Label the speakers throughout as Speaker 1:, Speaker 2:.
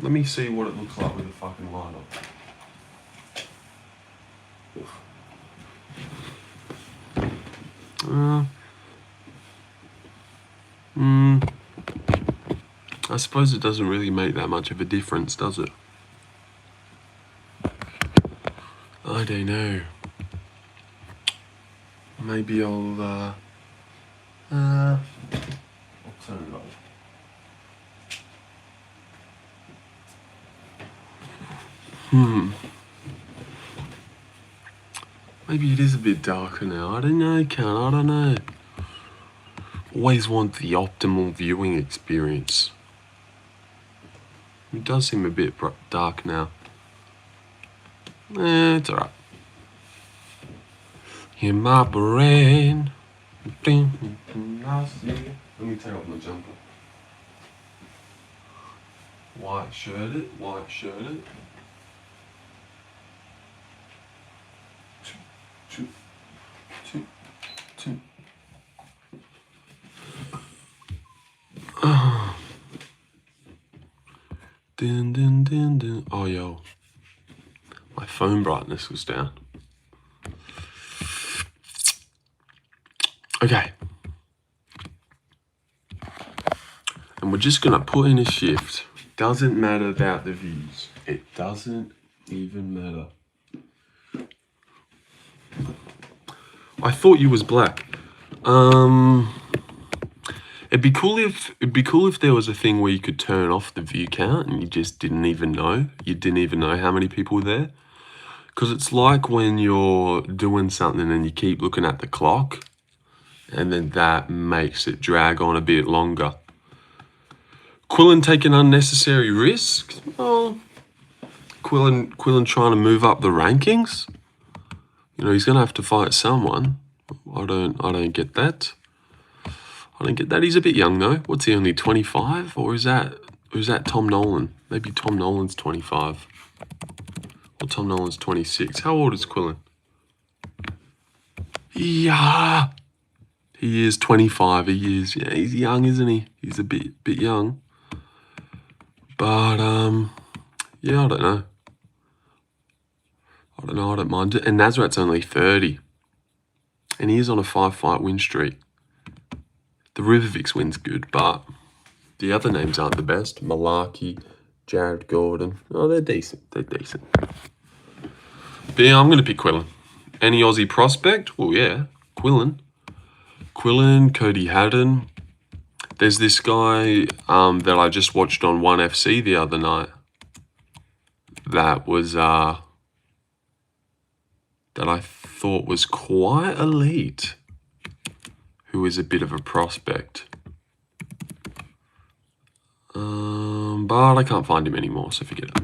Speaker 1: Let me see what it looks like with the fucking light on. I suppose it doesn't really make that much of a difference, does it? I don't know. Maybe I'll turn it off. Maybe it is a bit darker now. I don't know, Ken. I don't know. Always want the optimal viewing experience. It does seem a bit dark now. It's alright. In my brain. Let me take off my jumper. White shirted. Two. Dun. Oh, yo. My phone brightness was down. Okay. And we're just going to put in a shift. Doesn't matter about the views. It doesn't even matter. I thought you was black. It'd be cool if there was a thing where you could turn off the view count and you just didn't even know. You didn't even know how many people were there. Because it's like when you're doing something and you keep looking at the clock and then that makes it drag on a bit longer. Quillen taking unnecessary risks? Well, Quillen trying to move up the rankings? You know, he's going to have to fight someone. I don't get that. I don't get that. He's a bit young though. What's he, only 25? Or is that Tom Nolan? Maybe Tom Nolan's 25. Or Tom Nolan's 26. How old is Quillen? Yeah. He is 25. He is. Yeah, he's young, isn't he? He's a bit young. But yeah, I don't know. I don't mind it. And Nazrat's only 30. And he is on a 5-fight win streak. The Rivervix win's good, but the other names aren't the best. Malarkey, Jared Gordon. Oh, they're decent. But yeah, I'm going to pick Quillen. Any Aussie prospect? Well, yeah, Quillen, Cody Haddon. There's this guy that I just watched on 1FC the other night. That was that I thought was quite elite. Who is a bit of a prospect. But I can't find him anymore, so forget it.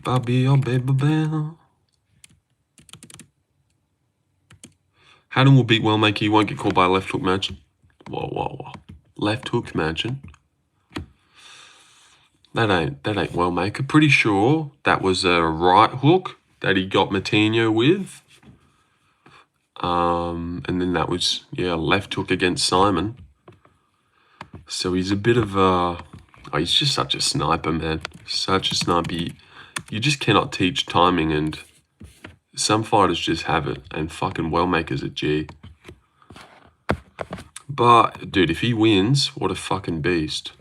Speaker 1: Bobby, oh baby bell. Haddon will beat Wellmaker. He won't get called by a left hook mansion. Whoa. Left hook mansion. That ain't Wellmaker. Pretty sure that was a right hook that he got Matinho with. And then that was, yeah, left hook against Simon. So he's a bit of a... Oh, he's just such a sniper, man. Such a sniper. You just cannot teach timing, and some fighters just have it. And fucking Wellmaker's a G. But, dude, if he wins, what a fucking beast.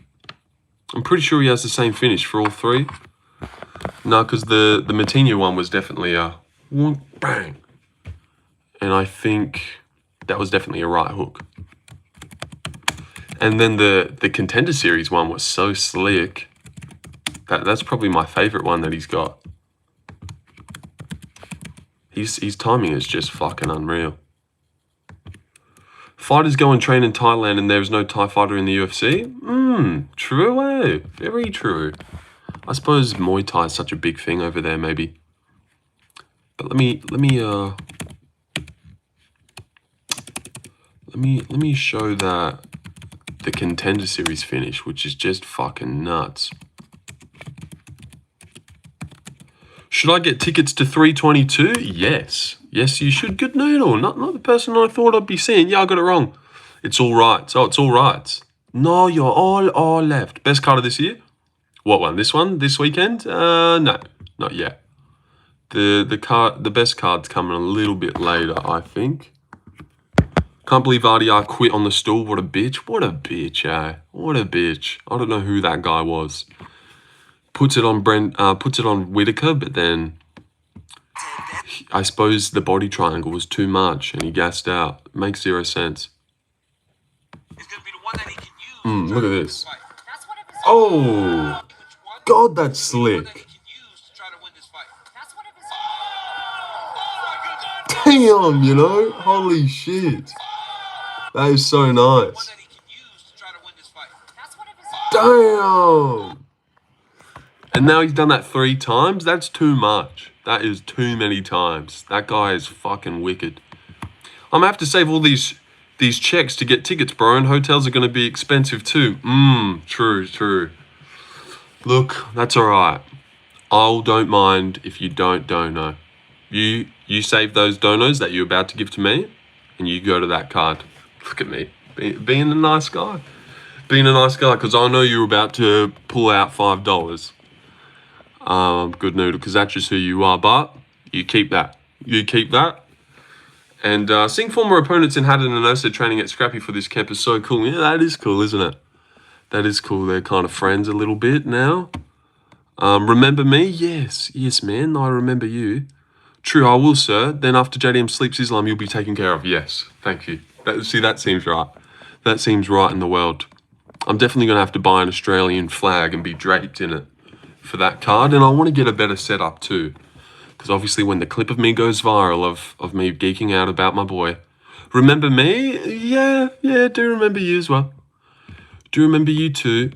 Speaker 1: I'm pretty sure he has the same finish for all three. No, because the Matinho one was definitely a one bang. And I think that was definitely a right hook. And then the Contender Series one was so slick. That's probably my favorite one that he's got. His timing is just fucking unreal. Fighters go and train in Thailand and there's no Thai fighter in the UFC? True, eh? Very true. I suppose Muay Thai is such a big thing over there, maybe. But let me show that the Contender Series finish, which is just fucking nuts. Should I get tickets to 322? Yes. Yes, you should. Good noodle. Not the person I thought I'd be seeing. Yeah, I got it wrong. It's all right. So it's all right. No, you're all left. Best card of this year? What one? This one? This weekend? No, not yet. The best card's coming a little bit later, I think. Can't believe RDR quit on the stool. What a bitch. What a bitch, eh? What a bitch. I don't know who that guy was. Puts it on Whitaker, but then I suppose the body triangle was too much and he gassed out. Makes zero sense. Look at this. Oh, God, that's slick. Damn, you know? Holy shit. That is so nice. Damn. And now he's done that 3 times? That's too much. That is too many times. That guy is fucking wicked. I'm gonna have to save all these checks to get tickets, bro, and hotels are gonna be expensive too. True. Look, that's alright. I don't mind if you don't dono. You save those donos that you're about to give to me, and you go to that card. Look at me, being a nice guy. Being a nice guy, because I know you're about to pull out $5. Good noodle, because that's just who you are, but you keep that. You keep that. And seeing former opponents in Haddon and Osa training at Scrappy for this camp is so cool. Yeah, that is cool, isn't it? That is cool. They're kind of friends a little bit now. Remember me? Yes, man, I remember you. True, I will, sir. Then after JDM sleeps Islam, you'll be taken care of. Yes, thank you. That seems right. That seems right in the world. I'm definitely going to have to buy an Australian flag and be draped in it for that card. And I want to get a better setup too. Because obviously when the clip of me goes viral of me geeking out about my boy. Remember me? Yeah, do remember you as well. Do remember you too.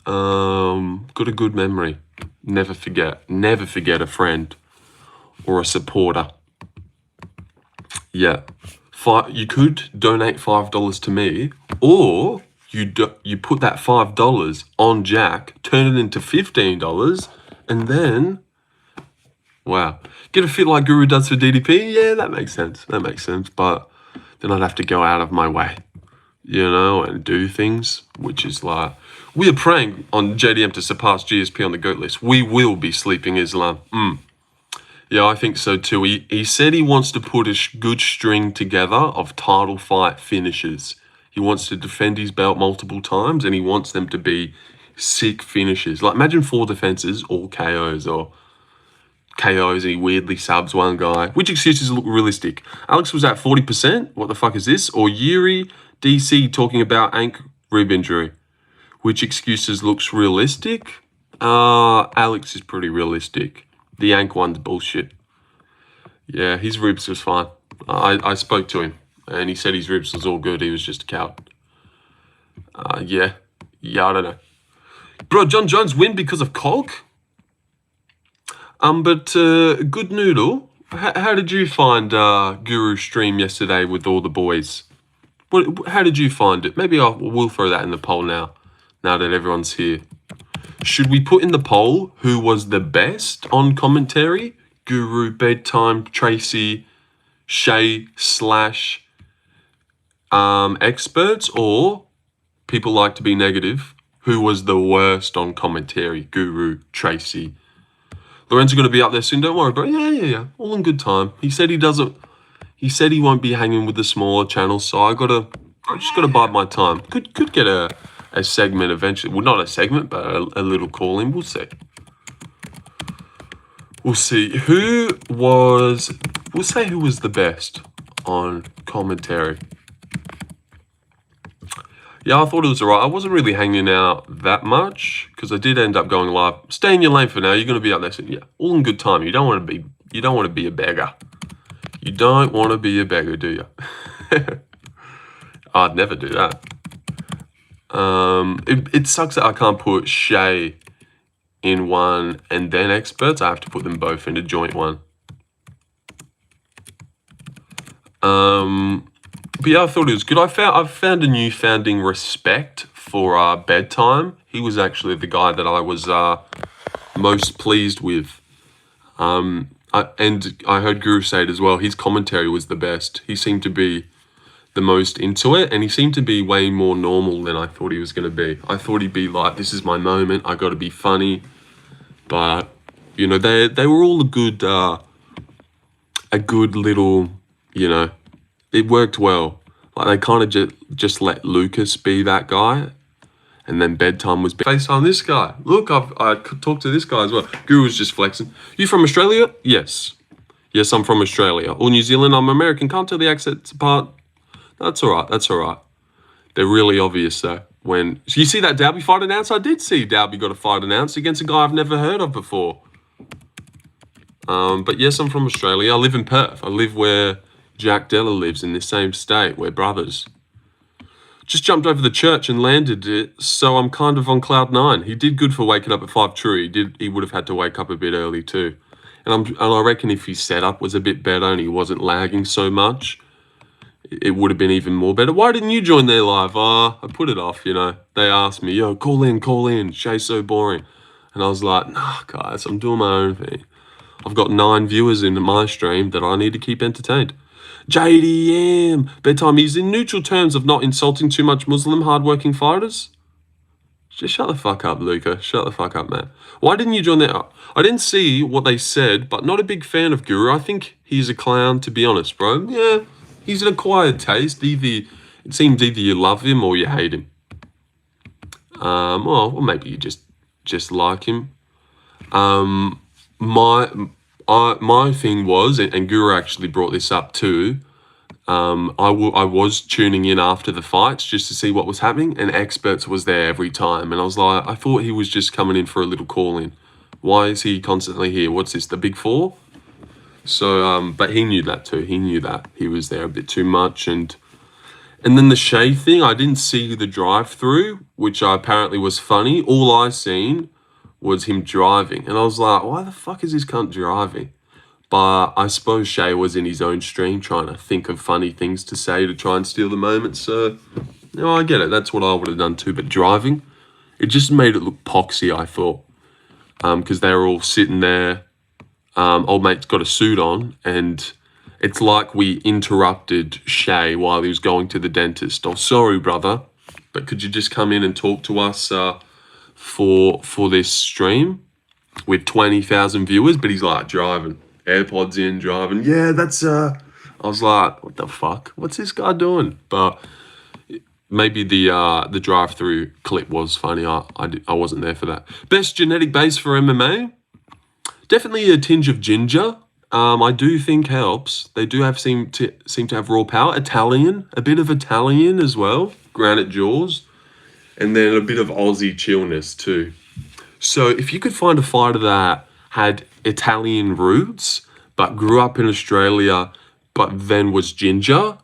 Speaker 1: Got a good memory. Never forget a friend or a supporter. Yeah. You could donate $5 to me, or you put that $5 on Jack, turn it into $15, and then, wow, get a fit like Guru does for DDP. Yeah, that makes sense. But then I'd have to go out of my way, you know, and do things, which is like, we are praying on JDM to surpass GSP on the GOAT list. We will be sleeping Islam. Yeah, I think so too. He said he wants to put a good string together of title fight finishes. He wants to defend his belt multiple times, and he wants them to be sick finishes. Like, imagine 4 defenses, all KOs, or KOs, and he weirdly subs one guy. Which excuses look realistic? Alex was at 40%? What the fuck is this? Or Yuri DC talking about ankle rib injury. Which excuses looks realistic? Alex is pretty realistic. The Yank one's bullshit. Yeah, his ribs was fine. I spoke to him, and he said his ribs was all good. He was just a coward. Yeah, I don't know. Bro, John Jones win because of Cock? But good noodle. How did you find Guru's stream yesterday with all the boys? How did you find it? Maybe we'll throw that in the poll now that everyone's here. Should we put in the poll who was the best on commentary? Guru, Bedtime, Tracy, Shay / experts, or people like to be negative? Who was the worst on commentary? Guru, Tracy. Lorenzo going to be up there soon. Don't worry, bro. Yeah. All in good time. He said he doesn't. He said he won't be hanging with the smaller channels, so I just gotta bide my time. Could get a segment eventually. Well, not a segment, but a little call in. We'll see. We'll see. We'll say who was the best on commentary. Yeah, I thought it was alright. I wasn't really hanging out that much because I did end up going live. Stay in your lane for now. You're gonna be up there soon. Yeah, all in good time. You don't want to be a beggar. You don't want to be a beggar, do you? I'd never do that. It sucks that I can't put Shay in one and then experts. I have to put them both in a joint one. But yeah, I thought it was good. I've found a newfounding respect for Bedtime. He was actually the guy that I was most pleased with. And I heard Guru say it as well. His commentary was the best. He seemed to be the most into it, and he seemed to be way more normal than I thought he was going to be. I thought he'd be like, this is my moment, I got to be funny. But, you know, they were all a good little, you know, it worked well. Like, they kind of just let Lucas be that guy, and then bedtime was FaceTime this guy. Look, I talked to this guy as well. Guru was just flexing. You from Australia? Yes. Yes, I'm from Australia. Or New Zealand, I'm American. Can't tell the accents apart. That's all right. That's all right. They're really obvious, though. When you see that Dalby fight announced, I did see Dalby got a fight announced against a guy I've never heard of before. But yes, I'm from Australia. I live in Perth. I live where Jack Della lives, in the same state. We're brothers. Just jumped over the church and landed it, so I'm kind of on cloud 9. He did good for waking up at 5 true. He would have had to wake up a bit early too. And I reckon if his setup was a bit better and he wasn't lagging so much, it would have been even more better. Why didn't you join their live? I put it off, you know. They asked me, yo, call in. Shay's so boring. And I was like, nah, guys, I'm doing my own thing. I've got 9 viewers in my stream that I need to keep entertained. JDM, bedtime. He's in neutral terms of not insulting too much Muslim hardworking fighters. Just shut the fuck up, Luca. Shut the fuck up, man. Why didn't you join that? I didn't see what they said, but not a big fan of Guru. I think he's a clown, to be honest, bro. Yeah, he's an acquired taste. It seems either you love him or you hate him. Or maybe you just like him. My thing was, and Guru actually brought this up too, I was tuning in after the fights just to see what was happening, and Experts was there every time, and I was like, I thought he was just coming in for a little call-in. Why is he constantly here? What's this, the Big Four? So, but he knew that too. He knew that. He was there a bit too much, and then the Shay thing, I didn't see the drive-through, which apparently was funny. All I seen was him driving, and I was like, why the fuck is this cunt driving? But I suppose Shay was in his own stream trying to think of funny things to say to try and steal the moment. So, you know, I get it. That's what I would have done too. But driving, it just made it look poxy, I thought. Because they were all sitting there. Old mate's got a suit on. And it's like we interrupted Shay while he was going to the dentist. Oh, sorry, brother. But could you just come in and talk to us for this stream with 20,000 viewers? But he's like driving. AirPods in, driving. Yeah, that's I was like, what the fuck? What's this guy doing? But maybe the drive-through clip was funny. I wasn't there for that. Best genetic base for MMA? Definitely a tinge of ginger. I do think helps. They do seem to have raw power. Italian, a bit of Italian as well. Granite jaws, and then a bit of Aussie chillness too. So if you could find a fighter that had Italian roots, but grew up in Australia, but then was ginger,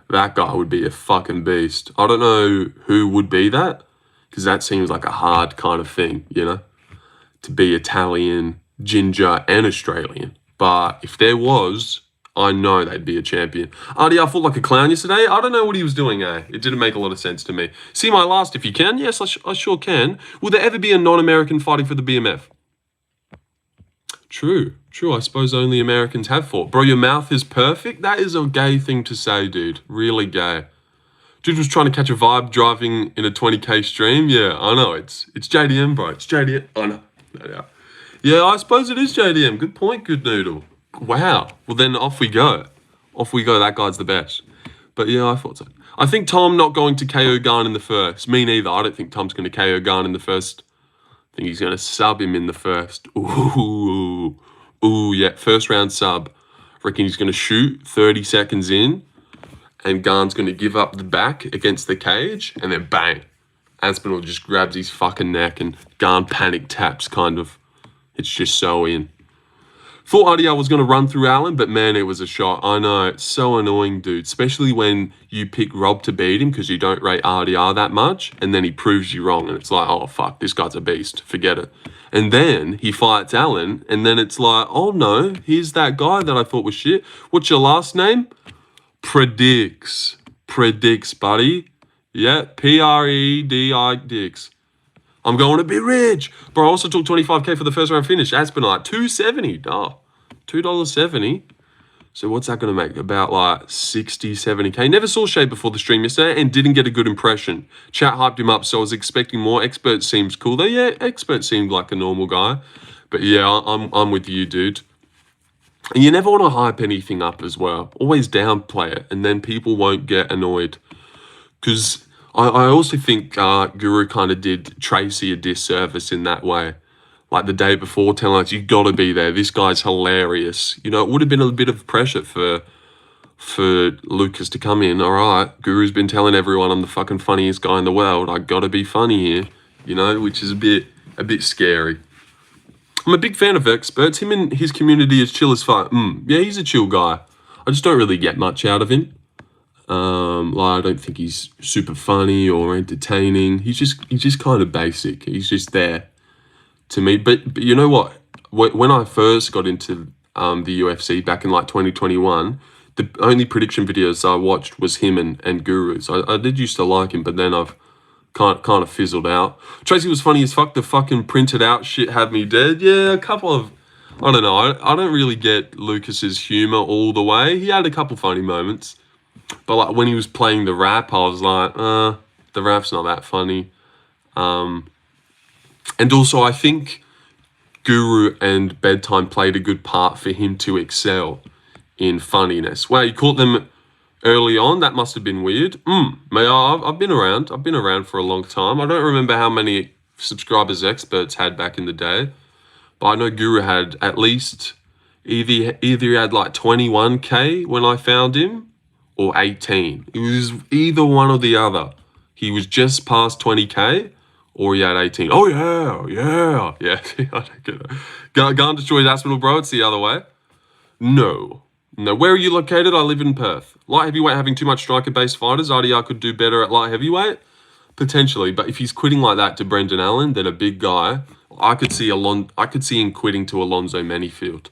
Speaker 1: that guy would be a fucking beast. I don't know who would be that, because that seems like a hard kind of thing, you know, to be Italian, ginger, and Australian. But if there was, I know they'd be a champion. Artie, I felt like a clown yesterday. I don't know what he was doing, eh? It didn't make a lot of sense to me. See my last if you can. Yes, I sure can. Will there ever be a non-American fighting for the BMF? True. I suppose only Americans have fought. Bro, your mouth is perfect? That is a gay thing to say, dude. Really gay. Dude was trying to catch a vibe driving in a 20k stream. Yeah, I know. It's JDM, bro. It's JDM. I know. Yeah, I suppose it is JDM. Good point, good noodle. Wow. Well, then off we go. That guy's the best. But yeah, I thought so. I think Tom not going to KO Gane in the first. Me neither. I don't think Tom's going to KO Gane in the first. I think he's going to sub him in the first. Ooh, yeah. First round sub. Reckon he's going to shoot 30 seconds in. And Gane's going to give up the back against the cage. And then bang. Aspinall just grabs his fucking neck and Gane panic taps, kind of. It's just so in. Thought RDR was going to run through Allen, but man, it was a shot. I know, it's so annoying, dude. Especially when you pick Rob to beat him because you don't rate RDR that much, and then he proves you wrong, and it's like, oh, fuck, this guy's a beast. Forget it. And then he fights Allen, and then it's like, oh, no, here's that guy that I thought was shit. What's your last name? Predicts, buddy. Yeah, P-R-E-D-I, Dix. I'm going to be rich. Bro, I also took 25k for the first round finish. Aspinall, 270. Oh, $2.70. So what's that going to make? About like 60, 70K. Never saw Shay before the stream yesterday and didn't get a good impression. Chat hyped him up, so I was expecting more. Expert seems cool though. Yeah, Expert seemed like a normal guy. But yeah, I'm with you, dude. And you never want to hype anything up as well. Always downplay it, and then people won't get annoyed. Because I also think Guru kind of did Tracy a disservice in that way. Like the day before, telling us, you got to be there. This guy's hilarious. You know, it would have been a bit of pressure for Lucas to come in. All right, Guru's been telling everyone I'm the fucking funniest guy in the world. I got to be funny here. You know, which is a bit scary. I'm a big fan of Experts. Him and his community is chill as fuck. Yeah, he's a chill guy. I just don't really get much out of him. Like I don't think he's super funny or entertaining. He's just kind of basic. He's just there to me. But you know what? When I first got into the UFC back in like 2021, the only prediction videos I watched was him and Guru. So I did used to like him, but then I've kind of fizzled out. Tracy was funny as fuck. The fucking printed out shit had me dead. Yeah, a couple of, I don't know. I don't really get Lucas's humor all the way. He had a couple funny moments, but like when he was playing the rap, I was like, the rap's not that funny. And also I think Guru and Bedtime played a good part for him to excel in funniness. Wow, you caught them early on? That must have been weird. I've been around. I've been around for a long time. I don't remember how many subscribers Experts had back in the day, but I know Guru had at least either he had like 21K when I found him, or 18. It was either one or the other. He was just past 20K, or he had 18. Oh yeah. I don't get it. Gane destroys Aspinall, bro. It's the other way. No. Where are you located? I live in Perth. Light heavyweight having too much striker-based fighters. RDR could do better at light heavyweight, potentially. But if he's quitting like that to Brendan Allen, then a big guy, I could see him quitting to Alonzo Manyfield.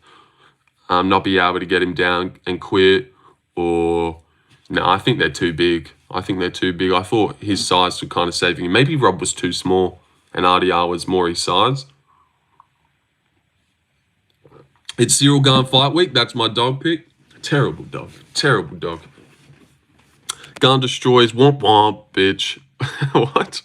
Speaker 1: Not be able to get him down and quit, or no, I think they're too big. I thought his size was kind of saving him. Maybe Rob was too small and RDR was more his size. It's Ciryl Gane fight week. That's my dog pick. Terrible dog. Gane destroys. Womp womp, bitch. What?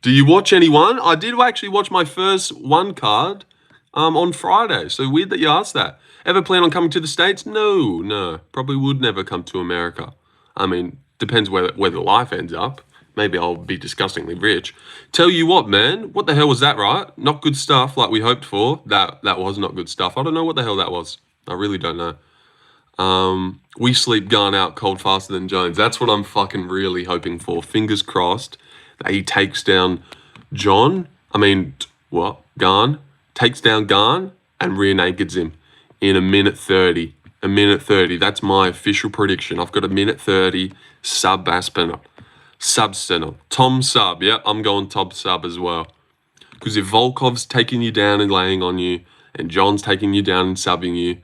Speaker 1: Do you watch anyone? I did actually watch my first one card on Friday. So weird that you asked that. Ever plan on coming to the States? No. Probably would never come to America. I mean, depends where the life ends up. Maybe I'll be disgustingly rich. Tell you what, man. What the hell was that, right? Not good stuff like we hoped for. That was not good stuff. I don't know what the hell that was. I really don't know. We sleep Gane out cold faster than Jones. That's what I'm fucking really hoping for. Fingers crossed that he takes down Gane. Takes down Gane and rear nakeds him in a minute 30. A minute 30. That's my official prediction. I've got a minute 30 sub Aspinall. Tom sub. Yeah, I'm going top sub as well. Because if Volkov's taking you down and laying on you, and John's taking you down and subbing you,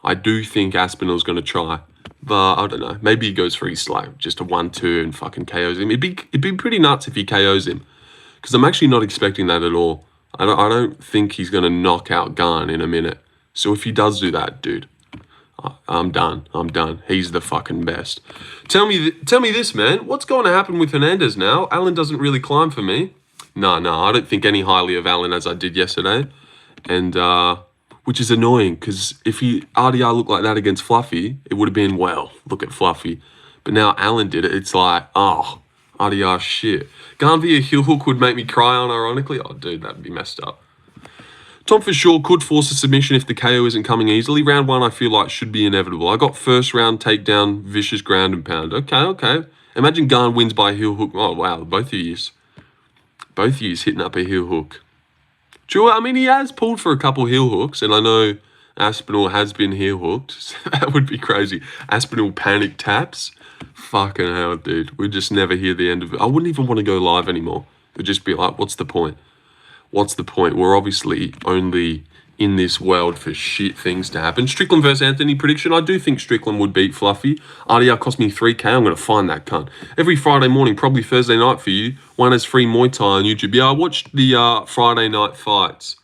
Speaker 1: I do think Aspinall's going to try. But I don't know. Maybe he goes for his like just a 1-2 and fucking KOs him. It'd be pretty nuts if he KOs him. Because I'm actually not expecting that at all. I don't think he's going to knock out Gane in a minute. So if he does do that, dude, I'm done. He's the fucking best. Tell me this, man. What's going to happen with Hernandez now? Allen doesn't really climb for me. No, I don't think any highly of Allen as I did yesterday. And, which is annoying, because if RDR looked like that against Fluffy, it would have been, well, look at Fluffy. But now Allen did it. It's like, oh, RDR shit. Gane via heel hook would make me cry unironically. Oh, dude, that'd be messed up. Tom for sure could force a submission if the KO isn't coming easily. Round 1 I feel like should be inevitable. I got first round takedown, vicious ground and pound. Okay. Imagine Gane wins by heel hook. Oh, wow, both of yous hitting up a heel hook. True, I mean, he has pulled for a couple heel hooks, and I know Aspinall has been heel hooked. So that would be crazy. Aspinall panic taps. Fucking hell, dude. We'd just never hear the end of it. I wouldn't even want to go live anymore. It would just be like, what's the point? We're obviously only in this world for shit things to happen. Strickland versus Anthony prediction. I do think Strickland would beat Fluffy. RDR cost me 3K. I'm going to find that cunt. Every Friday morning, probably Thursday night for you. One has free Muay Thai on YouTube. Yeah, I watched the Friday night fights.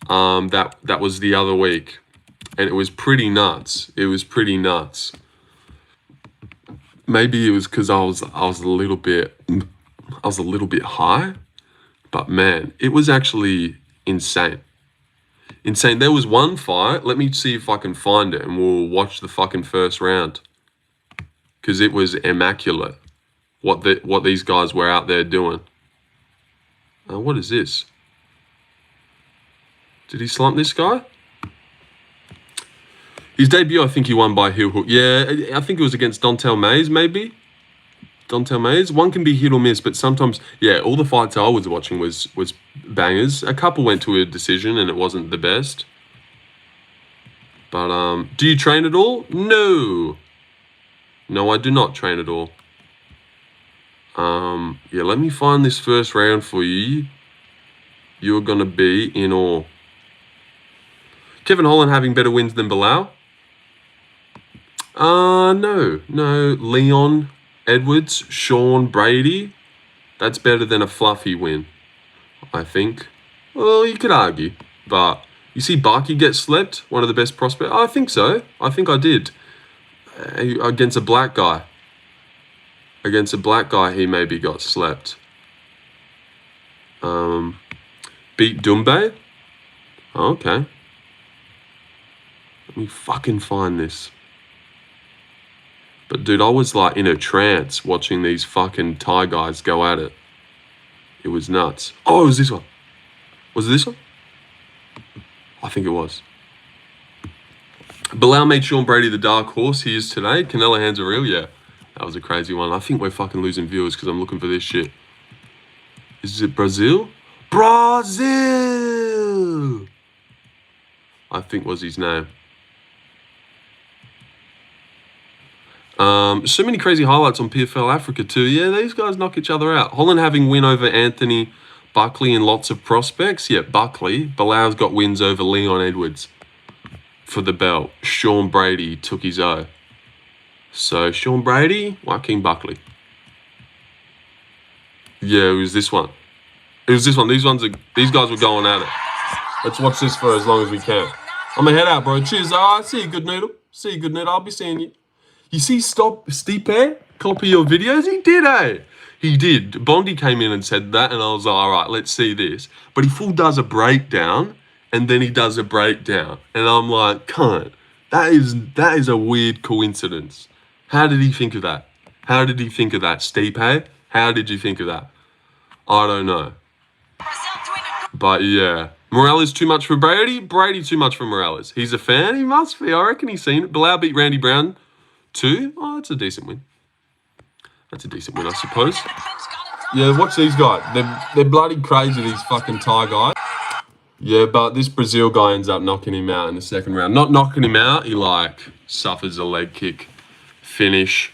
Speaker 1: That was the other week. and it was pretty nuts. It was pretty nuts. Maybe it was because I was a little bit high, but man, it was actually insane. Insane. There was one fight. Let me see if I can find it, and we'll watch the fucking first round, because it was immaculate. What these guys were out there doing. What is this? Did he slump this guy? His debut, I think he won by heel hook. Yeah, I think it was against Dontel Mays, maybe. Dontel Mays. One can be hit or miss, but sometimes, yeah, all the fights I was watching was bangers. A couple went to a decision, and it wasn't the best. But do you train at all? No. No, I do not train at all. Yeah, let me find this first round for you. You're gonna be in awe. Kevin Holland having better wins than Bilal? No. Leon Edwards, Sean Brady. That's better than a fluffy win, I think. Well, you could argue, but you see Barkey get slept, one of the best prospects. I think so. I think I did. Against a black guy. Against a black guy, he maybe got slept. Beat Dumbe? Okay. Let me fucking find this. But dude, I was like in a trance watching these fucking Thai guys go at it. It was nuts. Oh, it was this one. Was it this one? I think it was. Bilal made Sean Brady the dark horse he is today. Canelo hands are real, yeah. That was a crazy one. I think we're fucking losing viewers because I'm looking for this shit. Is it Brazil? Brazil! I think was his name. So many crazy highlights on PFL Africa too. Yeah, these guys knock each other out. Holland having win over Anthony Buckley and lots of prospects. Yeah, Buckley. Bilal's got wins over Leon Edwards for the belt. Sean Brady took his O. So Sean Brady, Joaquin Buckley. Yeah, it was this one. It was this one. These guys were going at it. Let's watch this for as long as we can. I'm gonna head out, bro. Cheers. See you, good noodle. See you, good noodle. I'll be seeing you. You see Stipe copy your videos? He did, eh? He did. Bondi came in and said that, and I was like, all right, let's see this. But he full does a breakdown, and then he does a breakdown. And I'm like, cunt, that is a weird coincidence. How did he think of that? How did he think of that, Stipe? How did you think of that? I don't know. But yeah. Morales too much for Brady? Brady too much for Morales. He's a fan? He must be. I reckon he's seen it. Bilal beat Randy Brown 2? Oh, that's a decent win. That's a decent win, I suppose. Yeah, watch these guys. They're bloody crazy, these fucking Thai guys. Yeah, but this Brazil guy ends up knocking him out in the second round. Not knocking him out, he like suffers a leg kick. Finish.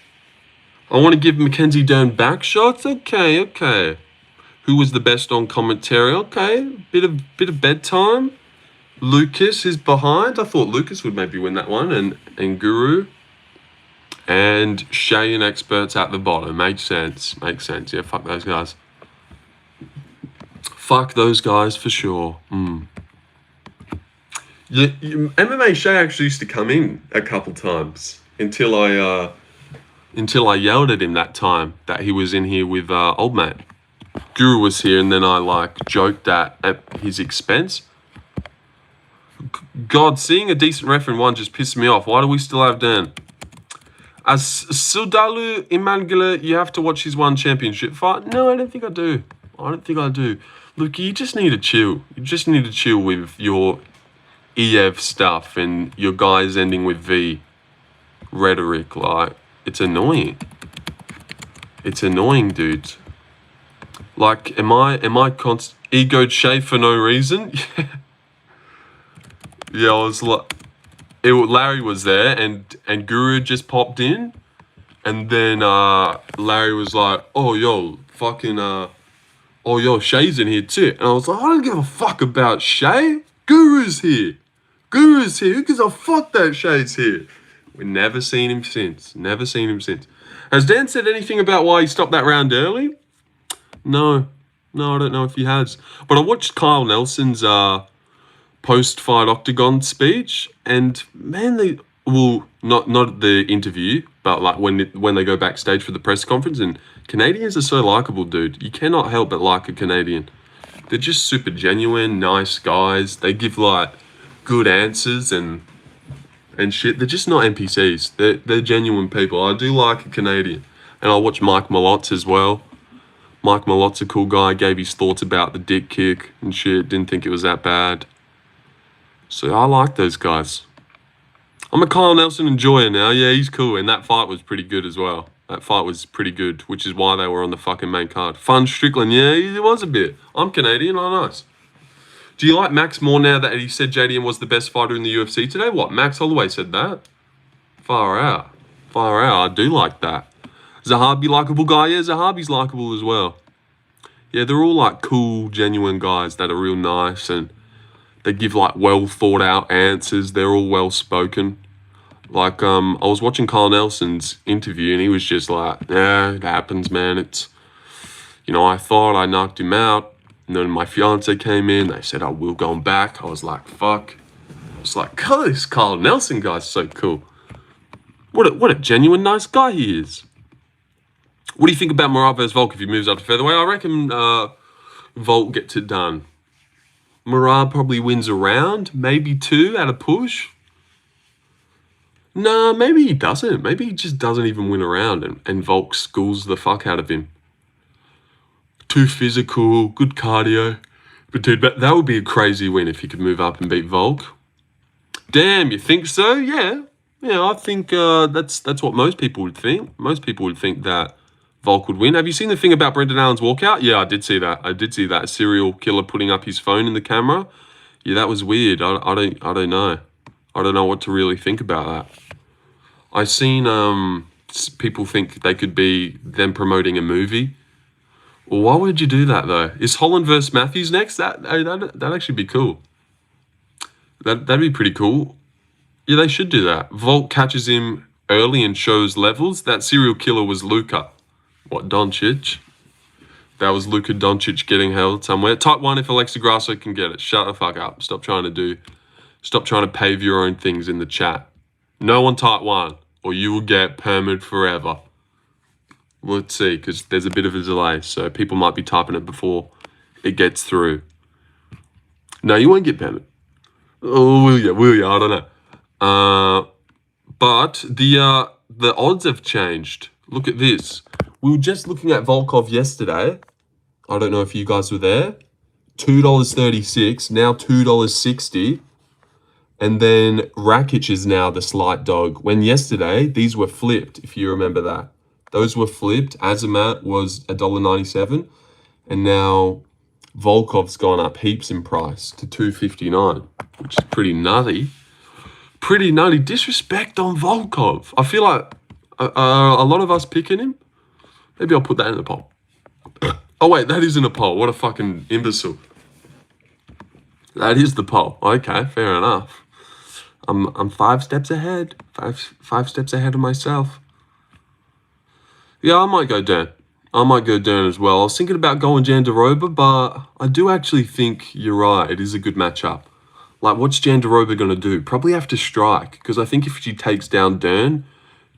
Speaker 1: I want to give Mackenzie Dern back shots? Okay. Who was the best on commentary? Okay, bit of bedtime. Lucas is behind. I thought Lucas would maybe win that one, and Guru. And Shay and experts at the bottom. Makes sense. Yeah, fuck those guys. Fuck those guys for sure. Yeah, MMA Shay actually used to come in a couple times until I yelled at him that time that he was in here with old mate. Guru was here, and then I like joked at his expense. God, seeing a decent ref in one just pissed me off. Why do we still have Dan? As Sudalu Imangala, you have to watch his one championship fight? No, I don't think I do. Look, you just need to chill. You just need to chill with your EF stuff and your guys ending with V rhetoric. Like, it's annoying. It's annoying, dudes. Like, am I egoed Shay for no reason? Yeah, I was like, Larry was there and Guru just popped in, and then Larry was like, oh yo, Shay's in here too. And I was like, I don't give a fuck about Shay. Guru's here. Who gives a fuck that Shay's here? We've never seen him since. Has Dan said anything about why he stopped that round early? No, I don't know if he has. But I watched Kyle Nelson's post-fight octagon speech, and man, they not the interview, but like when they go backstage for the press conference. And Canadians are so likable, dude. You cannot help but like a Canadian. They're just super genuine, nice guys. They give like good answers and shit. They're just not NPCs. They're genuine people. I do like a Canadian, and I watch Mike Malotz as well. Mike Malot's a cool guy. Gave his thoughts about the dick kick and shit. Didn't think it was that bad. So I like those guys. I'm a Kyle Nelson enjoyer now. Yeah, he's cool. And that fight was pretty good as well. That fight was pretty good, which is why they were on the fucking main card. Fun Strickland. Yeah, it was a bit. I'm Canadian. Oh, nice. Do you like Max more now that he said JDM was the best fighter in the UFC today? What, Max Holloway said that? Far out. Far out. I do like that. Zahabi, likable guy? Yeah, Zahabi's likable as well. Yeah, they're all like cool, genuine guys that are real nice, and they give like well thought out answers. They're all well spoken. Like, I was watching Kyle Nelson's interview, and he was just like, yeah, it happens, man. It's, I thought I knocked him out. And then my fiance came in. They said, we're going back. I was like, fuck. I was like, God, this Kyle Nelson guy's so cool. What a genuine nice guy he is. What do you think about Murad versus Volk if he moves up to featherweight? I reckon Volk gets it done. Murad probably wins a round, maybe 2 at a push. Nah, maybe he doesn't. Maybe he just doesn't even win a round, and Volk schools the fuck out of him. Too physical, good cardio. But dude, that would be a crazy win if he could move up and beat Volk. Damn, you think so? Yeah. Yeah, I think that's what most people would think. Most people would think that Volk would win. Have you seen the thing about Brendan Allen's walkout? Yeah, I did see that. A serial killer putting up his phone in the camera. Yeah, that was weird. I don't know. I don't know what to really think about that. I've seen people think they could be them promoting a movie. Well, why would you do that though? Is Holland versus Matthews next? That'd actually be cool. That'd be pretty cool. Yeah, they should do that. Volk catches him early and shows levels. That serial killer was Luka. What, Doncic? That was Luka Doncic getting held somewhere. Type 1 if Alexa Grasso can get it. Shut the fuck up. Stop trying to pave your own things in the chat. No one type 1 or you will get permit forever. Let's see, because there's a bit of a delay, so people might be typing it before it gets through. No, you won't get permit. Oh, will you? I don't know. But the odds have changed. Look at this. We were just looking at Volkov yesterday. I don't know if you guys were there. $2.36, now $2.60. And then Rakic is now the slight dog. When yesterday, these were flipped, if you remember that. Those were flipped. Azamat was $1.97. And now Volkov's gone up heaps in price to $2.59, which is pretty nutty. Pretty nutty. Disrespect on Volkov. I feel like a lot of us picking him. Maybe I'll put that in the poll. Oh, wait, that isn't a poll. What a fucking imbecile. That is the poll. Okay, fair enough. I'm 5 steps ahead. Five steps ahead of myself. Yeah, I might go Dern. As well. I was thinking about going Jandiroba, but I do actually think you're right. It is a good matchup. Like, what's Jandiroba going to do? Probably have to strike, because I think if she takes down Dern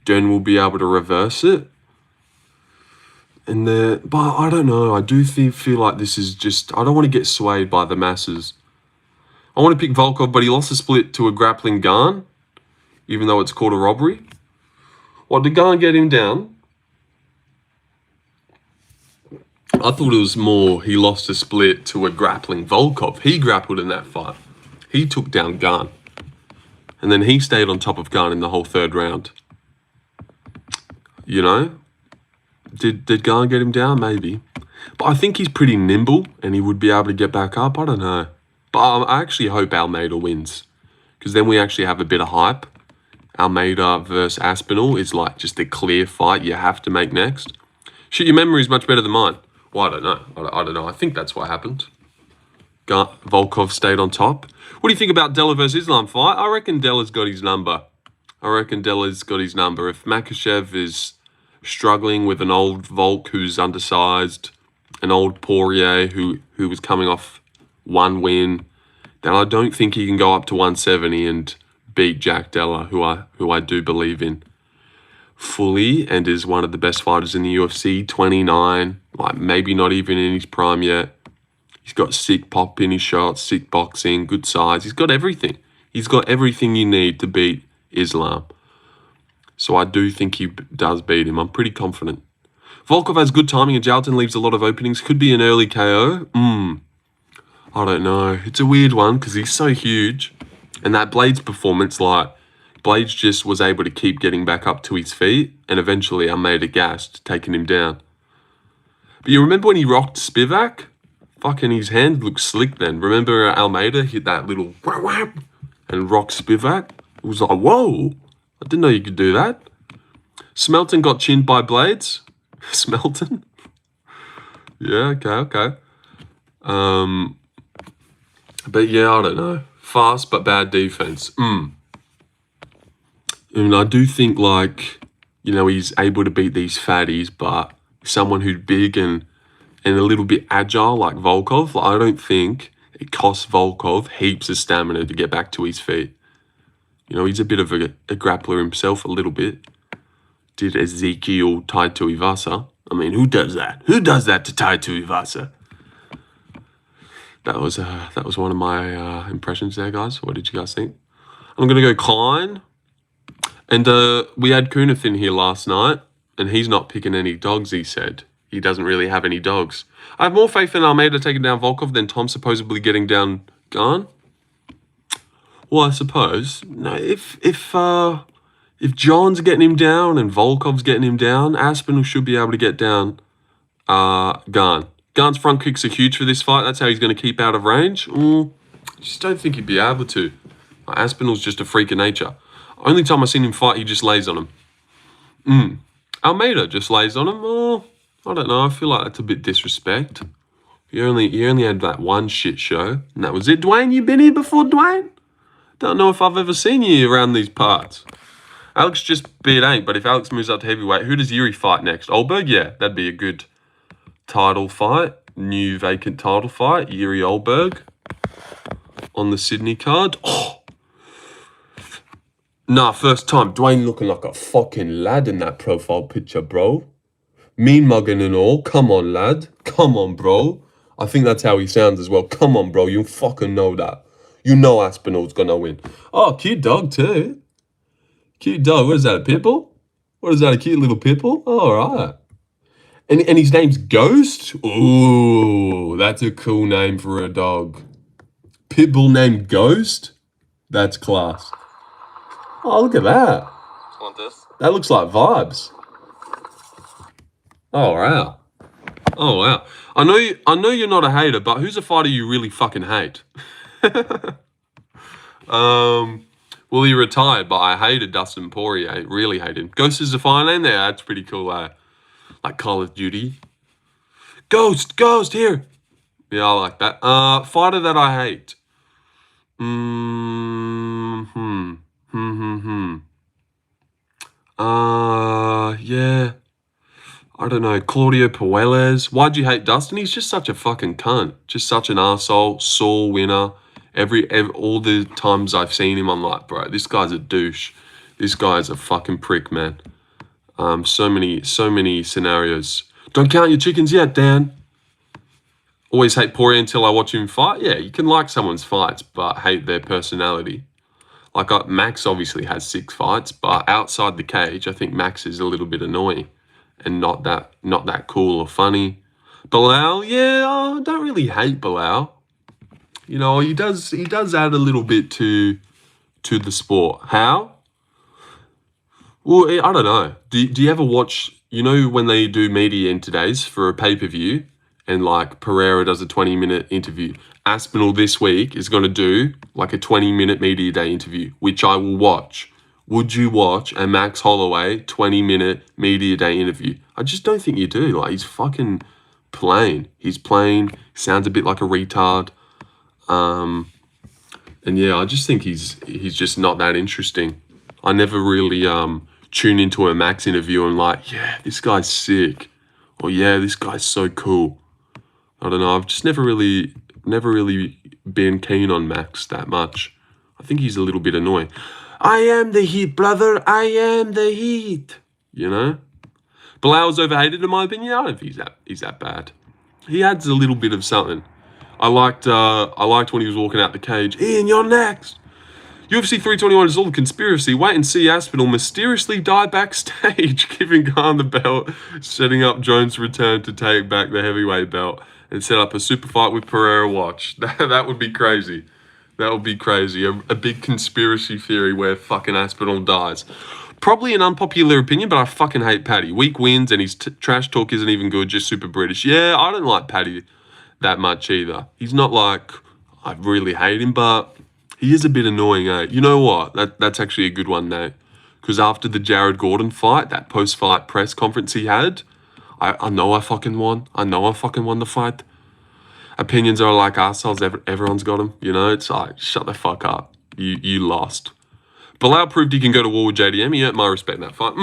Speaker 1: will be able to reverse it. But I don't know. I do feel like this is just... I don't want to get swayed by the masses. I want to pick Volkov, but he lost a split to a grappling Gane, even though it's called a robbery. What, did Gane get him down? I thought it was more he lost a split to a grappling Volkov. He grappled in that fight. He took down Gane. And then he stayed on top of Gane in the whole 3rd round. You know? Did Gane get him down? Maybe. But I think he's pretty nimble and he would be able to get back up. I don't know. But I actually hope Almeida wins. Because then we actually have a bit of hype. Almeida versus Aspinall is like just a clear fight you have to make next. Shit, your memory is much better than mine. Well, I don't know. I don't know. I think that's what happened. Volkov stayed on top. What do you think about Della versus Islam fight? I reckon Della's got his number. If Makhachev is struggling with an old Volk who's undersized, an old Poirier who was coming off 1 win, then I don't think he can go up to 170 and beat Jack Della, who I do believe in fully and is one of the best fighters in the UFC. 29, like maybe not even in his prime yet. He's got sick pop in his shots, sick boxing, good size. He's got everything. He's got everything you need to beat Islam. So I do think he does beat him. I'm pretty confident. Volkov has good timing and Jalton leaves a lot of openings. Could be an early KO. I don't know. It's a weird one because he's so huge. And that Blades performance, like, Blades just was able to keep getting back up to his feet. And eventually Almeida gassed, taking him down. But you remember when he rocked Spivak? Fucking his hand looked slick then. Remember Almeida hit that little whap whap and rocked Spivak? It was like, whoa. I didn't know you could do that. Smelton got chinned by Blades. Smelton? Yeah, okay. But yeah, I don't know. Fast but bad defense. And I do think, like, you know, he's able to beat these fatties, but someone who's big and a little bit agile like Volkov, like, I don't think it costs Volkov heaps of stamina to get back to his feet. You know, he's a bit of a grappler himself, a little bit. Did Ezekiel tied to Ivasa. I mean, who does that? Who does that to tie to Ivasa? That was one of my impressions there, guys. What did you guys think? I'm going to go Klein. And we had Kunith in here last night, and he's not picking any dogs, he said. He doesn't really have any dogs. I have more faith in Almeida taking down Volkov than Tom supposedly getting down Gane. Well, I suppose. No, if John's getting him down and Volkov's getting him down, Aspinall should be able to get down Gane. Gane's front kicks are huge for this fight. That's how he's going to keep out of range. I just don't think he'd be able to. Aspinall's just a freak of nature. Only time I've seen him fight, he just lays on him. Almeida just lays on him. Oh, I don't know. I feel like that's a bit disrespect. You only had that one shit show, and that was it. Dwayne, you been here before, Dwayne? Don't know if I've ever seen you around these parts. Alex just beat 8, but if Alex moves up to heavyweight, who does Yuri fight next? Oldberg? Yeah, that'd be a good title fight. New vacant title fight. Yuri Oldberg on the Sydney card. Oh. Nah, first time. Dwayne looking like a fucking lad in that profile picture, bro. Mean mugging and all. Come on, lad. Come on, bro. I think that's how he sounds as well. Come on, bro. You fucking know that. You know Aspinall's gonna win. Oh, cute dog too. Cute dog. What is that, a pitbull? What is that, a cute little pitbull? Oh, all right. And his name's Ghost? Ooh, that's a cool name for a dog. Pitbull named Ghost? That's class. Oh, look at that.
Speaker 2: Want this?
Speaker 1: That looks like vibes. Oh, wow. Oh, wow. I know you're not a hater, but who's a fighter you really fucking hate? Well, he retired, but I hated Dustin Poirier. Really hated him. Ghost is a fine name there. That's pretty cool. Like Call of Duty. Ghost, here. Yeah, I like that. Fighter that I hate. Yeah. I don't know. Claudio Puelles. Why'd you hate Dustin? He's just such a fucking cunt. Just such an arsehole. Sore winner. All the times I've seen him, I'm like, bro, this guy's a douche. This guy's a fucking prick, man. So many scenarios. Don't count your chickens yet, Dan. Always hate Poirier until I watch him fight. Yeah, you can like someone's fights, but hate their personality. Like Max obviously has 6 fights, but outside the cage, I think Max is a little bit annoying and not that cool or funny. Bilal, yeah, I don't really hate Bilal. You know, he does add a little bit to the sport. How? Well, I don't know. Do you ever watch, you know, when they do media interdays for a pay-per-view and like Pereira does a 20-minute interview, Aspinall this week is going to do like a 20-minute media day interview, which I will watch. Would you watch a Max Holloway 20-minute media day interview? I just don't think you do. Like, he's fucking plain. He's plain, sounds a bit like a retard. And yeah, I just think he's just not that interesting. I never really tune into a Max interview and like, yeah, this guy's sick, or yeah, this guy's so cool. I don't know. I've just never really been keen on Max that much. I think he's a little bit annoying. I am the heat, brother. I am the heat. You know? Bilal's overhated in my opinion. I don't think he's that bad. He adds a little bit of something. I liked when he was walking out the cage. Ian, you're next. UFC 321 is all a conspiracy. Wait and see Aspinall mysteriously die backstage, giving Gane the belt, setting up Jones' return to take back the heavyweight belt, and set up a super fight with Pereira. Watch. That would be crazy. That would be crazy. A big conspiracy theory where fucking Aspinall dies. Probably an unpopular opinion, but I fucking hate Paddy. Weak wins and his trash talk isn't even good, just super British. Yeah, I don't like Paddy that much either. He's not like, I really hate him, but he is a bit annoying, eh? You know what? That's actually a good one, Nate. Because after the Jared Gordon fight, that post-fight press conference he had, I know I fucking won. I know I fucking won the fight. Opinions are like assholes. Everyone's got them. You know, it's like, shut the fuck up. You lost. Bilal proved he can go to war with JDM. He earned my respect in that fight.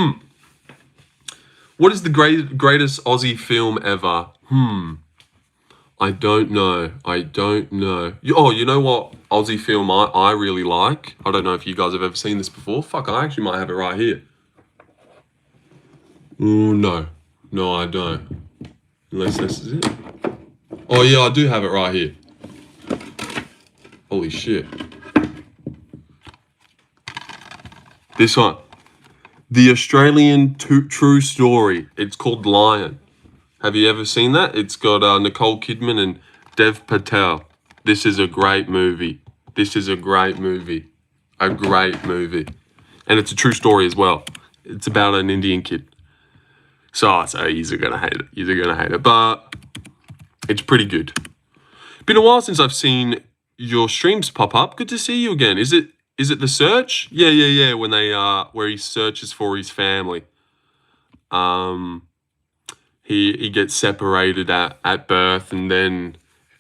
Speaker 1: What is the greatest Aussie film ever? I don't know. You know what Aussie film I really like? I don't know if you guys have ever seen this before. Fuck, I actually might have it right here. No. No, I don't. Unless this is it. Oh, yeah, I do have it right here. Holy shit. This one. The Australian True Story. It's called Lion. Have you ever seen that? It's got Nicole Kidman and Dev Patel. This is a great movie. A great movie. And it's a true story as well. It's about an Indian kid. So you're gonna hate it. But it's pretty good. Been a while since I've seen your streams pop up. Good to see you again. Is it the search? Yeah. When they where he searches for his family. He gets separated at birth and then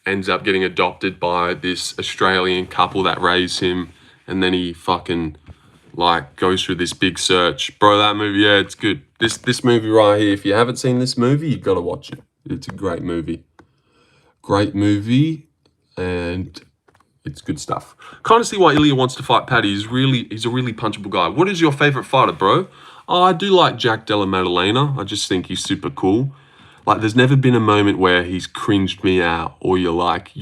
Speaker 1: ends up getting adopted by this Australian couple that raised him, and then he fucking like goes through this big search. Bro, that movie, yeah, it's good. This movie right here, if you haven't seen this movie, you gotta watch it. It's a great movie. And it's good stuff. Kind of see why Ilya wants to fight Paddy. He's a really punchable guy. What is your favorite fighter, bro? Oh, I do like Jack Della Maddalena. I just think he's super cool. Like, there's never been a moment where he's cringed me out or you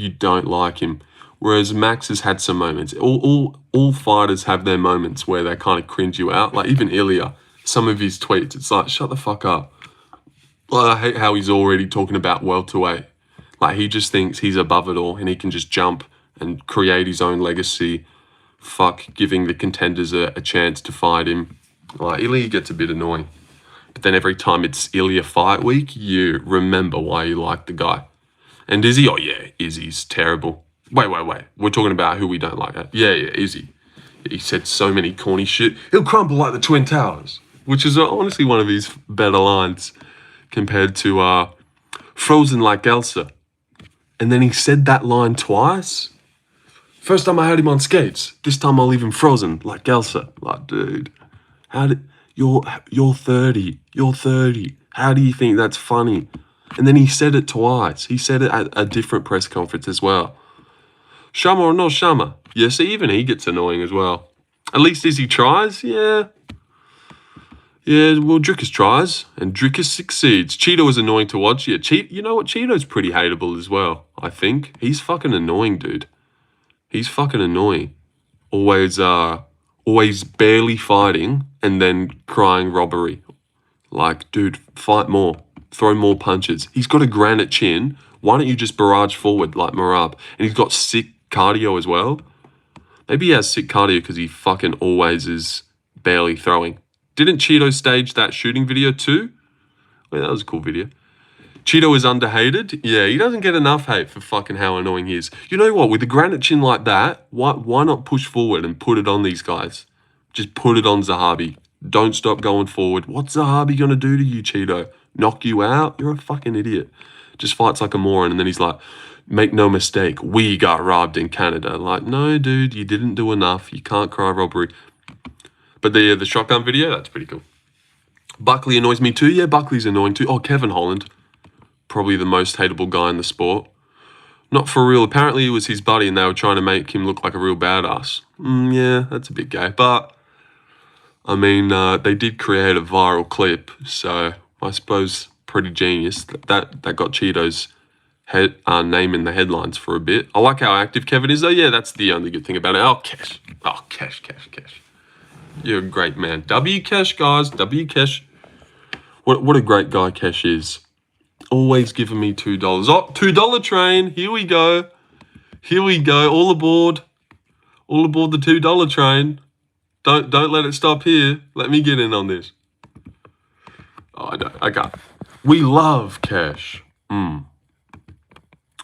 Speaker 1: don't like him. Whereas Max has had some moments. All fighters have their moments where they kind of cringe you out. Like, even Ilya, some of his tweets, it's like, shut the fuck up. Like, I hate how he's already talking about welterweight. Like, he just thinks he's above it all and he can just jump and create his own legacy. Fuck giving the contenders a chance to fight him. Like, Ilya gets a bit annoying. But then every time it's Ilya fight week, you remember why you like the guy. And Izzy? Oh, yeah, Izzy's terrible. Wait. We're talking about who we don't like. Yeah, Izzy. He said so many corny shit. He'll crumble like the Twin Towers. Which is honestly one of his better lines compared to frozen like Elsa. And then he said that line twice. First time I had him on skates. This time I'll leave him frozen like Elsa. Like, dude, you're 30. You're 30. How do you think that's funny? And then he said it twice. He said it at a different press conference as well. Shama or no Shama? Yes, even he gets annoying as well. At least Izzy tries, yeah. Yeah, well, Drickus tries, and Drickus succeeds. Cheeto is annoying to watch. Yeah, you know what? Cheeto's pretty hateable as well, I think. He's fucking annoying, dude. He's fucking annoying. Always barely fighting and then crying robbery. Like, dude, fight more. Throw more punches. He's got a granite chin. Why don't you just barrage forward like Marab? And he's got sick cardio as well. Maybe he has sick cardio because he fucking always is barely throwing. Didn't Cheeto stage that shooting video too? Well, that was a cool video. Cheeto is underhated. Yeah, he doesn't get enough hate for fucking how annoying he is. You know what? With a granite chin like that, why not push forward and put it on these guys? Just put it on Zahabi. Don't stop going forward. What's Zahabi going to do to you, Cheeto? Knock you out? You're a fucking idiot. Just fights like a moron. And then he's like, make no mistake, we got robbed in Canada. Like, no, dude, you didn't do enough. You can't cry robbery. But the shotgun video, that's pretty cool. Buckley annoys me too. Yeah, Buckley's annoying too. Oh, Kevin Holland. Probably the most hateable guy in the sport. Not for real. Apparently it was his buddy and they were trying to make him look like a real badass. Yeah, that's a bit gay. But, I mean, they did create a viral clip, so I suppose pretty genius. That got Cheeto's name in the headlines for a bit. I like how active Kevin is, though. Yeah, that's the only good thing about it. Oh, Cash. Oh, Cash. You're a great man. W Cash, guys. W Cash. What a great guy Cash is. Always giving me $2. Oh, $2 train. Here we go. All aboard. All aboard the $2 train. Don't let it stop here. Let me get in on this. Oh, I don't. I can't. We love Cash.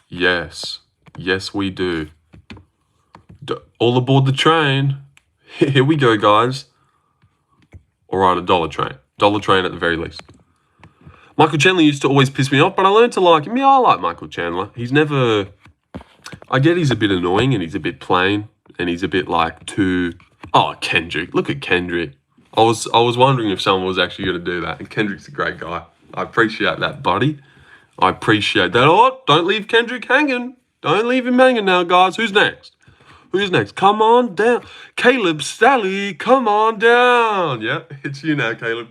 Speaker 1: Yes. Yes, we do. All aboard the train. Here we go, guys. All right, a dollar train. Dollar train at the very least. Michael Chandler used to always piss me off, but I learned to like him. Yeah, I like Michael Chandler. He's never... I get he's a bit annoying and he's a bit plain and he's a bit like too... Oh, Kendrick. Look at Kendrick. I was wondering if someone was actually going to do that. And Kendrick's a great guy. I appreciate that, buddy. I appreciate that. Oh, don't leave Kendrick hanging. Don't leave him hanging now, guys. Who's next? Come on down. Caleb, Sally, come on down. Yeah, it's you now, Caleb.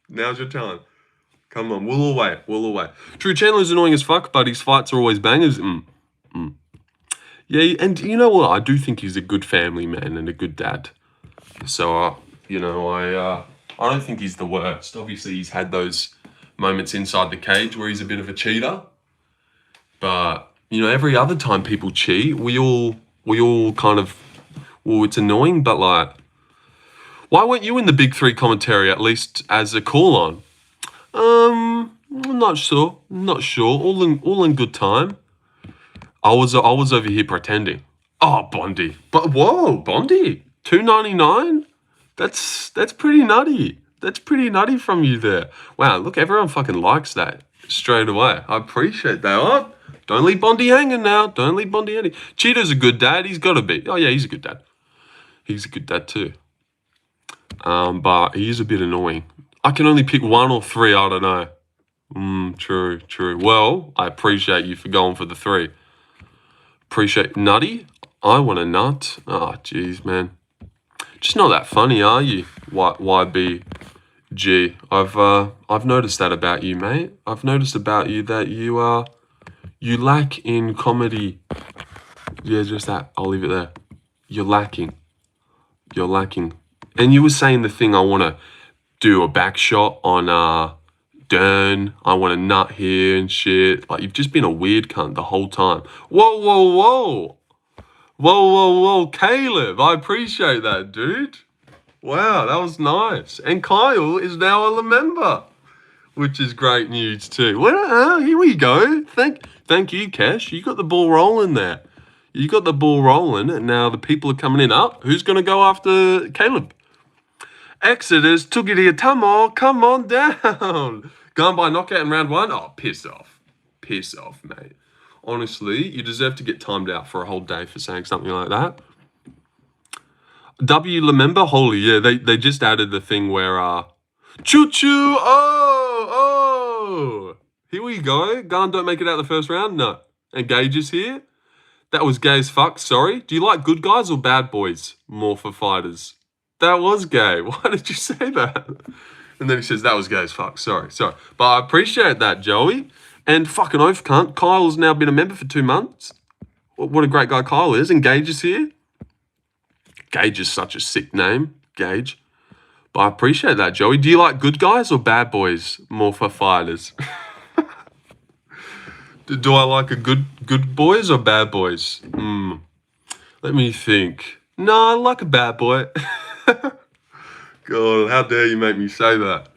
Speaker 1: Now's your time. Come on, we'll all wait. True Chandler's annoying as fuck, but his fights are always bangers. Yeah, and you know what? I do think he's a good family man and a good dad. So, I don't think he's the worst. Obviously, he's had those moments inside the cage where he's a bit of a cheater. But, every other time people cheat, we all kind of, well, it's annoying, but like, why weren't you in the Big Three commentary, at least as a call-on? I'm not sure. All in good time. I was over here pretending. Oh, Bondi. But whoa, Bondi. $2.99? That's pretty nutty. That's pretty nutty from you there. Wow, look, everyone fucking likes that straight away. I appreciate that. Oh, don't leave Bondi hanging now. Don't leave Bondi hanging. Cheeto's a good dad. He's got to be. Oh, yeah, he's a good dad. He's a good dad too. But he is a bit annoying. I can only pick one or three. I don't know. True. Well, I appreciate you for going for the three. Appreciate nutty. I want a nut. Oh, jeez, man. Just not that funny, are you? YBG. I've noticed that about you, mate. I've noticed about you that you lack in comedy. Yeah, just that. I'll leave it there. You're lacking. And you were saying the thing, I want to do a back shot on Dern. I want to nut here and shit. Like, you've just been a weird cunt the whole time. Whoa. Caleb, I appreciate that, dude. Wow, that was nice. And Kyle is now a member, which is great news too. Well, here we go. Thank you, Cash. You got the ball rolling there. You got the ball rolling, and now the people are coming in. Up. Who's going to go after Caleb? Exodus, Tugiri Tamo, come on down. Gone by knockout in round one. Oh, piss off, mate. Honestly, you deserve to get timed out for a whole day for saying something like that. W Lemember, holy yeah, they just added the thing where choo choo. Oh, here we go. Gane don't make it out the first round. No, and Gage is here. That was gay as fuck. Sorry. Do you like good guys or bad boys more for fighters? That was gay. Why did you say that? And then he says, that was gay as fuck. Sorry. But I appreciate that, Joey. And fucking oath cunt, Kyle's now been a member for 2 months. What a great guy Kyle is. And Gage is here. Gage is such a sick name, Gage. But I appreciate that, Joey. Do you like good guys or bad boys more for fighters? Do I like a good boys or bad boys? Let me think. No, I like a bad boy. God, how dare you make me say that?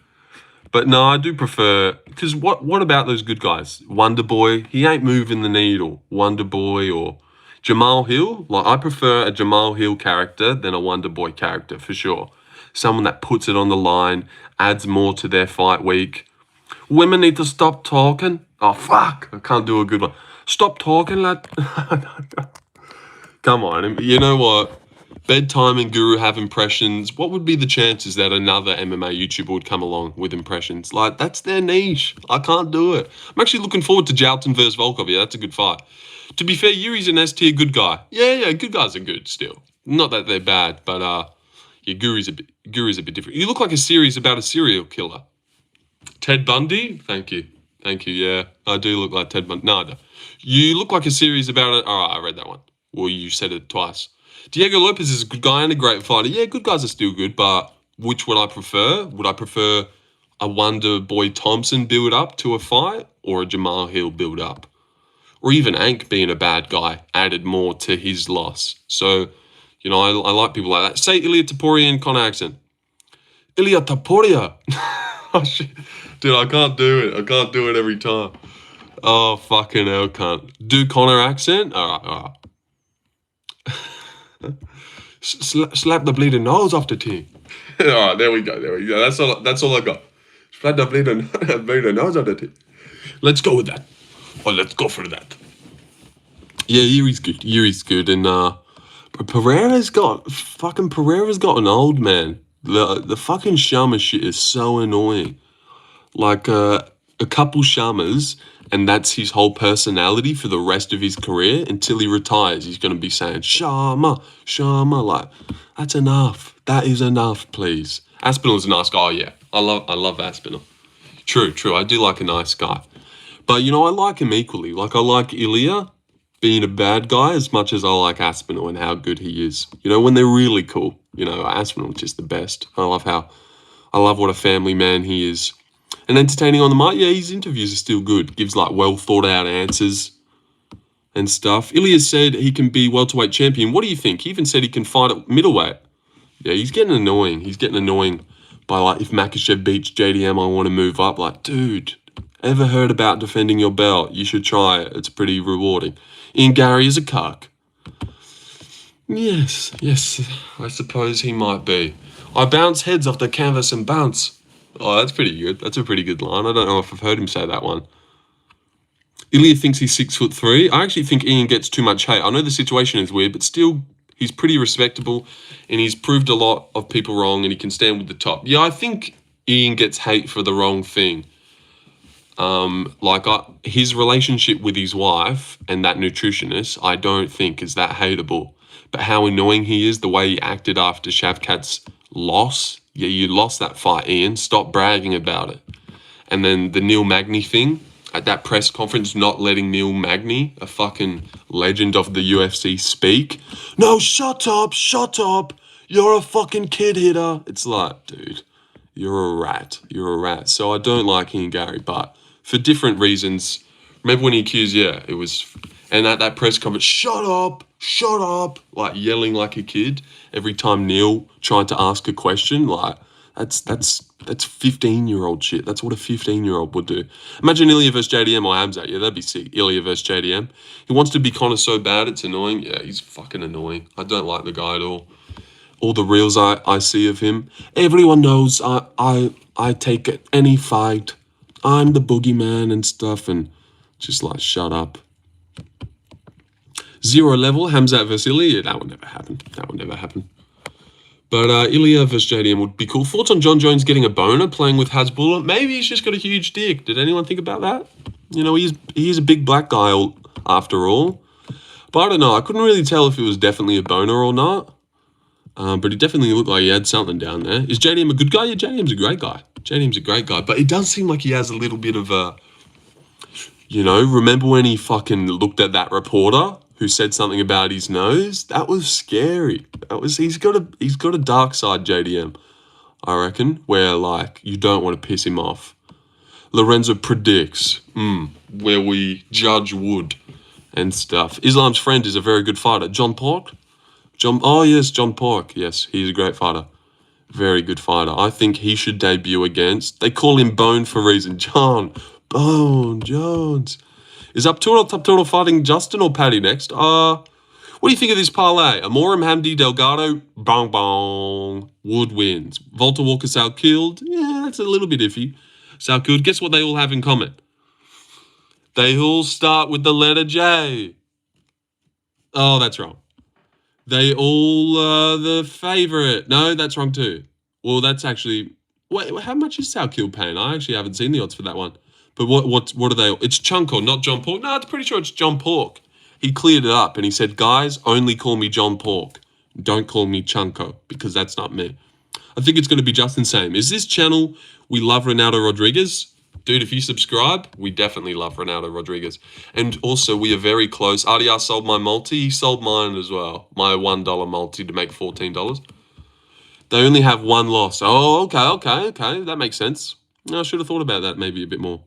Speaker 1: But no, I do prefer, because what about those good guys? Wonder Boy, he ain't moving the needle. Wonder Boy or Jamal Hill. Like, I prefer a Jamal Hill character than a Wonder Boy character, for sure. Someone that puts it on the line, adds more to their fight week. Women need to stop talking. Oh, fuck. I can't do a good one. Stop talking, lad. Come on. You know what? Bedtime and Guru have impressions. What would be the chances that another MMA YouTuber would come along with impressions? Like, that's their niche. I can't do it. I'm actually looking forward to Jalton versus Volkov. Yeah, that's a good fight. To be fair, Yuri's an S-tier good guy. Yeah, good guys are good still. Not that they're bad, but yeah, Guru's a bit different. You look like a series about a serial killer. Ted Bundy? Thank you. Yeah, I do look like Ted Bundy. No, I don't. You look like a series about it. All right, I read that one. Well, you said it twice. Diego Lopez is a good guy and a great fighter. Yeah, good guys are still good, but which would I prefer? Would I prefer a Wonder Boy Thompson build up to a fight or a Jamal Hill build up? Or even Ank being a bad guy added more to his loss. So, you know, I like people like that. Say Ilia Topuria and Connor accent. Ilia Topuria. Oh, shit. Dude, I can't do it. I can't do it every time. Oh, fucking hell, can't. Do Connor accent? All right. Slap the bleeding nose off the team. All right, there we go. That's all I got. Slap the bleeding nose off the team. Let's go with that. Oh, let's go for that. Yeah, Yuri's good. And Pereira's gotten old, man. The fucking Shama shit is so annoying. Like a couple Shamas, and that's his whole personality for the rest of his career until he retires. He's going to be saying Shama. Like, that's enough. That is enough, please. Aspinall's a nice guy. Oh, yeah, I love Aspinall. True. I do like a nice guy, but you know, I like him equally. Like, I like Ilia being a bad guy as much as I like Aspinall and how good he is. You know, when they're really cool. You know, Aspinall's just the best. I love what a family man he is. And entertaining on the mic, yeah, his interviews are still good. Gives like well thought out answers and stuff. Ilya said he can be welterweight champion. What do you think? He even said he can fight at middleweight. Yeah, he's getting annoying. By like, if Makhachev beats JDM, I want to move up. Like, dude, ever heard about defending your belt? You should try it. It's pretty rewarding. Ian Gary is a cuck. Yes, I suppose he might be. I bounce heads off the canvas and bounce. Oh, that's pretty good. That's a pretty good line. I don't know if I've heard him say that one. Ilya thinks he's 6'3". I actually think Ian gets too much hate. I know the situation is weird, but still, he's pretty respectable, and he's proved a lot of people wrong, and he can stand with the top. Yeah, I think Ian gets hate for the wrong thing. His relationship with his wife and that nutritionist, I don't think is that hateable. But how annoying he is, the way he acted after Shavkat's loss. Yeah, you lost that fight, Ian. Stop bragging about it. And then the Neil Magny thing at that press conference, not letting Neil Magny, a fucking legend of the UFC, speak. No, shut up. You're a fucking kid hitter. It's like, dude, you're a rat. So I don't like Ian Gary, but for different reasons. Remember when he accused, it was, and at that press conference, shut up, like yelling like a kid every time Neil tried to ask a question. Like, that's 15-year-old shit. That's what a 15-year-old would do. Imagine Ilya versus JDM or Hamzat. Yeah, that'd be sick. Ilya versus JDM. He wants to be Connor so bad, it's annoying. Yeah, he's fucking annoying. I don't like the guy at all. All the reels I see of him. Everyone knows I take any fight. I'm the boogeyman and stuff, and just like, shut up. 0 level, Hamzat versus Ilya. That would never happen. But Ilya versus JDM would be cool. Thoughts on John Jones getting a boner playing with Hasbulla? Maybe he's just got a huge dick. Did anyone think about that? You know, he is a big black guy after all. But I don't know. I couldn't really tell if it was definitely a boner or not. But he definitely looked like he had something down there. Is JDM a good guy? Yeah, JDM's a great guy. But it does seem like he has a little bit of a... You know, remember when he fucking looked at that reporter who said something about his nose? That was scary. He's got a dark side, JDM, I reckon, where like you don't want to piss him off. Lorenzo predicts, where we judge wood and stuff. Islam's friend is a very good fighter. John Pork? John Pork. Yes, he's a great fighter. Very good fighter. I think he should debut against... They call him Bone for a reason. John Bone Jones. Is Top Turtle fighting Justin or Paddy next? What do you think of this parlay? Amorim, Hamdi, Delgado, bong. Wood wins. Volta Walker, Sal killed. Yeah, that's a little bit iffy. Sal killed. Guess what they all have in common? They all start with the letter J. Oh, that's wrong. They all are the favourite. No, that's wrong too. Well, that's actually... Wait, how much is Salkill paying? I actually haven't seen the odds for that one. But what are they? It's Chunko, not John Pork. No, I'm pretty sure it's John Pork. He cleared it up and he said, guys, only call me John Pork. Don't call me Chunko, because that's not me. I think it's going to be just the same. Is this channel We Love Ronaldo Rodriguez? Dude, if you subscribe, we definitely love Ronaldo Rodriguez. And also, we are very close. RDR sold my multi. He sold mine as well. My $1 multi to make $14. They only have one loss. Oh, okay. That makes sense. I should have thought about that maybe a bit more.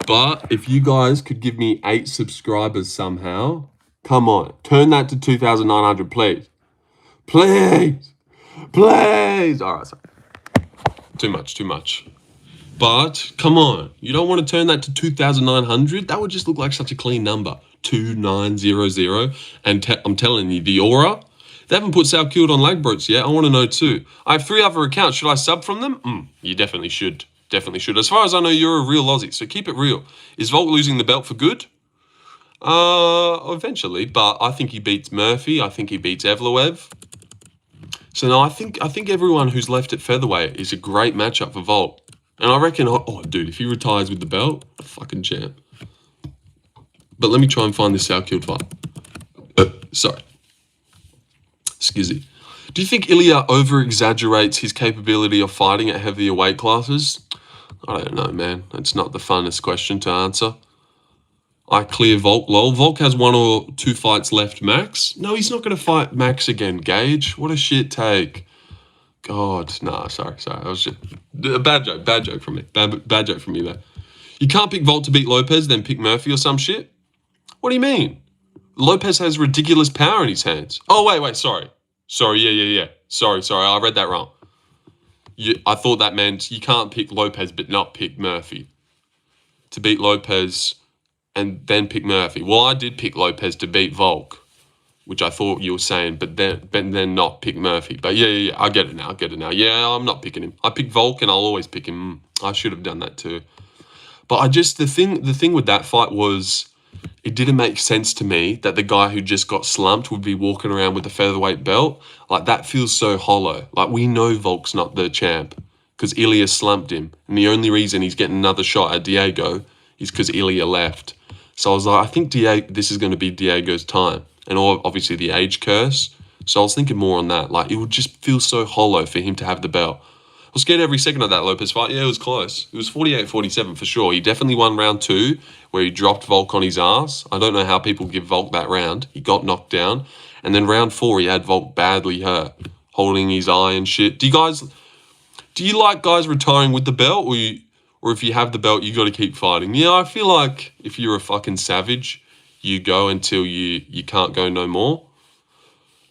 Speaker 1: But if you guys could give me 8 subscribers somehow, come on. Turn that to 2,900, please. Please. All right, sorry. Too much. But, come on. You don't want to turn that to 2,900? That would just look like such a clean number. 2900. And I'm telling you, the aura... They haven't put Sal Killed on Lagbroats yet. I want to know too. I have 3 other accounts. Should I sub from them? You definitely should. As far as I know, you're a real Aussie, so keep it real. Is Volk losing the belt for good? Eventually, but I think he beats Murphy. I think he beats Evloev. So no, I think everyone who's left at featherweight is a great matchup for Volk. And I reckon, oh dude, if he retires with the belt, fucking champ. But let me try and find this Sal Killed fight. Sorry. Skizzy. Do you think Ilya over-exaggerates his capability of fighting at heavier weight classes? I don't know, man. It's not the funnest question to answer. I clear Volk, lol. Volk has 1 or 2 fights left max. No, he's not going to fight Max again, Gage. What a shit take. God, nah, sorry. That was just a bad joke from me. Bad joke from you there. You can't pick Volk to beat Lopez, then pick Murphy or some shit? What do you mean? Lopez has ridiculous power in his hands. Oh, wait, sorry. Yeah. Sorry, I read that wrong. I thought that meant you can't pick Lopez but not pick Murphy. To beat Lopez and then pick Murphy. Well, I did pick Lopez to beat Volk, which I thought you were saying, but then not pick Murphy. But yeah, I get it now. Yeah, I'm not picking him. I pick Volk and I'll always pick him. I should have done that too. But the thing with that fight was... It didn't make sense to me that the guy who just got slumped would be walking around with a featherweight belt. Like, that feels so hollow. Like, we know Volk's not the champ because Ilya slumped him. And the only reason he's getting another shot at Diego is because Ilya left. So I was like, I think this is going to be Diego's time. And obviously the age curse. So I was thinking more on that. Like, it would just feel so hollow for him to have the belt. I was scared every second of that Lopez fight. Yeah, it was close. It was 48-47 for sure. He definitely won round 2 where he dropped Volk on his ass. I don't know how people give Volk that round. He got knocked down. And then round 4, he had Volk badly hurt, holding his eye and shit. Do you like guys retiring with the belt? Or if you have the belt, you got to keep fighting? Yeah, I feel like if you're a fucking savage, you go until you can't go no more.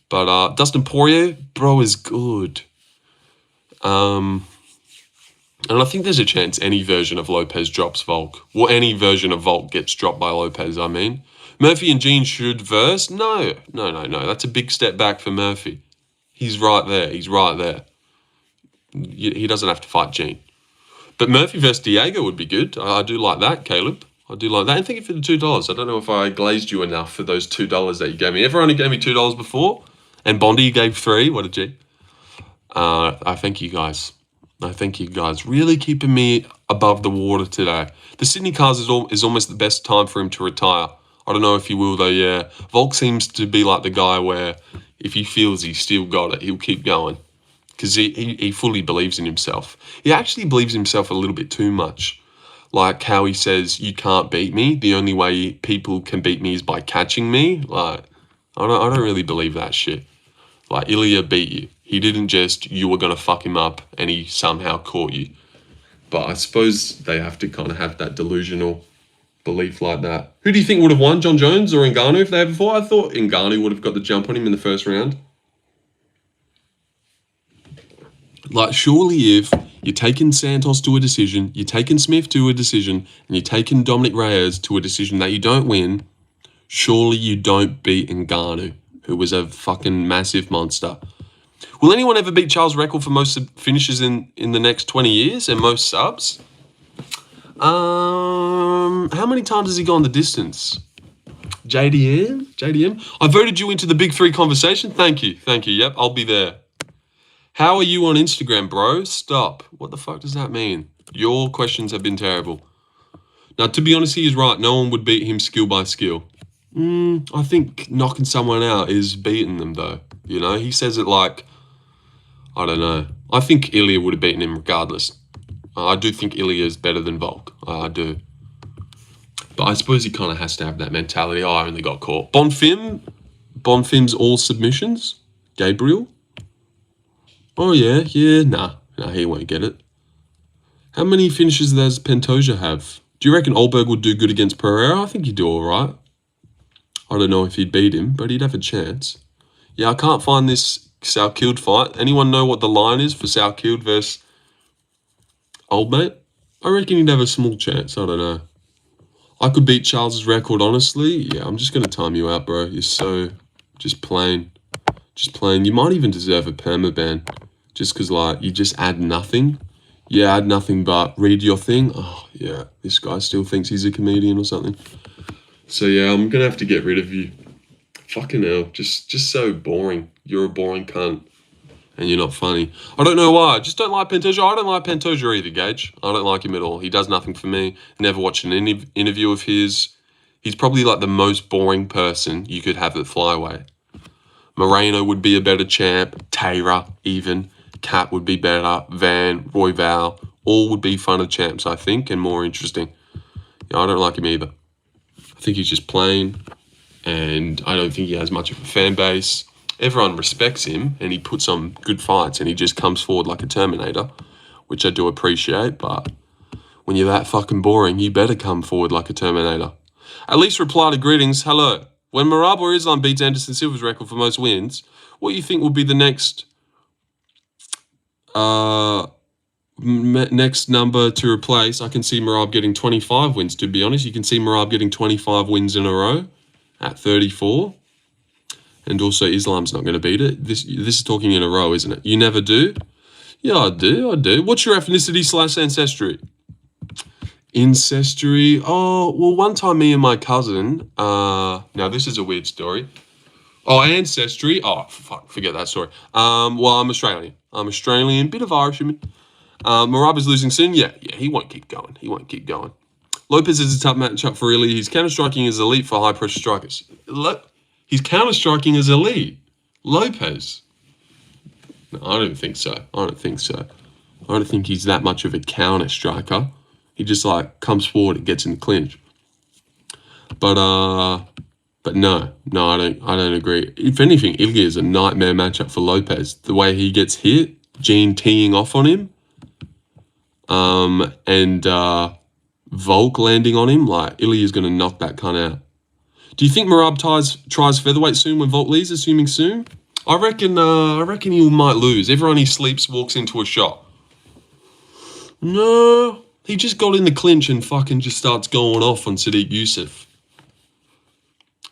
Speaker 1: But Dustin Poirier, bro, is good. And I think there's a chance any version of Lopez drops Volk. Well, any version of Volk gets dropped by Lopez, I mean. Murphy and Gene should verse? No. That's a big step back for Murphy. He's right there. He doesn't have to fight Gene. But Murphy versus Diego would be good. I do like that, Caleb. I do like that. And thank you for the $2. I don't know if I glazed you enough for those $2 that you gave me. Everyone only gave me $2 before. And Bondi gave 3. What a G. I thank you guys. Really keeping me above the water today. The Sydney Cars is almost the best time for him to retire. I don't know if he will though, yeah. Volk seems to be like the guy where if he feels he's still got it, he'll keep going. Because he fully believes in himself. He actually believes in himself a little bit too much. Like how he says, you can't beat me. The only way people can beat me is by catching me. Like, I don't really believe that shit. Like, Ilya beat you. He didn't just, you were going to fuck him up and he somehow caught you. But I suppose they have to kind of have that delusional belief like that. Who do you think would have won, John Jones or Ngannou if they had before? I thought Ngannou would have got the jump on him in the first round. Like, surely if you're taking Santos to a decision, you're taking Smith to a decision, and you're taking Dominic Reyes to a decision that you don't win, surely you don't beat Ngannou, who was a fucking massive monster. Will anyone ever beat Charles' record for most finishes in the next 20 years and most subs? How many times has he gone the distance? JDM? I voted you into the Big Three conversation. Thank you. Yep, I'll be there. How are you on Instagram, bro? Stop. What the fuck does that mean? Your questions have been terrible. Now, to be honest, he is right. No one would beat him skill by skill. I think knocking someone out is beating them, though. You know, he says it like, I don't know. I think Ilya would have beaten him regardless. I do think Ilya is better than Volk. I do. But I suppose he kind of has to have that mentality. Oh, I only got caught. Bonfim's all submissions. Gabriel. Oh, yeah. Nah, he won't get it. How many finishes does Pantoja have? Do you reckon Olberg would do good against Pereira? I think he'd do all right. I don't know if he'd beat him, but he'd have a chance. Yeah, I can't find this Salkilled fight. Anyone know what the line is for Salkilled versus Old Mate? I reckon he'd have a small chance. I don't know. I could beat Charles's record, honestly. Yeah, I'm just going to time you out, bro. You're so just plain. You might even deserve a permaban just because, like, you just add nothing. Yeah, add nothing but read your thing. Oh, yeah, this guy still thinks he's a comedian or something. So, yeah, I'm going to have to get rid of you. Fucking hell, just so boring. You're a boring cunt. And you're not funny. I don't know why. I just don't like Pantoja. I don't like Pantoja either, Gage. I don't like him at all. He does nothing for me. Never watched an interview of his. He's probably like the most boring person you could have at flyweight. Moreno would be a better champ. Taylor, even. Cat would be better. Van, Royval. All would be funner champs, I think, and more interesting. Yeah, I don't like him either. I think he's just plain. And I don't think he has much of a fan base. Everyone respects him, and he puts on good fights, and he just comes forward like a Terminator, which I do appreciate, but when you're that fucking boring, you better come forward like a Terminator. At least reply to greetings. Hello. When Merab or Islam beats Anderson Silva's record for most wins, what do you think will be the next number to replace? I can see Merab getting 25 wins, to be honest. You can see Merab getting 25 wins in a row at 34. And also, Islam's not going to beat it. This is talking in a row, isn't it? You never do? Yeah, I do. What's your ethnicity/ancestry? Ancestry? Oh, well, one time me and my cousin... now, this is a weird story. Oh, ancestry? Oh, fuck, forget that story. Well, I'm Australian. Bit of Irishman. Marab is losing soon? Yeah, he won't keep going. Lopez is a tough matchup for Ilya. His counter-striking is elite for high-pressure strikers. He's counter-striking as elite. Lopez. No, I don't think so. I don't think he's that much of a counter-striker. He just, like, comes forward and gets in the clinch. But no, I don't agree. If anything, Ilya is a nightmare matchup for Lopez. The way he gets hit, Gene teeing off on him, and Volk landing on him, like, Ilya's going to knock that cunt out. Do you think Merab tries featherweight soon when Volk leaves, assuming soon? I reckon he might lose. Everyone he sleeps walks into a shot. No, he just got in the clinch and fucking just starts going off on Sadiq Youssef.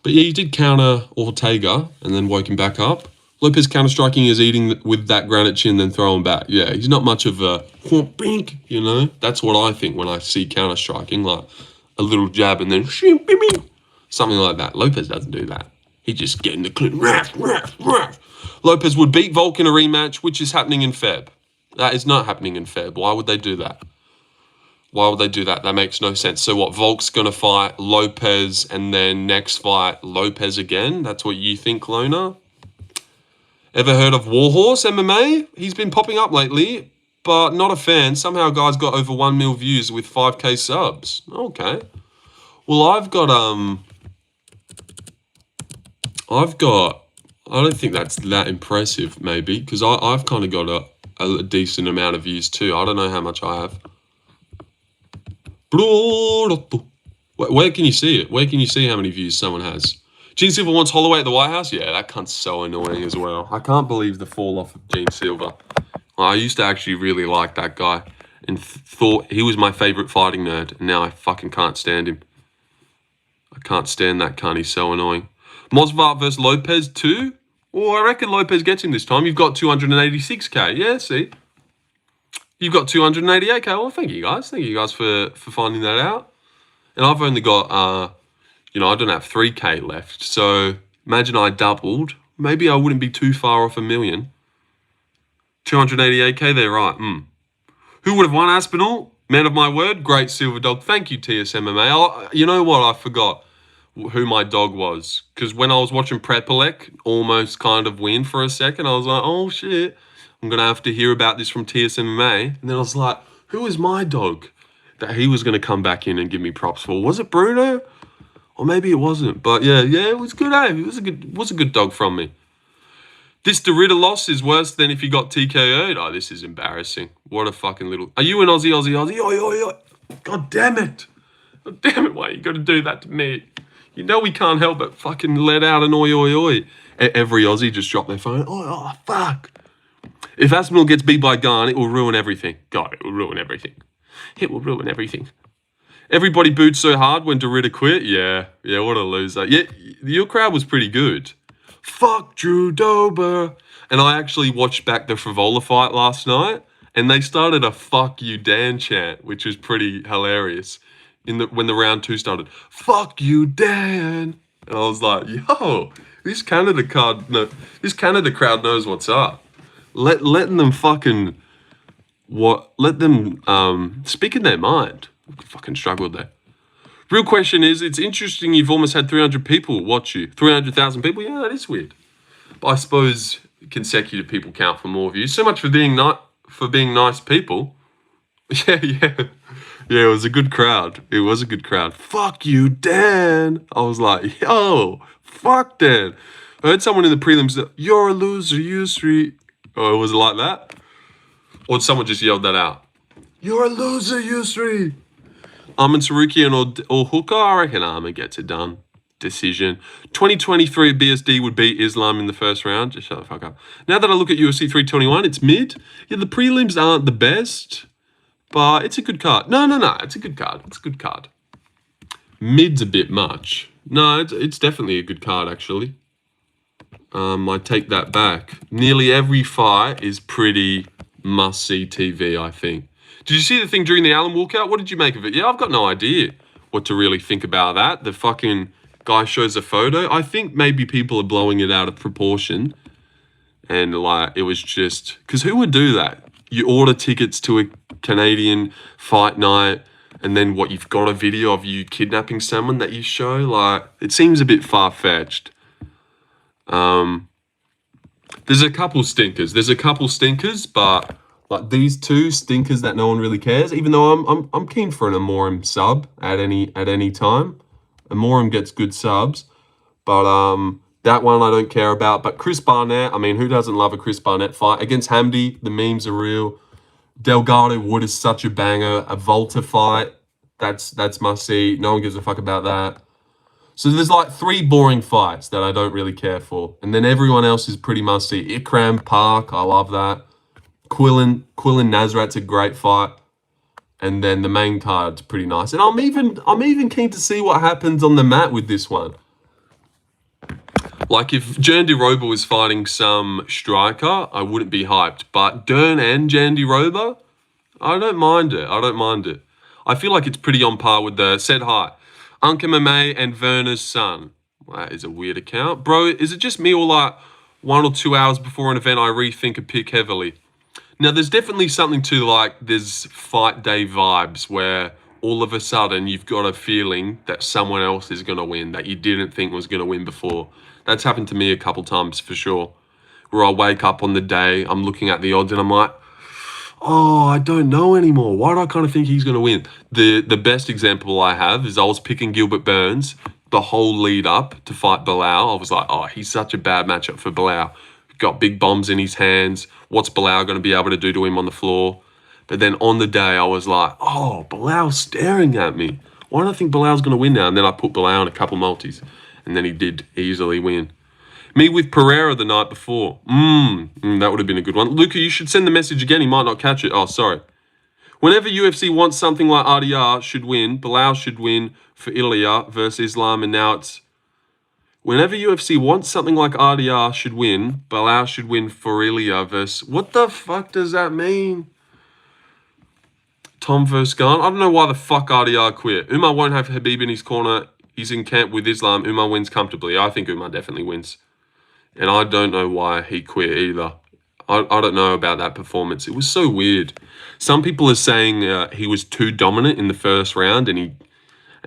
Speaker 1: But yeah, he did counter Ortega and then woke him back up. Lopez counter-striking is eating with that granite chin, then throwing back. Yeah, he's not much of a bink, you know? That's what I think when I see counter-striking, like a little jab and then something like that. Lopez doesn't do that. He just get in the clinch. Lopez would beat Volk in a rematch, which is happening in Feb. That is not happening in Feb. Why would they do that? That makes no sense. So what, Volk's going to fight Lopez and then next fight Lopez again? That's what you think, Lona? Ever heard of Warhorse MMA? He's been popping up lately, but not a fan. Somehow guy's got over 1 mil views with 5k subs. Okay. Well, I've got, I don't think that's that impressive, maybe, because I've kind of got a decent amount of views too. I don't know how much I have. Where can you see it? Where can you see how many views someone has? Gene Silva wants Holloway at the White House? Yeah, that cunt's so annoying as well. I can't believe the fall off of Gene Silva. I used to actually really like that guy and thought he was my favourite fighting nerd, and now I fucking can't stand him. I can't stand that cunt. He's so annoying. Mosvat versus Lopez too? Well, I reckon Lopez gets him this time. You've got 286k. Yeah, see? You've got 288k. Well, thank you guys. Thank you guys for finding that out. And I've only got You know, I don't have 3K left. So imagine I doubled. Maybe I wouldn't be too far off a million. 288K there, right? Who would have won Aspinall? Man of my word, great silver dog. Thank you, TSMMA. You know what? I forgot who my dog was. Because when I was watching Prepelec almost kind of win for a second, I was like, oh shit, I'm going to have to hear about this from TSMMA. And then I was like, who is my dog that he was going to come back in and give me props for? Was it Bruno? Or maybe it wasn't. But yeah, it was good, eh? It was a good dog from me. This Derrida loss is worse than if you got TKO'd. Oh, this is embarrassing. What a fucking little... Are you an Aussie? Oi, oi, oi. God damn it. God damn it, why you got to do that to me? You know we can't help but fucking let out an oi, oi, oi. Every Aussie just dropped their phone. Oh, fuck. If Aspinall gets beat by Gane, it will ruin everything. God, it will ruin everything. It will ruin everything. Everybody booed so hard when Derrida quit. Yeah, what a loser. Yeah, your crowd was pretty good. Fuck Drew Dober. And I actually watched back the Frivola fight last night, and they started a fuck you Dan chant, which was pretty hilarious. When the round 2 started, fuck you Dan. And I was like, yo, this Canada crowd knows what's up. Letting them fucking let them speak in their mind. Fucking struggled there. Real question is, it's interesting you've almost had 300 people watch you. 300,000 people? Yeah, that is weird. But I suppose consecutive people count for more views. So much for being nice people. Yeah, it was a good crowd. It was a good crowd. Fuck you, Dan. I was like, yo, fuck Dan. I heard someone in the prelims that, you're a loser, Yusri. Oh, was it like that? Or someone just yelled that out? You're a loser, Yusri. Armin Sarukian or Hooker, I reckon Armin gets it done. Decision. 2023 BSD would beat Islam in the first round. Just shut the fuck up. Now that I look at UFC 321, it's mid. Yeah, the prelims aren't the best, but it's a good card. No, it's a good card. It's a good card. Mid's a bit much. No, it's definitely a good card, actually. I take that back. Nearly every fight is pretty must-see TV, I think. Did you see the thing during the Allen walkout? What did you make of it? Yeah, I've got no idea what to really think about that. The fucking guy shows a photo. I think maybe people are blowing it out of proportion. And like, it was just... Because who would do that? You order tickets to a Canadian fight night, and then what, you've got a video of you kidnapping someone that you show? Like, it seems a bit far-fetched. There's a couple stinkers. But... like these two stinkers that no one really cares, even though I'm keen for an Amorim sub at any time. Amorim gets good subs, but that one I don't care about. But Chris Barnett, I mean, who doesn't love a Chris Barnett fight? Against Hamdi, the memes are real. Delgado Wood is such a banger. A Volta fight, that's must see. No one gives a fuck about that. So there's like 3 boring fights that I don't really care for. And then everyone else is pretty must see. Ikram Park, I love that. Quillen Nazrat's a great fight, and then the main card's pretty nice. And I'm even keen to see what happens on the mat with this one. Like if Jandy Roba was fighting some striker, I wouldn't be hyped. But Dern and Jandy Roba, I don't mind it. I feel like it's pretty on par with the said hi. Unc MMA and Werner's son. That is a weird account. Bro, is it just me or like 1 or 2 hours before an event I rethink a pick heavily? Now, there's definitely something to like, there's fight day vibes where all of a sudden you've got a feeling that someone else is going to win that you didn't think was going to win before. That's happened to me a couple times for sure, where I wake up on the day, I'm looking at the odds and I'm like, oh, I don't know anymore. Why do I kind of think he's going to win? The best example I have is I was picking Gilbert Burns the whole lead up to fight Bilal. I was like, oh, he's such a bad matchup for Bilal. Got big bombs in his hands. What's Bilal going to be able to do to him on the floor? But then on the day, I was like, oh, Bilal's staring at me. Why do I think Bilal's going to win now? And then I put Bilal on a couple multis. And then he did easily win. Me with Pereira the night before. That would have been a good one. Luca, you should send the message again. He might not catch it. Oh, sorry. Whenever UFC wants something like RDR should win, Bilal should win for Ilya versus Islam. And now it's... Whenever UFC wants something like RDR should win, Bilal should win for Ilya versus... What the fuck does that mean? Tom versus Gane? I don't know why the fuck RDR quit. Umar won't have Habib in his corner. He's in camp with Islam. Umar wins comfortably. I think Umar definitely wins. And I don't know why he quit either. I don't know about that performance. It was so weird. Some people are saying he was too dominant in the first round and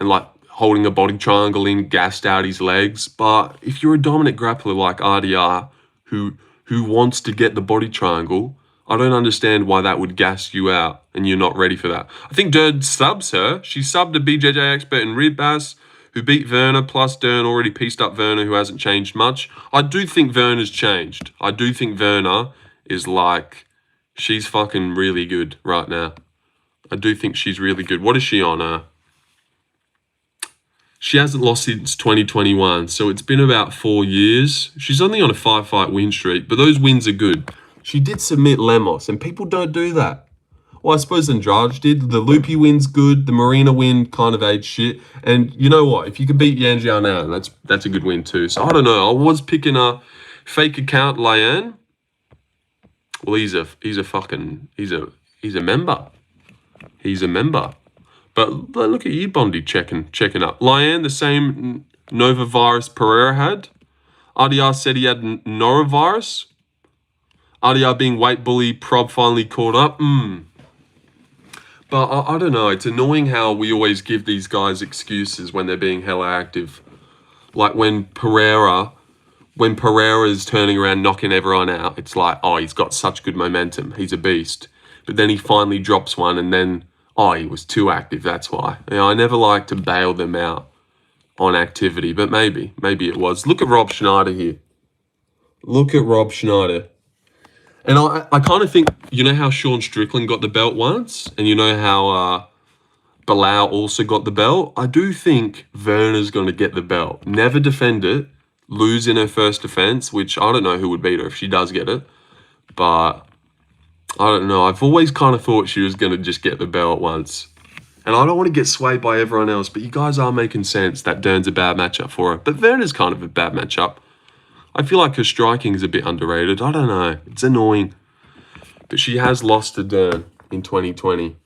Speaker 1: like holding a body triangle in, gassed out his legs. But if you're a dominant grappler like RDR who wants to get the body triangle, I don't understand why that would gas you out and you're not ready for that. I think Dern subs her. She subbed a BJJ expert in Ribas who beat Werner, plus Dern already pieced up Werner, who hasn't changed much. I do think Werner's changed. I do think Werner is like, she's fucking really good right now. I do think she's really good. What is she on? She hasn't lost since 2021, so it's been about 4 years. She's only on a 5-fight win streak, but those wins are good. She did submit Lemos, and people don't do that. Well, I suppose Andrade did. The Loopy win's good. The Marina win kind of ate shit. And you know what? If you can beat Yan Jianan, that's a good win too. So I don't know. I was picking a fake account Lian. Well, he's a member. He's a member. But look at you, Bondi, checking up. Lian, the same Novavirus Pereira had. RDR said he had norovirus. RDR being weight bully, Prob finally caught up. But I don't know. It's annoying how we always give these guys excuses when they're being hella active. Like when Pereira is turning around, knocking everyone out, it's like, oh, he's got such good momentum. He's a beast. But then he finally drops one and then, oh, he was too active. That's why. You know, I never like to bail them out on activity, but maybe it was. Look at Rob Schneider here. Look at Rob Schneider. And I kind of think, you know how Sean Strickland got the belt once? And you know how Bilal also got the belt? I do think Werner's going to get the belt. Never defend it. Lose in her first defense, which I don't know who would beat her if she does get it. But I don't know. I've always kind of thought she was going to just get the belt once. And I don't want to get swayed by everyone else, but you guys are making sense that Dern's a bad matchup for her. But Werner's kind of a bad matchup. I feel like her striking is a bit underrated. I don't know. It's annoying. But she has lost to Dern in 2020.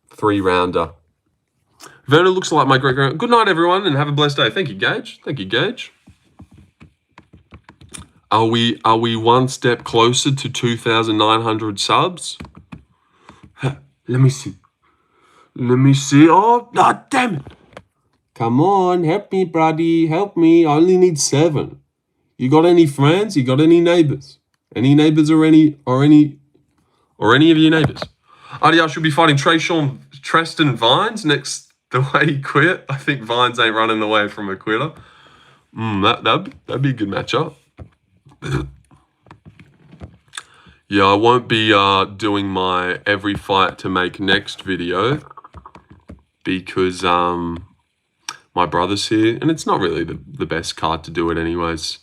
Speaker 1: 3-rounder. Werner looks like my great-grand... Good night, everyone, and have a blessed day. Thank you, Gage. Thank you, Gage. Are we one step closer to 2,900 subs? Let me see. Oh, damn it. Come on, help me, buddy. Help me. I only need 7. You got any friends? You got any neighbors? Any neighbors or any of your neighbors? RDR should be fighting Treston Vines next the way he quit. I think Vines ain't running away from a quitter. That'd be a good matchup. Yeah, I won't be doing my every fight to make next video because my brother's here and it's not really the best card to do it anyways.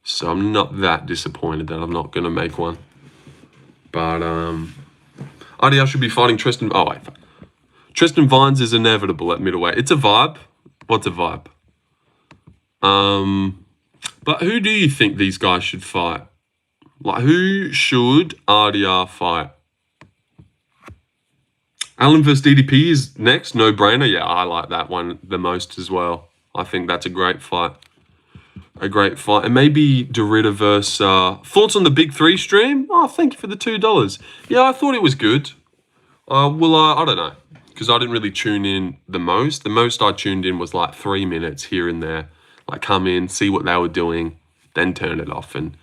Speaker 1: So I'm not that disappointed that I'm not going to make one. But RDR should be fighting Tristan... Oh, wait. Tristan Vines is inevitable at middleweight. It's a vibe. What's a vibe? But who do you think these guys should fight? Like, who should RDR fight? Allen vs. DDP is next. No-brainer. Yeah, I like that one the most as well. I think that's a great fight. A great fight. And maybe Dorita versus... thoughts on the Big 3 stream? Oh, thank you for the $2. Yeah, I thought it was good. I don't know. Because I didn't really tune in the most. The most I tuned in was like 3 minutes here and there. Like come in, see what they were doing, then turn it off and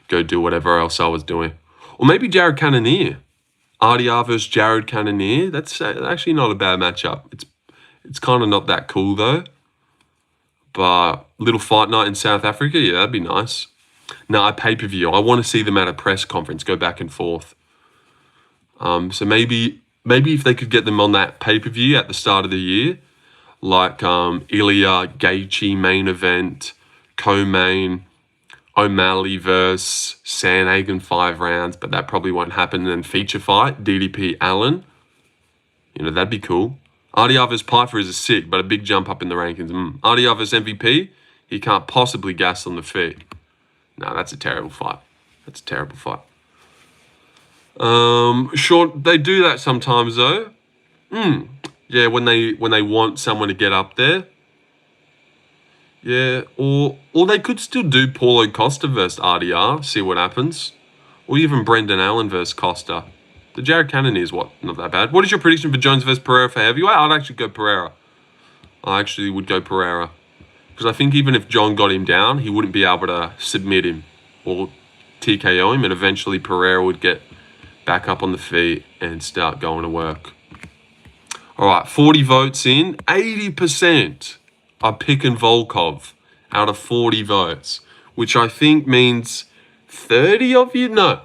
Speaker 1: go do whatever else I was doing. Or maybe Jared Cannonier. RDR versus Jared Cannonier. That's actually not a bad matchup. It's kind of not that cool though. But little fight night in South Africa, yeah, that'd be nice. No, pay-per-view. I want to see them at a press conference, go back and forth. So maybe if they could get them on that pay-per-view at the start of the year, like Ilya Gaethje main event, co-main, O'Malley versus Sandhagen 5 rounds, but that probably won't happen. And then feature fight, DDP Allen. You know, that'd be cool. RDR vs. Pfeiffer is a sick, but a big jump up in the rankings. RDR vs. MVP, he can't possibly gas on the feet. No, that's a terrible fight. That's a terrible fight. Sure, they do that sometimes though. Yeah, when they want someone to get up there. Yeah, or they could still do Paulo Costa versus RDR, see what happens. Or even Brendan Allen versus Costa. The Jared Cannonier's not that bad. What is your prediction for Jones versus Pereira for heavyweight? I'd actually go Pereira. I actually would go Pereira. Because I think even if John got him down, he wouldn't be able to submit him or TKO him, and eventually Pereira would get back up on the feet and start going to work. All right, 40 votes in. 80% are picking Volkov out of 40 votes, which I think means 30 of you? No.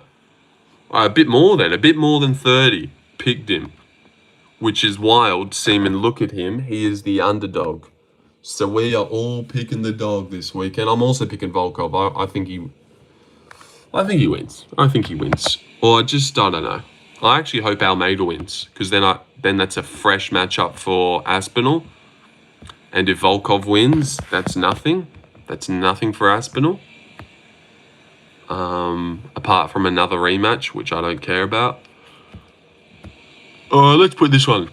Speaker 1: A bit more than 30 picked him, which is wild. Seaman, look at him. He is the underdog. So we are all picking the dog this week, and I'm also picking Volkov. I think he wins. I think he wins. Or I don't know. I actually hope Almeida wins, because then that's a fresh matchup for Aspinall. And if Volkov wins, that's nothing. That's nothing for Aspinall. Apart from another rematch, which I don't care about. Let's put this one.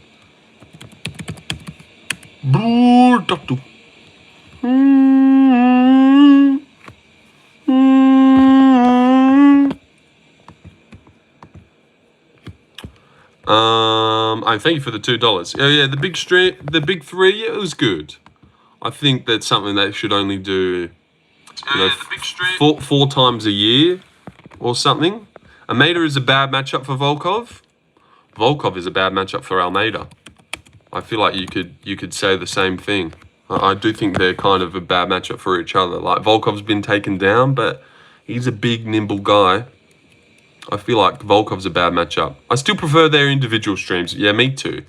Speaker 1: I thank you for the $2. Yeah, the big three, it was good. I think that's something they should only do, four times a year or something. Almeida is a bad matchup for Volkov. Volkov is a bad matchup for Almeida. I feel like you could say the same thing. I do think they're kind of a bad matchup for each other. Like, Volkov's been taken down, but he's a big, nimble guy. I feel like Volkov's a bad matchup. I still prefer their individual streams. Yeah, me too.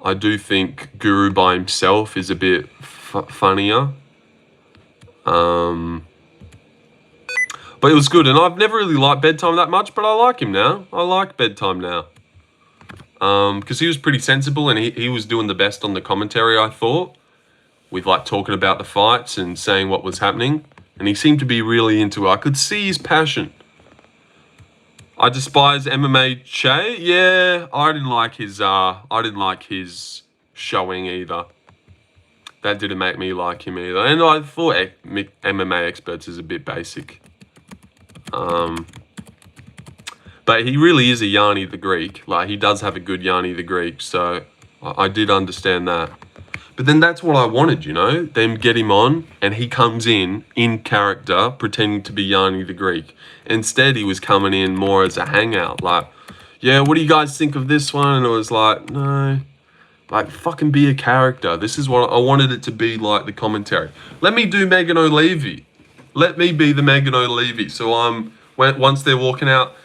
Speaker 1: I do think Guru by himself is a bit funnier. But it was good. And I've never really liked Bedtime that much, but I like him now. I like Bedtime now. Because he was pretty sensible, and he was doing the best on the commentary, I thought. With, like, talking about the fights and saying what was happening. And he seemed to be really into it. I could see his passion. I despise MMA Shay. Yeah, I didn't like his showing either. That didn't make me like him either. And I thought MMA Experts is a bit basic. But he really is a Yanni the Greek. Like, he does have a good Yanni the Greek, so I did understand that. But then that's what I wanted, them get him on, and he comes in character, pretending to be Yanni the Greek. Instead, he was coming in more as a hangout, like, yeah, what do you guys think of this one? And it was like, no, like, fucking be a character. This is what I wanted it to be, like the commentary. Let me do Megan O'Leary. Let me be the Megan O'Leary. So once they're walking out,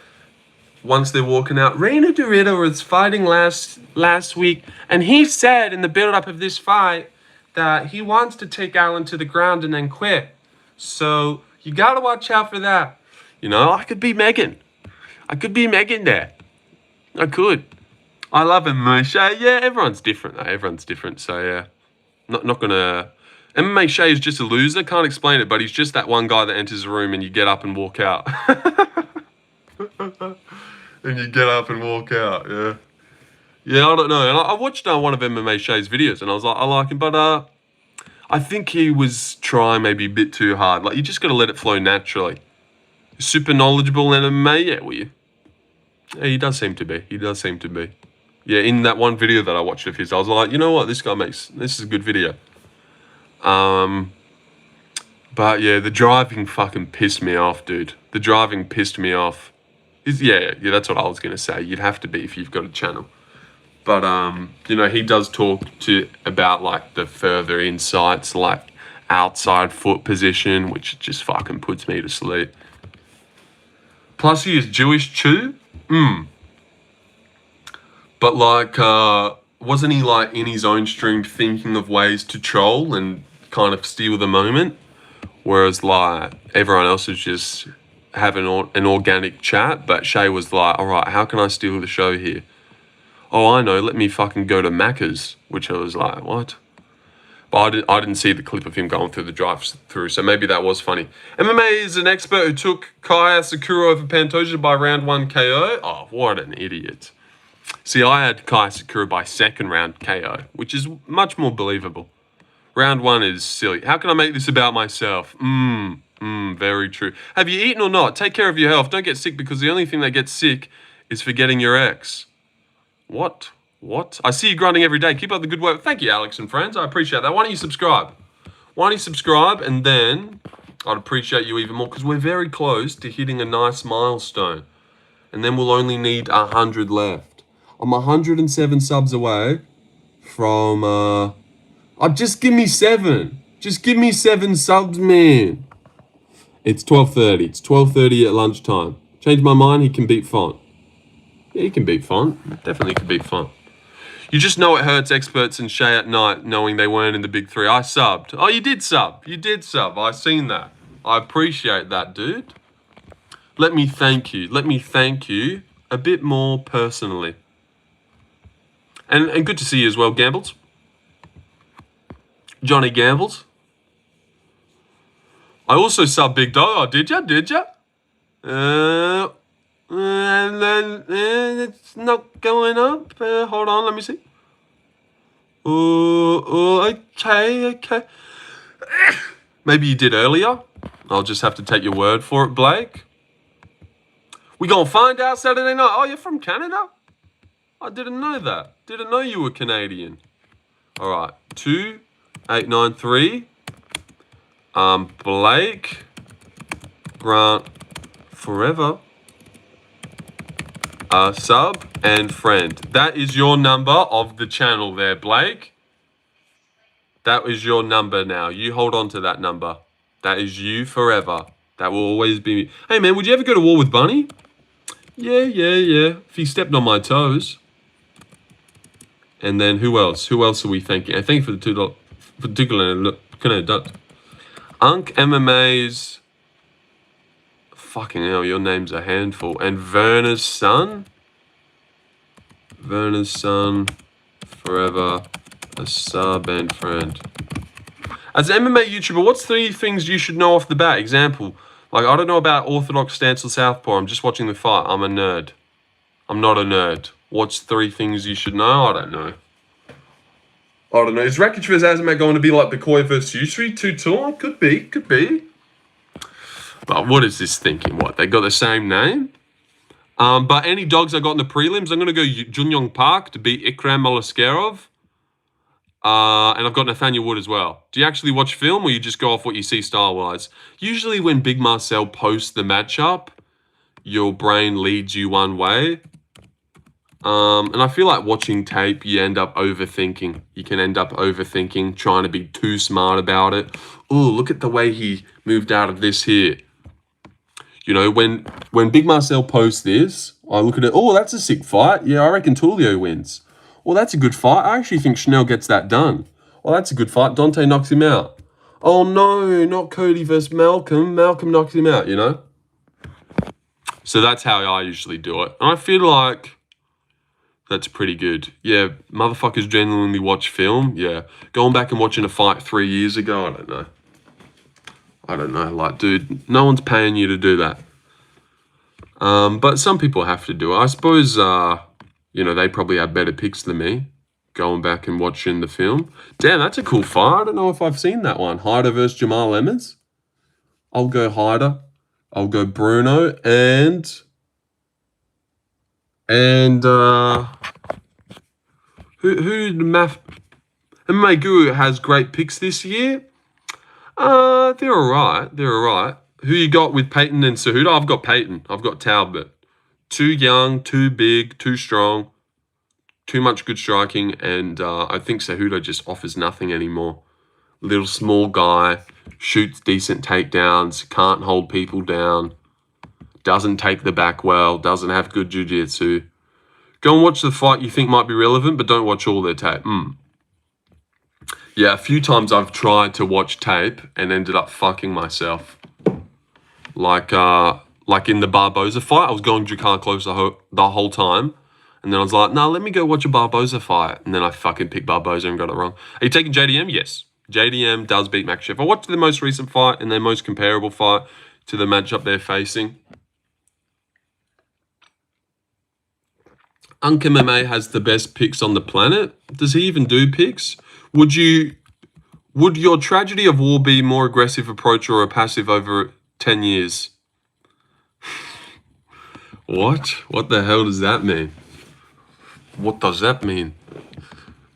Speaker 1: Reina Dorito was fighting last week, and he said in the build-up of this fight that he wants to take Alan to the ground and then quit. So you gotta watch out for that. I could be Megan. I could be Megan there. I could. I love MMA Shay. Yeah, everyone's different though. Everyone's different. So yeah, not gonna. MMA Shay is just a loser. Can't explain it, but he's just that one guy that enters the room and you get up and walk out. And you get up and walk out, yeah. Yeah, I don't know. And I watched one of MMA Shay's videos, and I was like, I like him, but I think he was trying maybe a bit too hard. Like, you just got to let it flow naturally. Super knowledgeable in MMA, yeah, were you? Yeah, he does seem to be. Yeah, in that one video that I watched of his, I was like, you know what, this is a good video. But yeah, the driving fucking pissed me off, dude. The driving pissed me off. Yeah, that's what I was going to say. You'd have to be if you've got a channel. But, he does talk about, like, the further insights, like outside foot position, which just fucking puts me to sleep. Plus, he is Jewish too. But, like, wasn't he, like, in his own stream thinking of ways to troll and kind of steal the moment? Whereas, like, everyone else is just having an organic chat, but Shay was like, all right, how can I steal the show here? Oh, I know, let me fucking go to Macca's, which I was like, what? But I didn't see the clip of him going through the drive-through, so maybe that was funny. MMA is an expert who took Kaya Sakura over Pantoja by round 1 KO. Oh, what an idiot. See, I had Kaya Sakura by second round KO, which is much more believable. Round 1 is silly. How can I make this about myself? Very true. Have you eaten or not? Take care of your health. Don't get sick because the only thing that gets sick is forgetting your ex. What? What? I see you grinding every day. Keep up the good work. Thank you, Alex and friends. I appreciate that. Why don't you subscribe? Why don't you subscribe, and then I'd appreciate you even more because we're very close to hitting a nice milestone. And then we'll only need 100 left. I'm 107 subs away from... just give me 7. Just give me 7 subs, man. It's 12:30. It's 12:30 at lunchtime. Change my mind, he can beat Font. Yeah, he can beat Font. Definitely can beat Font. You just know it hurts experts and Shay at night knowing they weren't in the big 3. I subbed. Oh, you did sub. You did sub. I seen that. I appreciate that, dude. Let me thank you. Let me thank you a bit more personally. And good to see you as well, Gambles. Johnny Gambles. I also sub Big Dog. Oh, did ya? Did ya? And then it's not going up. Hold on, let me see. Okay. Maybe you did earlier. I'll just have to take your word for it, Blake. We gonna find out Saturday night. Oh, you're from Canada? I didn't know that. Didn't know you were Canadian. All right, 2893. Blake Grant forever. Sub and friend. That is your number of the channel there, Blake. That is your number now. You hold on to that number. That is you forever. That will always be me. Hey, man, would you ever go to war with Bunny? Yeah. If he stepped on my toes. And then who else? Who else are we thanking? I thank you for the $2. Particularly, Unk MMA's... Fucking hell, your name's a handful. And Werner's son? Werner's son, forever, a sub and friend. As an MMA YouTuber, what's 3 things you should know off the bat? Example, like, I don't know about orthodox stance or southpaw. I'm just watching the fight. I'm a nerd. I'm not a nerd. What's 3 things you should know? I don't know. Is Rakic vs. Azamat going to be like Bakoy vs. Yusri? 2-2? Could be. But what is this thinking? What, they got the same name? But any dogs I got in the prelims, I'm going to go Junyoung Park to beat Ikram Molaskerov. And I've got Nathaniel Wood as well. Do you actually watch film or you just go off what you see style-wise? Usually when Big Marcel posts the matchup, your brain leads you one way. And I feel like watching tape, you end up overthinking. You can end up overthinking, trying to be too smart about it. Oh, look at the way he moved out of this here. You know, when Big Marcel posts this, I look at it, oh, that's a sick fight. Yeah, I reckon Tulio wins. Well, that's a good fight. I actually think Chanel gets that done. Well, that's a good fight. Dante knocks him out. Oh, no, not Cody versus Malcolm. Malcolm knocks him out, you know? So that's how I usually do it. And I feel like that's pretty good. Yeah, motherfuckers genuinely watch film. Yeah, going back and watching a fight 3 years ago, I don't know. Like, dude, no one's paying you to do that. But some people have to do it. I suppose, you know, they probably have better picks than me, going back and watching the film. Damn, that's a cool fight. I don't know if I've seen that one. Hyder versus Jamal Emmers. I'll go Hyder. I'll go Bruno and who the math MMA Guru has great picks this year. They're alright. Who you got with Peyton and Cejudo? I've got Peyton. I've got Talbot. Too young, too big, too strong, too much good striking, and I think Cejudo just offers nothing anymore. Little small guy, shoots decent takedowns, can't hold people down, doesn't take the back well, doesn't have good jiu-jitsu. Go and watch the fight you think might be relevant, but don't watch all their tape. Yeah, a few times I've tried to watch tape and ended up fucking myself. Like in the Barboza fight, I was going Drakar close the whole time. And then I was like, nah, let me go watch a Barboza fight. And then I fucking picked Barboza and got it wrong. Are you taking JDM? Yes. JDM does beat Makhachev. I watched the most recent fight and their most comparable fight to the matchup they're facing. Unk MMA has the best picks on the planet. Does he even do picks? Would you Would your tragedy of war be more aggressive approach or a passive over 10 years? What? What the hell does that mean? What does that mean?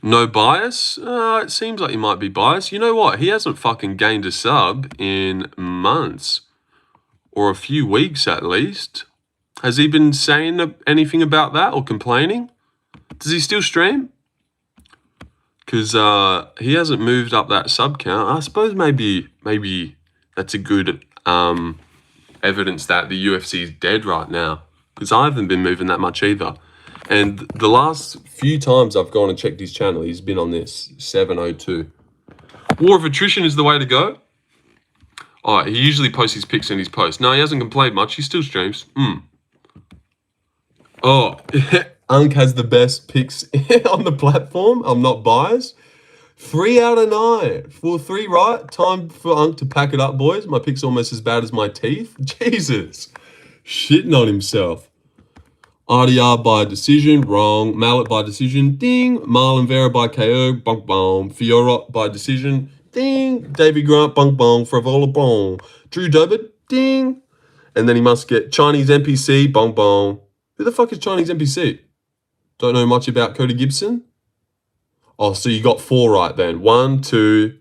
Speaker 1: No bias? It seems like he might be biased. You know what? He hasn't fucking gained a sub in months. Or a few weeks at least. Has he been saying anything about that or complaining? Does he still stream? Because he hasn't moved up that sub count. I suppose maybe that's a good evidence that the UFC is dead right now. Because I haven't been moving that much either. And the last few times I've gone and checked his channel, he's been on this 702. War of attrition is the way to go. Oh, he usually posts his pics in his post. No, he hasn't complained much. He still streams. Oh, Unk has the best picks on the platform. I'm not biased. 3 out of 9. For 3 right. Time for Unk to pack it up, boys. My pick's almost as bad as my teeth. Jesus. Shitting on himself. RDR by decision. Wrong. Mallet by decision. Ding. Marlon Vera by KO. Bonk boom. Fiorot by decision. Ding. Davy Grant. Bonk boom. Frivola boom. Drew Dobert. Ding. And then he must get Chinese NPC. Bonk boom. Who the fuck is Chinese NPC? Don't know much about Cody Gibson. Oh, so you got 4 right then. 1, 2,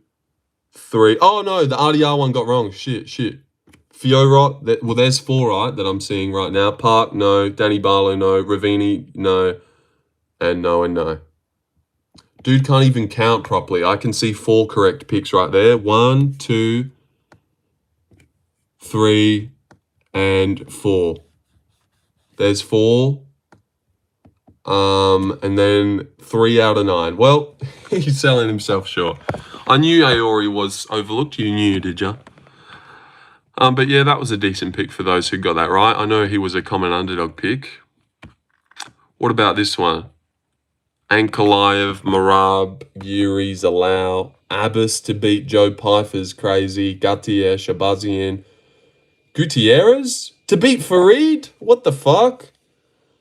Speaker 1: 3. Oh, no, the RDR one got wrong. Shit. Fiorot, well, there's 4 right that I'm seeing right now. Park, no. Danny Barlow, no. Ravini, no. And no. Dude can't even count properly. I can see 4 correct picks right there. 1, 2, 3, and 4. There's 4. And then 3 out of 9. Well, he's selling himself short. I knew Aori was overlooked. You knew, did you? But yeah, that was a decent pick for those who got that right. I know he was a common underdog pick. What about this one? Ankalaev, Marab, Yuri, Zalal, Abbas to beat Joe Pfeiffer's crazy, Gautier, Shabazian, Gutierrez to beat Farid? What the fuck?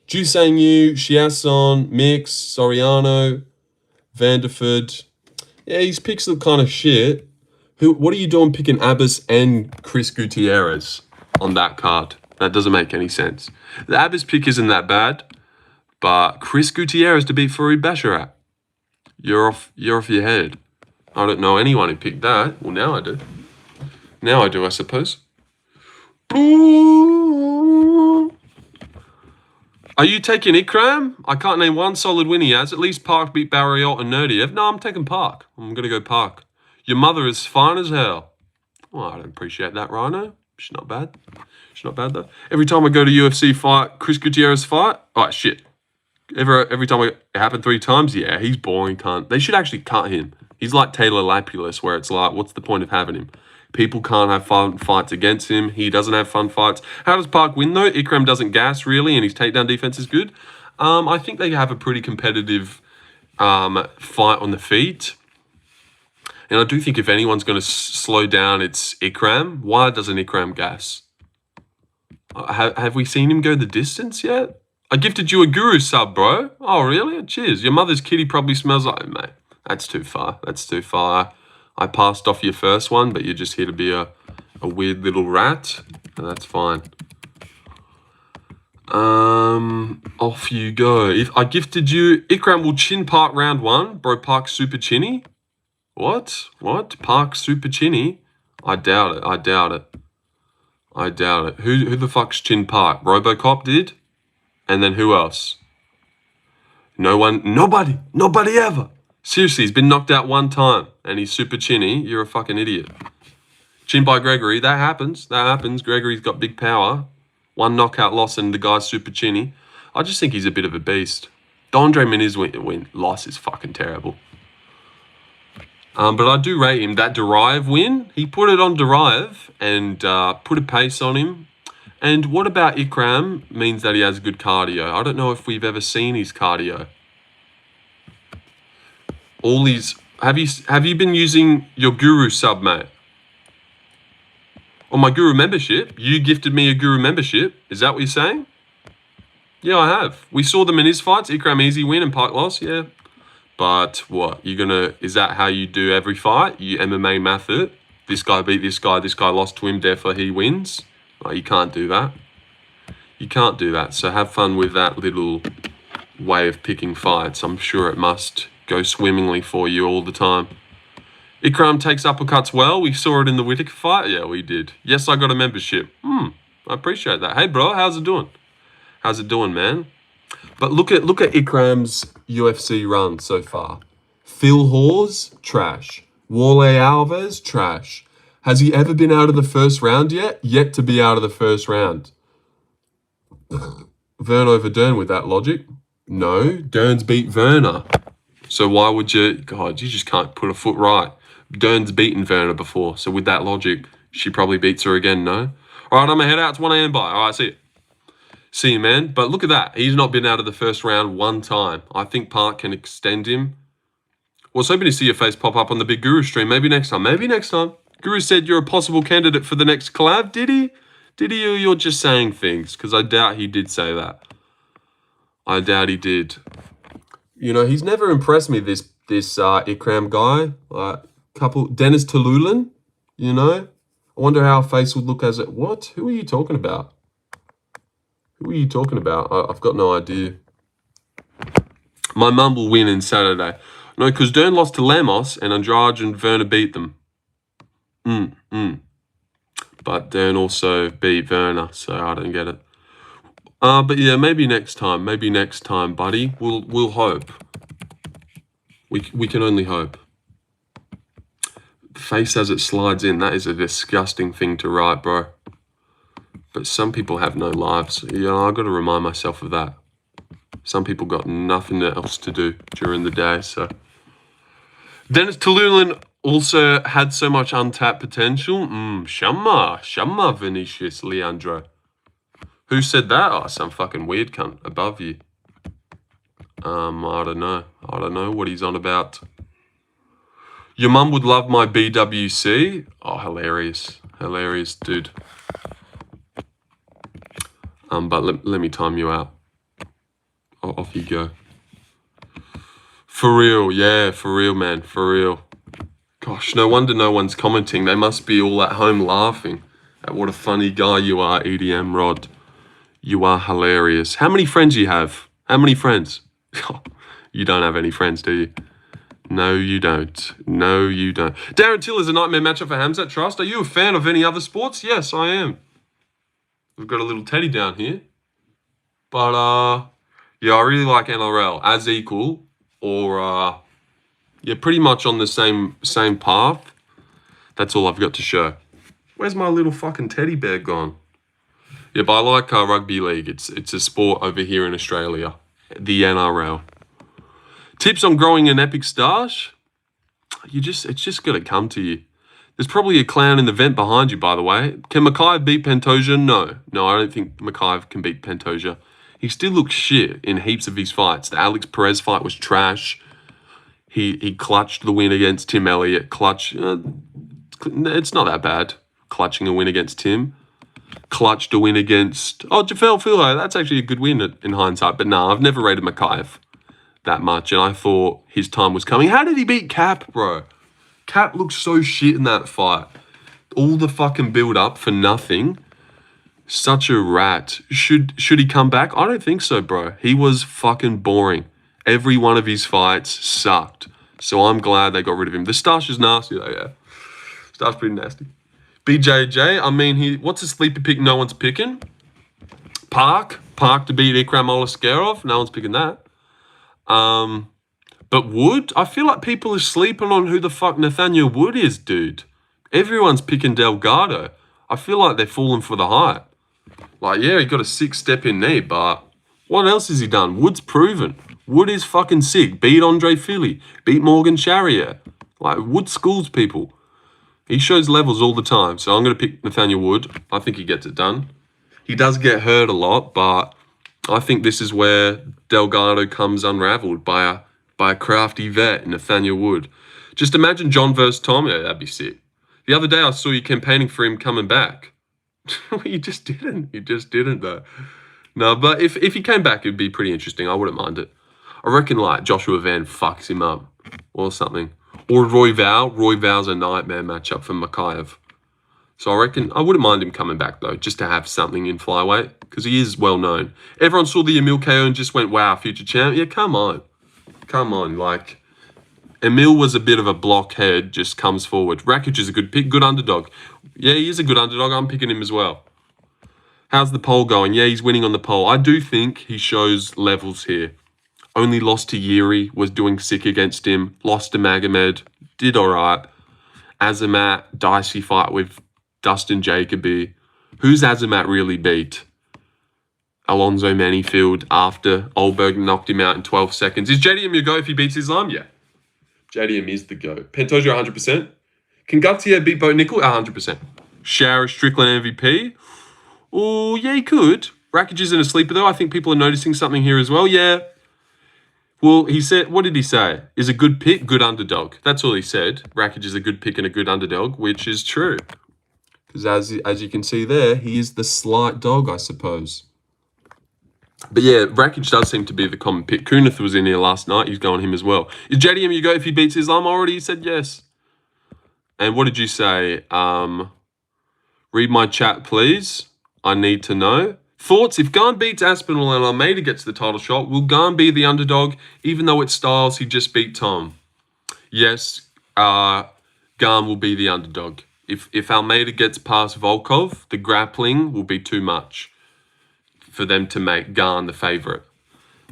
Speaker 1: Jusang Yu, Chiasson, Mix, Soriano, Vanderford. Yeah, his picks look kind of shit. What are you doing picking Abbas and Chris Gutierrez on that card? That doesn't make any sense. The Abbas pick isn't that bad, but Chris Gutierrez to beat Farid Basharat. You're off your head. I don't know anyone who picked that. Well, now I do. Now I do, I suppose. Are you taking Ikram? I can't name one solid win he has. At least Park beat Barriot and Nerdiev. No, I'm taking Park. I'm going to go Park. Your mother is fine as hell. Well, I don't appreciate that, Rhino. She's not bad. She's not bad, though. Every time I go to UFC fight, Chris Gutierrez fight, oh, shit. Every time it happened 3 times, yeah, he's boring, cunt. They should actually cut him. He's like Taylor Lapulus, where it's like, what's the point of having him? People can't have fun fights against him. He doesn't have fun fights. How does Park win, though? Ikram doesn't gas, really, and his takedown defense is good. I think they have a pretty competitive fight on the feet. And I do think if anyone's going to slow down, it's Ikram. Why doesn't Ikram gas? Have we seen him go the distance yet? I gifted you a guru sub, bro. Oh, really? Cheers. Your mother's kitty probably smells like... Mate, that's too far. That's too far. I passed off your first one, but you're just here to be a weird little rat. And that's fine. Off you go. If I gifted you... Ikram will chin Park round 1. Bro, Park super chinny. What? Park super chinny? I doubt it. Who the fuck's chin Park? Robocop did? And then who else? No one, nobody ever. Seriously, he's been knocked out 1 time and he's super chinny. You're a fucking idiot. Chin by Gregory, that happens. Gregory's got big power. 1 knockout loss and the guy's super chinny. I just think he's a bit of a beast. Andre Min's loss is fucking terrible. But I do rate him. That Derive win, he put it on Derive and put a pace on him. And what about Ikram means that he has good cardio. I don't know if we've ever seen his cardio. All these... Have you been using your Guru sub, mate? Or my Guru membership? You gifted me a Guru membership. Is that what you're saying? Yeah, I have. We saw them in his fights. Ikram easy win and Park loss. Yeah. But what, is that how you do every fight? You MMA method? This guy beat this guy lost to him, therefore he wins? Like, you can't do that. You can't do that. So have fun with that little way of picking fights. I'm sure it must go swimmingly for you all the time. Ikram takes uppercuts well. We saw it in the Whittaker fight. Yeah, we did. Yes, I got a membership. I appreciate that. Hey, bro, how's it doing? How's it doing, man? But look at Ikram's UFC run so far. Phil Hawes, trash. Warley Alves, trash. Has he ever been out of the first round yet? Yet to be out of the first round. Vern over Dern with that logic? No, Dern's beat Werner. So why would you... God, you just can't put a foot right. Dern's beaten Werner before, so with that logic, she probably beats her again, no? All right, I'm going to head out. It's 1 a.m. Bye. All right, see you. See you, man. But look at that. He's not been out of the first round one time. I think Park can extend him. Was hoping to see your face pop up on the Big Guru stream. Maybe next time. Maybe next time. Guru said you're a possible candidate for the next collab. Did he? Did he, or you're just saying things? Because I doubt he did say that. I doubt he did. You know, he's never impressed me, this Ikram guy. Dennis Tallulan, you know? I wonder how face would look as it... What? Who are you talking about? Who are you talking about? I've got no idea. My mum will win in Saturday. No, because Dern lost to Lemos and Andrade and Werner beat them. But Dern also beat Werner, so I don't get it. But yeah, maybe next time. Maybe next time, buddy. We'll hope. We can only hope. Face as it slides in. That is a disgusting thing to write, bro. But some people have no lives. You know, I've got to remind myself of that. Some people got nothing else to do during the day, so... Dennis Tallulan also had so much untapped potential. Shamma, Vinicius, Leandro. Who said that? Oh, some fucking weird cunt above you. I don't know. I don't know what he's on about. Your mum would love my BWC. Oh, hilarious. Hilarious, dude. But let me time you out. Off you go. For real, yeah, for real, man, for real. Gosh, no wonder no one's commenting. They must be all at home laughing at what a funny guy you are, EDM Rod. You are hilarious. How many friends you have? How many friends? You don't have any friends, do you? No, you don't. No, you don't. Darren Till is a nightmare matchup for Hamzat Trust. Are you a fan of any other sports? Yes, I am. We've got a little teddy down here. But, yeah, I really like NRL. As equal, or, yeah, pretty much on the same path. That's all I've got to show. Where's my little fucking teddy bear gone? Yeah, but I like rugby league. It's a sport over here in Australia. The NRL. Tips on growing an epic stash? It's just got to come to you. There's probably a clown in the vent behind you, by the way. Can Mackay beat Pantoja? No, I don't think Mackay can beat Pantoja. He still looks shit in heaps of his fights. The Alex Perez fight was trash. He clutched the win against Tim Elliott. It's not that bad, clutching a win against Tim. Clutched a win against... Oh, Jafel Filo, that's actually a good win in hindsight. But no, I've never rated Mackay that much, and I thought his time was coming. How did he beat Cap, bro? Cap looked so shit in that fight. All the fucking build-up for nothing. Such a rat. Should he come back? I don't think so, bro. He was fucking boring. Every one of his fights sucked. So I'm glad they got rid of him. The stash is nasty, though, yeah. Stash pretty nasty. BJJ, I mean, what's a sleeper pick no one's picking? Park to beat Ikram Olaskarov. No one's picking that. But Wood, I feel like people are sleeping on who the fuck Nathaniel Wood is, dude. Everyone's picking Delgado. I feel like they're falling for the hype. Like, yeah, he got a 6-step in knee, but what else has he done? Wood's proven. Wood is fucking sick. Beat Andre Philly. Beat Morgan Charrier. Like, Wood schools people. He shows levels all the time, so I'm going to pick Nathaniel Wood. I think he gets it done. He does get hurt a lot, but I think this is where Delgado comes unraveled by a crafty vet, Nathaniel Wood. Just imagine John versus Tom. Yeah, that'd be sick. The other day I saw you campaigning for him coming back. You just didn't. You just didn't, though. No, but if he came back, it'd be pretty interesting. I wouldn't mind it. I reckon like Joshua Van fucks him up or something. Or Roy Val. Roy Val's a nightmare matchup for Makayev. So I reckon I wouldn't mind him coming back though, just to have something in flyweight, because he is well known. Everyone saw the Emil KO and just went, wow, future champ. Yeah, come on. Come on. Like, Emil was a bit of a blockhead, just comes forward. Rakic is a good pick, good underdog. Yeah, he is a good underdog. I'm picking him as well. How's the poll going? Yeah, he's winning on the poll. I do think he shows levels here. Only lost to Yuri, was doing sick against him. Lost to Magomed, did all right. Azamat, dicey fight with Dustin Jacoby. Who's Azamat really beat? Alonzo Manifield after Olberg knocked him out in 12 seconds. Is JDM your go if he beats Islam? Yeah. JDM is the go. Pantoja 100%. Can Gutsier beat Bo Nickel? 100%. Shower Strickland MVP? Oh, yeah, he could. Rakic isn't a sleeper, though. I think people are noticing something here as well. Yeah. Well, he said, what did he say? Is a good pick, good underdog. That's all he said. Rakic is a good pick and a good underdog, which is true. Because as you can see there, he is the slight dog, I suppose. But yeah, Rakic does seem to be the common pick. Kunith was in here last night. He's going him as well. Is JDM you go if he beats Islam already? He said yes. And what did you say? Read my chat, please. I need to know. Thoughts? If Gane beats Aspinall and Almeida gets the title shot, will Gane be the underdog, even though it's Styles he just beat Tom? Yes, Gane will be the underdog. If Almeida gets past Volkov, the grappling will be too much for them to make Gane the favourite.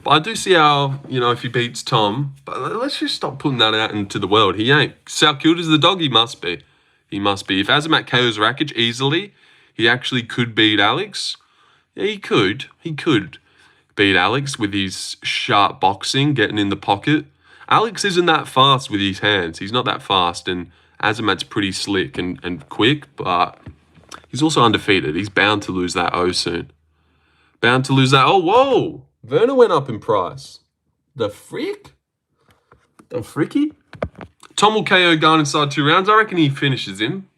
Speaker 1: But I do see how, if he beats Tom, but let's just stop putting that out into the world. He ain't. Sal Kilda's the dog, he must be. He must be. If Azamat KOs Rakic easily, he actually could beat Alex. Yeah, he could. He could beat Alex with his sharp boxing, getting in the pocket. Alex isn't that fast with his hands. He's not that fast, and Azamat's pretty slick and quick, but he's also undefeated. He's bound to lose that O soon. Bound to lose that. Oh, whoa! Werner went up in price. The freak? The freaky? Tom will KO Gane inside 2 rounds. I reckon he finishes him.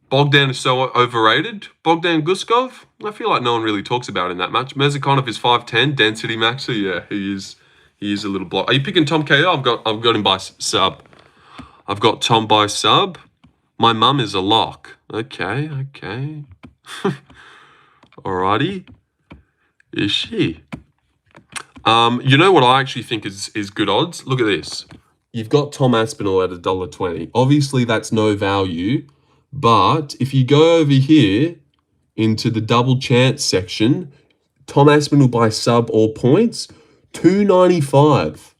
Speaker 1: Bogdan is so overrated. Bogdan Guskov? I feel like no one really talks about it in that match. Mezikhanov is 5'10", density maxer. Yeah, he is a little block. Are you picking Tom KO? I've got him by sub. I've got Tom by sub. My mum is a lock. Okay. Alrighty. Is she? You know what I actually think is good odds? Look at this. You've got Tom Aspinall at $1.20. Obviously, that's no value. But if you go over here into the double chance section, Tom Aspinall by sub or points, $2.95.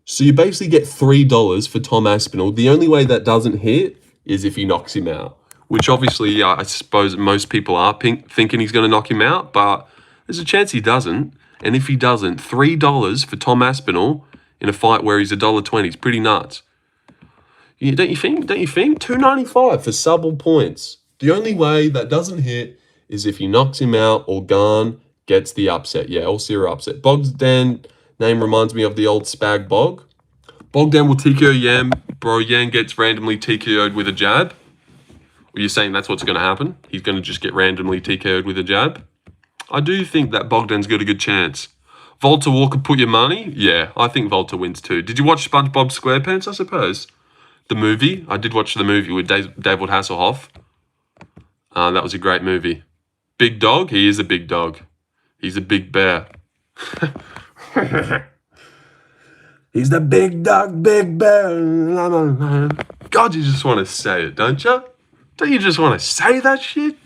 Speaker 1: So you basically get $3 for Tom Aspinall. The only way that doesn't hit is if he knocks him out, which obviously I suppose most people are thinking he's going to knock him out, but there's a chance he doesn't. And if he doesn't, $3 for Tom Aspinall in a fight where he's $1.20 is pretty nuts. Don't you think? $2.95 for sub or points. The only way that doesn't hit is if he knocks him out or Gane gets the upset. Yeah, or ciryl upset. Bogdan name reminds me of the old Spag Bog. Bogdan will TKO Yan. Bro, Yan gets randomly TKO'd with a jab. Or you're saying that's what's going to happen? He's going to just get randomly TKO'd with a jab? I do think that Bogdan's got a good chance. Volta Walker, put your money? Yeah, I think Volta wins too. Did you watch SpongeBob SquarePants, I suppose? The movie? I did watch the movie with David Hasselhoff. That was a great movie. Big dog? He is a big dog. He's a big bear. He's the big dog, big bear. God, you just want to say it, don't you? Don't you just want to say that shit?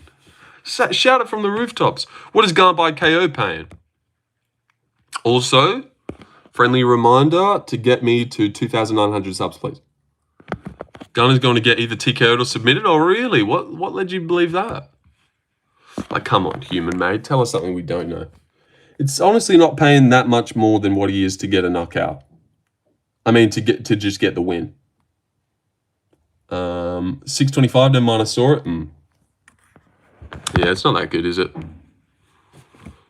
Speaker 1: Shout it from the rooftops. What is Gane by KO paying? Also, friendly reminder to get me to 2,900 subs, please. Gane is going to get either TKO'd or submitted. Oh, really? What led you to believe that? Like, come on, human made. Tell us something we don't know. It's honestly not paying that much more than what he is to get a knockout. I mean, to just get the win. 625, no minus saw it. Yeah, it's not that good, is it?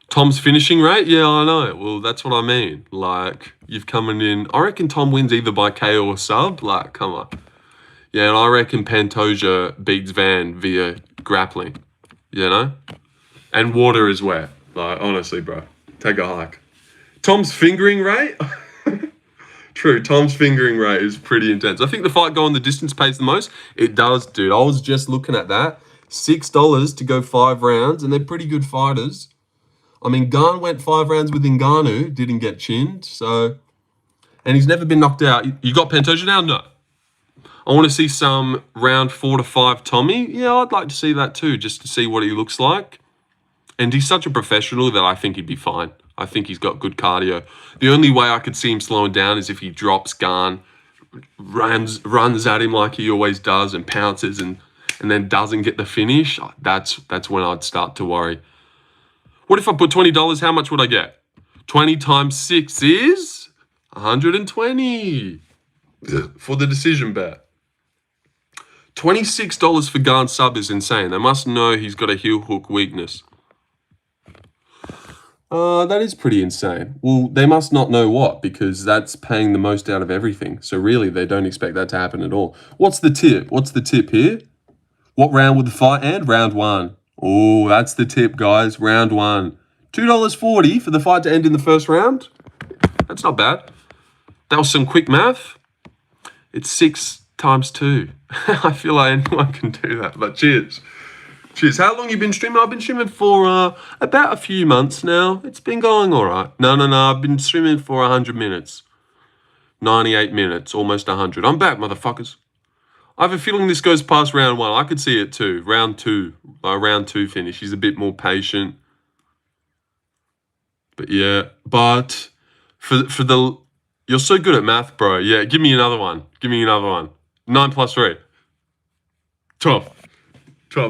Speaker 1: Tom's finishing rate? Yeah, I know. Well, that's what I mean. Like, you've coming in. I reckon Tom wins either by KO or sub. Like, come on. Yeah, and I reckon Pantoja beats Van via grappling. You know? And water is wet. Like, honestly, bro. Take a hike. Tom's fingering rate? True, Tom's fingering rate is pretty intense. I think the fight going the distance pays the most. It does, dude. I was just looking at that. $6 to go 5 rounds, and they're pretty good fighters. I mean, Gane went 5 rounds with Ngannou, didn't get chinned, so... And he's never been knocked out. You got Pantoja now? No. I want to see some round 4 to 5 Tommy. Yeah, I'd like to see that too, just to see what he looks like. And he's such a professional that I think he'd be fine. I think he's got good cardio. The only way I could see him slowing down is if he drops Gane, runs at him like he always does and pounces and then doesn't get the finish. That's when I'd start to worry. What if I put $20? How much would I get? 20 times 6 is 120 for the decision bet. $26 for Gane sub is insane. They must know he's got a heel hook weakness. That is pretty insane. Well, they must not know what, because that's paying the most out of everything. So really, they don't expect that to happen at all. What's the tip? What's the tip here? What round would the fight end? Round 1. Oh, that's the tip, guys. Round 1. $2.40 for the fight to end in the first round. That's not bad. That was some quick math. It's 6 times 2. I feel like anyone can do that, but cheers. Cheers. How long you been streaming? I've been streaming for about a few months now. It's been going all right. No. I've been streaming for 100 minutes. 98 minutes, almost 100. I'm back, motherfuckers. I have a feeling this goes past round 1. I could see it too. Round 2. Round 2 finish. He's a bit more patient. But yeah, but for the... You're so good at math, bro. Yeah, give me another one. 9 plus 3. 12.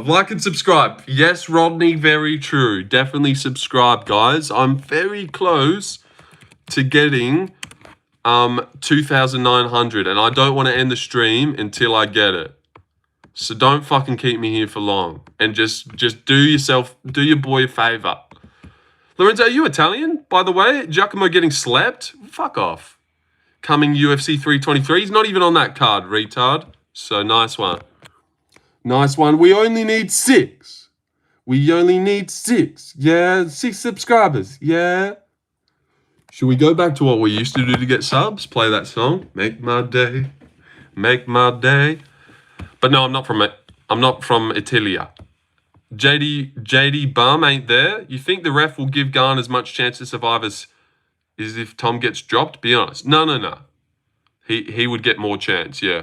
Speaker 1: Like and subscribe. Yes, Rodney, very true. Definitely subscribe, guys. I'm very close to getting 2,900, and I don't want to end the stream until I get it. So don't fucking keep me here for long. And just do your boy a favor. Lorenzo, are you Italian, by the way? Giacomo getting slapped? Fuck off. Coming UFC 323. He's not even on that card, retard. So nice one. Nice one. We only need 6. Yeah, 6 subscribers. Yeah. Should we go back to what we used to do to get subs? Play that song. Make my day. But no, I'm not from Italia. JD Bum ain't there. You think the ref will give Gane as much chance to survive as if Tom gets dropped? Be honest. No. He would get more chance, yeah.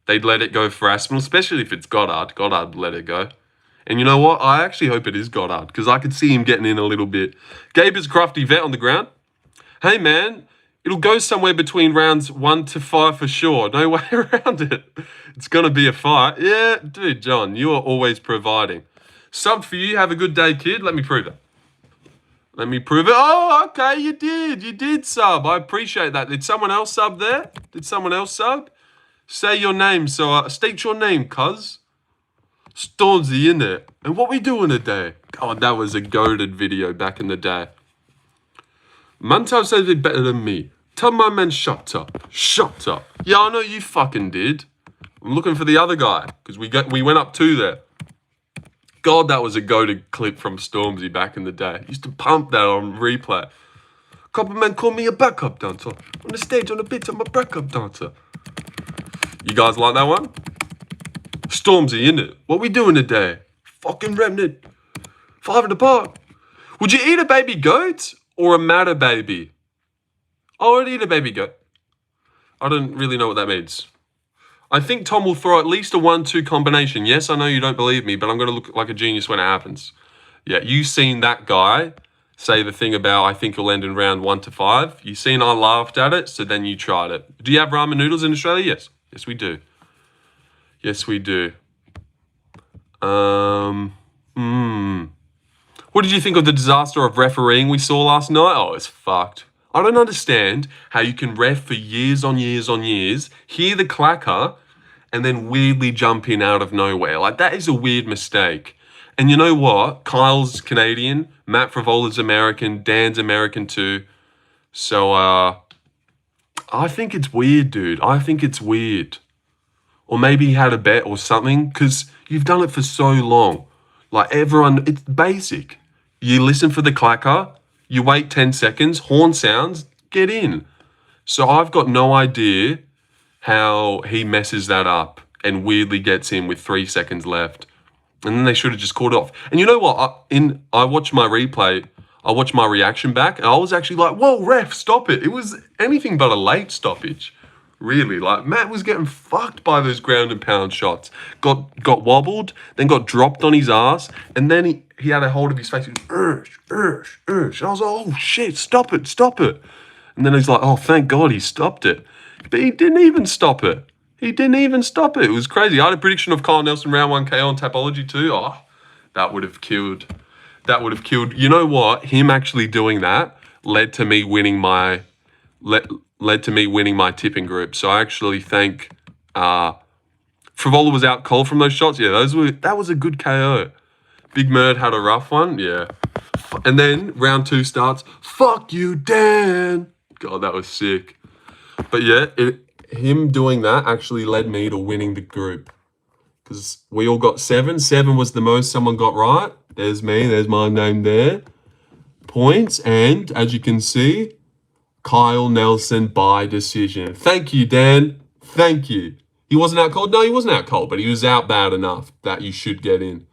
Speaker 1: They'd let it go for Aspinall, especially if it's Goddard. Goddard let it go. And you know what? I actually hope it is Goddard, because I could see him getting in a little bit. Gabe is crafty vet on the ground. Hey, man, it'll go somewhere between rounds 1 to 5 for sure. No way around it. It's going to be a fight. Yeah, dude, John, you are always providing. Subbed for you. Have a good day, kid. Let me prove it. Oh, okay, you did sub. I appreciate that. Did someone else sub there? Say your name, state your name, cuz. Stormzy, innit? And what we doing today? God, that was a goated video back in the day. Mantel says it better than me. Tell my man shut up. Yeah, I know you fucking did. I'm looking for the other guy, because we went up 2 there. God, that was a goated clip from Stormzy back in the day. Used to pump that on replay. Couple men call me a backup dancer. On the stage, on the beat, I'm a backup dancer. You guys like that one? Stormzy, innit? What we doing today? Fucking remnant. 5 in the park. Would you eat a baby goat or a matter baby? I would eat a baby goat. I don't really know what that means. I think Tom will throw at least a 1-2 combination. Yes, I know you don't believe me, but I'm going to look like a genius when it happens. Yeah, you seen that guy say the thing about I think he'll end in round 1 to 5. You seen I laughed at it, so then you tried it. Do you have ramen noodles in Australia? Yes. Yes, we do. What did you think of the disaster of refereeing we saw last night? Oh, it's fucked. I don't understand how you can ref for years on years, hear the clacker, and then weirdly jump in out of nowhere. Like, that is a weird mistake. And you know what? Kyle's Canadian, Matt Frivola's American, Dan's American too. So, I think it's weird, dude. Or maybe he had a bet or something, because you've done it for so long. Like, everyone, it's basic. You listen for the clacker, You wait 10 seconds, horn sounds, get in. So I've got no idea how he messes that up and weirdly gets in with 3 seconds left. And then they should have just called it off. And you know what? I watched my replay, I watched my reaction back, and I was actually like, whoa, ref, stop it. It was anything but a late stoppage. Really, like Matt was getting fucked by those ground and pound shots. Got wobbled, then got dropped on his ass, and then he had a hold of his face. He was, And I was like, oh shit, stop it. And then he's like, oh, thank God he stopped it. But he didn't even stop it. It was crazy. I had a prediction of Kyle Nelson round 1 KO on Tapology too. Oh, that would have killed. You know what? Him actually doing that led to me winning my tipping group. So I actually think Frivola was out cold from those shots. Yeah, that was a good KO. Big Murd had a rough one. Yeah. And then round 2 starts. Fuck you, Dan. God, that was sick. But yeah, him doing that actually led me to winning the group. Because we all got 7. 7 was the most someone got right. There's me. There's my name there. Points. And as you can see, Kyle Nelson by decision. Thank you, Dan. Thank you. He wasn't out cold? No, he wasn't out cold, but he was out bad enough that you should get in.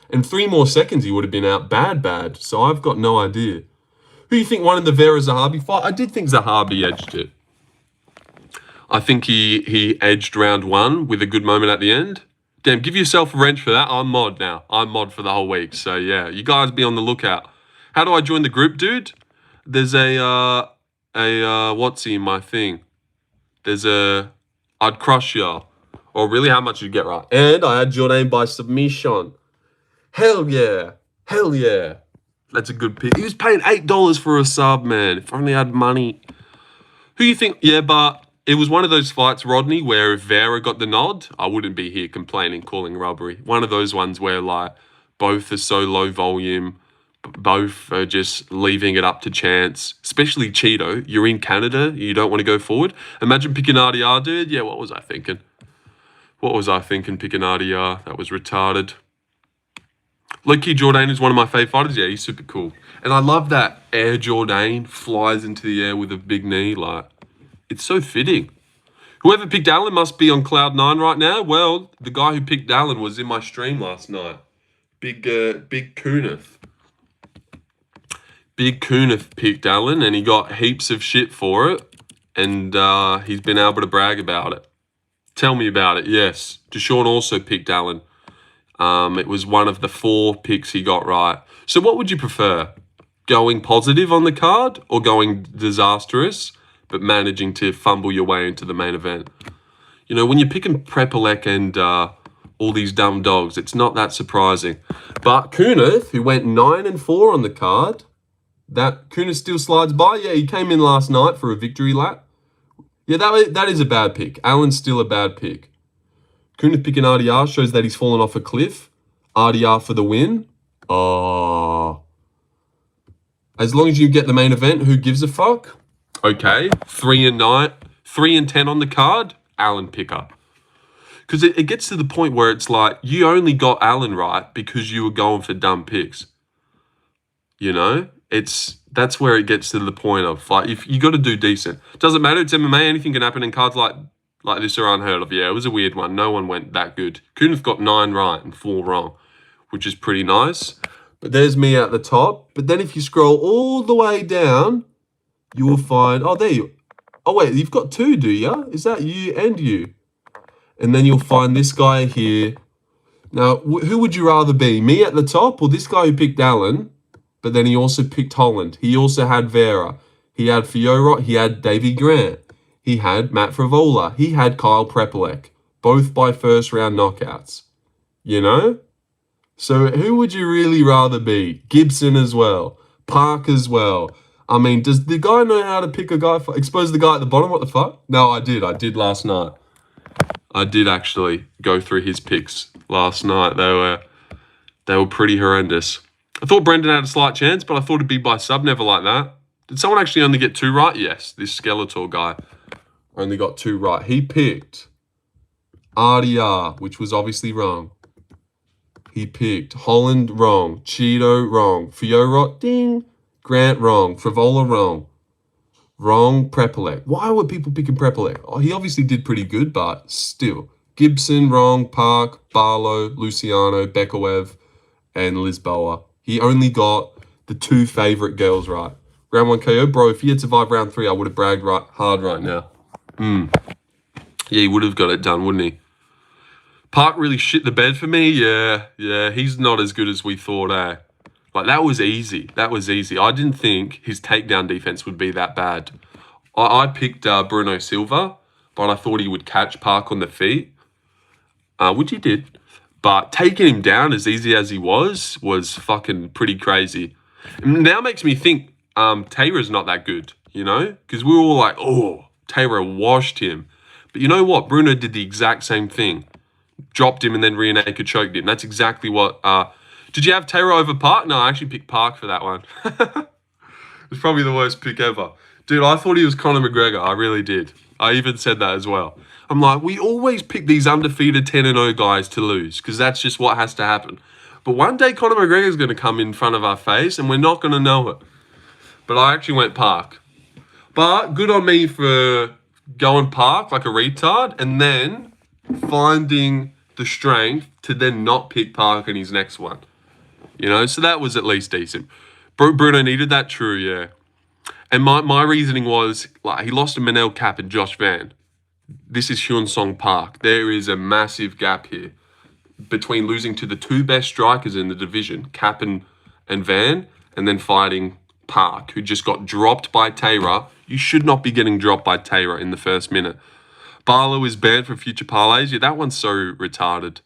Speaker 1: And 3 more seconds, he would have been out bad. So I've got no idea. Who do you think won in the Vera Zahabi fight? I did think Zahabi edged it. I think he edged round 1 with a good moment at the end. Damn, give yourself a wrench for that. I'm mod now. I'm mod for the whole week. So yeah, you guys be on the lookout. How do I join the group, dude? There's what's in my thing? I'd crush ya. Or really, how much you get right? And I had your name by submission. Hell yeah. That's a good pick. He was paying $8 for a sub, man. If only I had money. Who you think? Yeah, but it was one of those fights, Rodney, where if Vera got the nod, I wouldn't be here complaining, calling robbery. One of those ones where, like, both are so low volume, both are just leaving it up to chance. Especially Cheeto. You're in Canada, you don't want to go forward. Imagine picking RDR, dude. Yeah, what was I thinking? Picking RDR? That was retarded. Low-key Jourdain is one of my fave fighters. Yeah, he's super cool. And I love that Air Jourdain flies into the air with a big knee. Like, it's so fitting. Whoever picked Alan must be on cloud 9 right now. Well, the guy who picked Alan was in my stream last night. Big Kunith. Big Kunith picked Alan, and he got heaps of shit for it. And he's been able to brag about it. Tell me about it. Yes. Deshaun also picked Alan. It was one of the 4 picks he got right. So what would you prefer? Going positive on the card or going disastrous, but managing to fumble your way into the main event? You know, when you're picking Prepelec and all these dumb dogs, it's not that surprising. But Kunith, who went 9-4 on the card, that Kunith still slides by. Yeah, he came in last night for a victory lap. Yeah, that is a bad pick. Alan's still a bad pick. Kunith picking RDR shows that he's fallen off a cliff. RDR for the win. Oh. As long as you get the main event, who gives a fuck? Okay. 3-9, 3-10 on the card. Alan picker. Because it gets to the point where it's like, you only got Alan right because you were going for dumb picks. You know? That's where it gets to the point of, like, if you got to do decent. Doesn't matter, it's MMA, anything can happen, and cards like this are unheard of. Yeah, it was a weird one. No one went that good. Kunith got 9 right and 4 wrong, which is pretty nice. But there's me at the top. But then if you scroll all the way down, you will find, oh, there you, oh, wait, you've got 2, do you? Is that you and you? And then you'll find this guy here. Now, who would you rather be? Me at the top or this guy who picked Alan, but then he also picked Holland? He also had Vera. He had Fiora. He had Davy Grant. He had Matt Frivola. He had Kyle Prepelec. Both by first round knockouts. You know? So who would you really rather be? Gibson as well. Park as well. I mean, does the guy know how to pick a guy for... Expose the guy at the bottom? What the fuck? No, I did. I did last night. I did actually go through his picks last night. They were pretty horrendous. I thought Brendan had a slight chance, but I thought it'd be by sub. Never like that. Did someone actually only get 2 right? Yes, this Skeletor guy only got 2 right. He picked RDR, which was obviously wrong. He picked Holland wrong. Cheeto wrong. Fiora, ding. Grant wrong. Frivola wrong. Wrong. Prepelec. Why were people picking Prepelec? Oh, he obviously did pretty good, but still. Gibson wrong. Park, Barlow, Luciano, Bekawev, and Lisboa. He only got the 2 favourite girls right. Round 1 KO. Bro, if he had survived round 3, I would have bragged hard right now. Yeah, he would have got it done, wouldn't he? Park really shit the bed for me. Yeah, he's not as good as we thought, eh? Like, that was easy. I didn't think his takedown defense would be that bad. I picked Bruno Silva, but I thought he would catch Park on the feet, which he did. But taking him down as easy as he was fucking pretty crazy. And now makes me think Taylor's not that good, you know? Because we were all like, oh, Taylor washed him. But you know what? Bruno did the exact same thing. Dropped him and then rear naked choked him. That's exactly what... did you have Taylor over Park? No, I actually picked Park for that one. It's probably the worst pick ever. Dude, I thought he was Conor McGregor. I really did. I even said that as well. I'm like, we always pick these undefeated 10-0 guys to lose because that's just what has to happen. But one day Conor McGregor is going to come in front of our face and we're not going to know it. But I actually went Park. But good on me for going Park like a retard and then finding the strength to then not pick Park in his next one. You know, so that was at least decent. Bruno needed that, true, yeah. And my reasoning was, like, he lost to Manel Cap and Josh Van. This is Hyun Song Park. There is a massive gap here between losing to the 2 best strikers in the division, Cap and Van, and then fighting Park, who just got dropped by Taylor. You should not be getting dropped by Taylor in the first minute. Barlow is banned for future parlays. Yeah, that one's so retarded.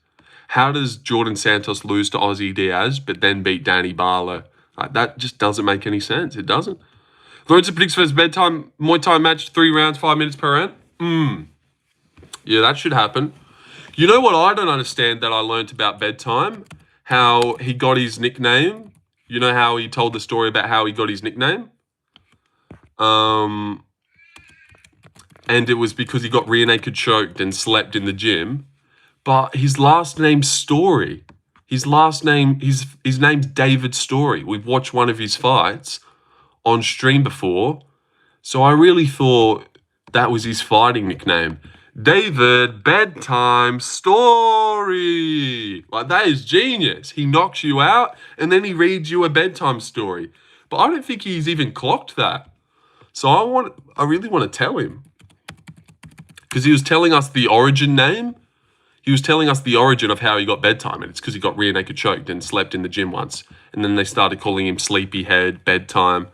Speaker 1: How does Jordan Santos lose to Ozzy Diaz but then beat Danny Barlow? Like, that just doesn't make any sense. It doesn't. Lorenzo predicts first bedtime Muay Thai match, 3 rounds, 5 minutes per round. Yeah, that should happen. You know what I don't understand that I learned about bedtime? How he got his nickname. You know how he told the story about how he got his nickname? And it was because he got rear naked choked and slept in the gym. But his last name's Story. His name's David Story. We've watched one of his fights on stream before. So I really thought that was his fighting nickname. David Bedtime Story. Like, that is genius. He knocks you out and then he reads you a bedtime story. But I don't think he's even clocked that. So I really want to tell him. Because he was telling us the origin name. He was telling us the origin of how he got bedtime, and it's because he got rear naked choked and slept in the gym once. And then they started calling him Sleepyhead, Bedtime.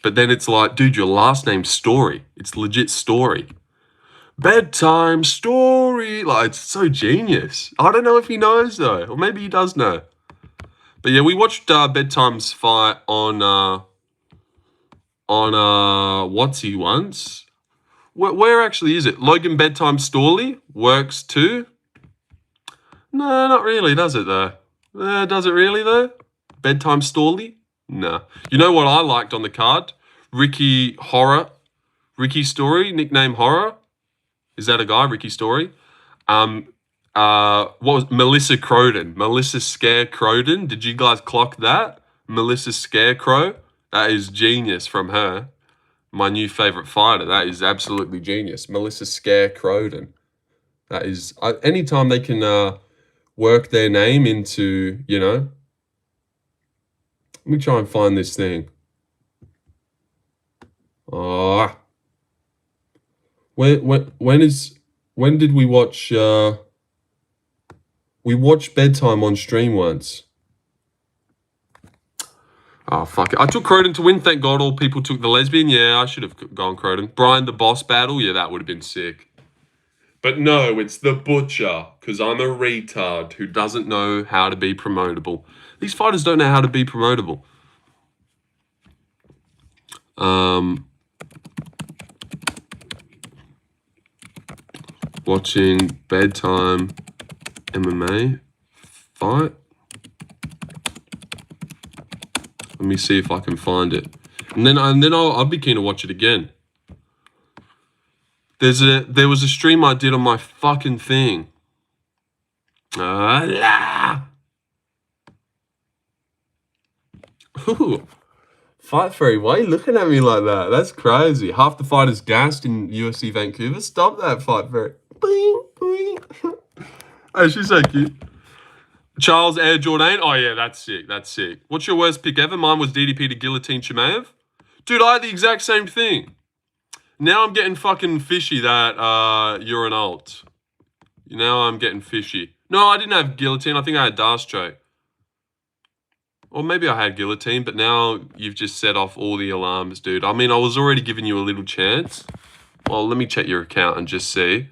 Speaker 1: But then it's like, dude, your last name's Story. It's legit Story. Bedtime Story. Like, it's so genius. I don't know if he knows, though. Or maybe he does know. But yeah, we watched Bedtime's fight on Whatsy once. Where actually is it? Logan Bedtime Storley works too? No, not really, does it though? Does it really though? Bedtime Storley? No. You know what I liked on the card? Ricky Story, nickname Horror. Is that a guy, Ricky Story? What was Melissa Croden? Melissa Scare Croden. Did you guys clock that? Melissa Scarecrow. That is genius from her. My new favourite fighter. That is absolutely genius. Melissa Scare Croden. That is... anytime they can work their name into, you know... Let me try and find this thing. When did we watch... we watched Bedtime on stream once. Oh, fuck it. I took Croden to win. Thank God all people took the lesbian. Yeah, I should have gone Croden. Brian the Boss battle. Yeah, that would have been sick. But no, it's the Butcher. Because I'm a retard who doesn't know how to be promotable. These fighters don't know how to be promotable. Watching Bedtime MMA fight. Let me see if I can find it. And then I'll be keen to watch it again. There was a stream I did on my fucking thing. Ooh. Fight Furry, why are you looking at me like that? That's crazy. Half the fighters gassed in UFC Vancouver. Stop that, Fight Furry. Boing, boing. Oh, she's so cute. Charles Air Jordan. Oh, yeah, that's sick. That's sick. What's your worst pick ever? Mine was DDP to Guillotine Chimaev. Dude, I had the exact same thing. Now I'm getting fucking fishy that you're an alt. Now I'm getting fishy. No, I didn't have Guillotine. I think I had Das Choke. Or maybe I had Guillotine, but now you've just set off all the alarms, dude. I mean, I was already giving you a little chance. Well, let me check your account and just see.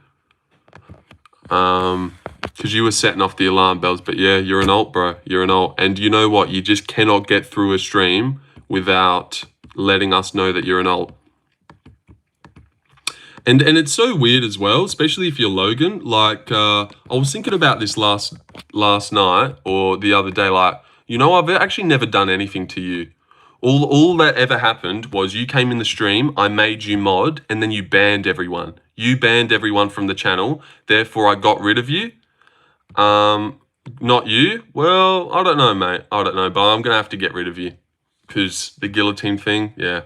Speaker 1: Because you were setting off the alarm bells. But yeah, you're an alt, bro. You're an alt. And you know what? You just cannot get through a stream without letting us know that you're an alt. And it's so weird as well, especially if you're Logan. Like, I was thinking about this last night or the other day. Like, you know, I've actually never done anything to you. All that ever happened was you came in the stream, I made you mod, and then you banned everyone. You banned everyone from the channel. Therefore, I got rid of you. Not you. Well, I don't know, mate. I don't know, but I'm going to have to get rid of you. Because the guillotine thing, yeah.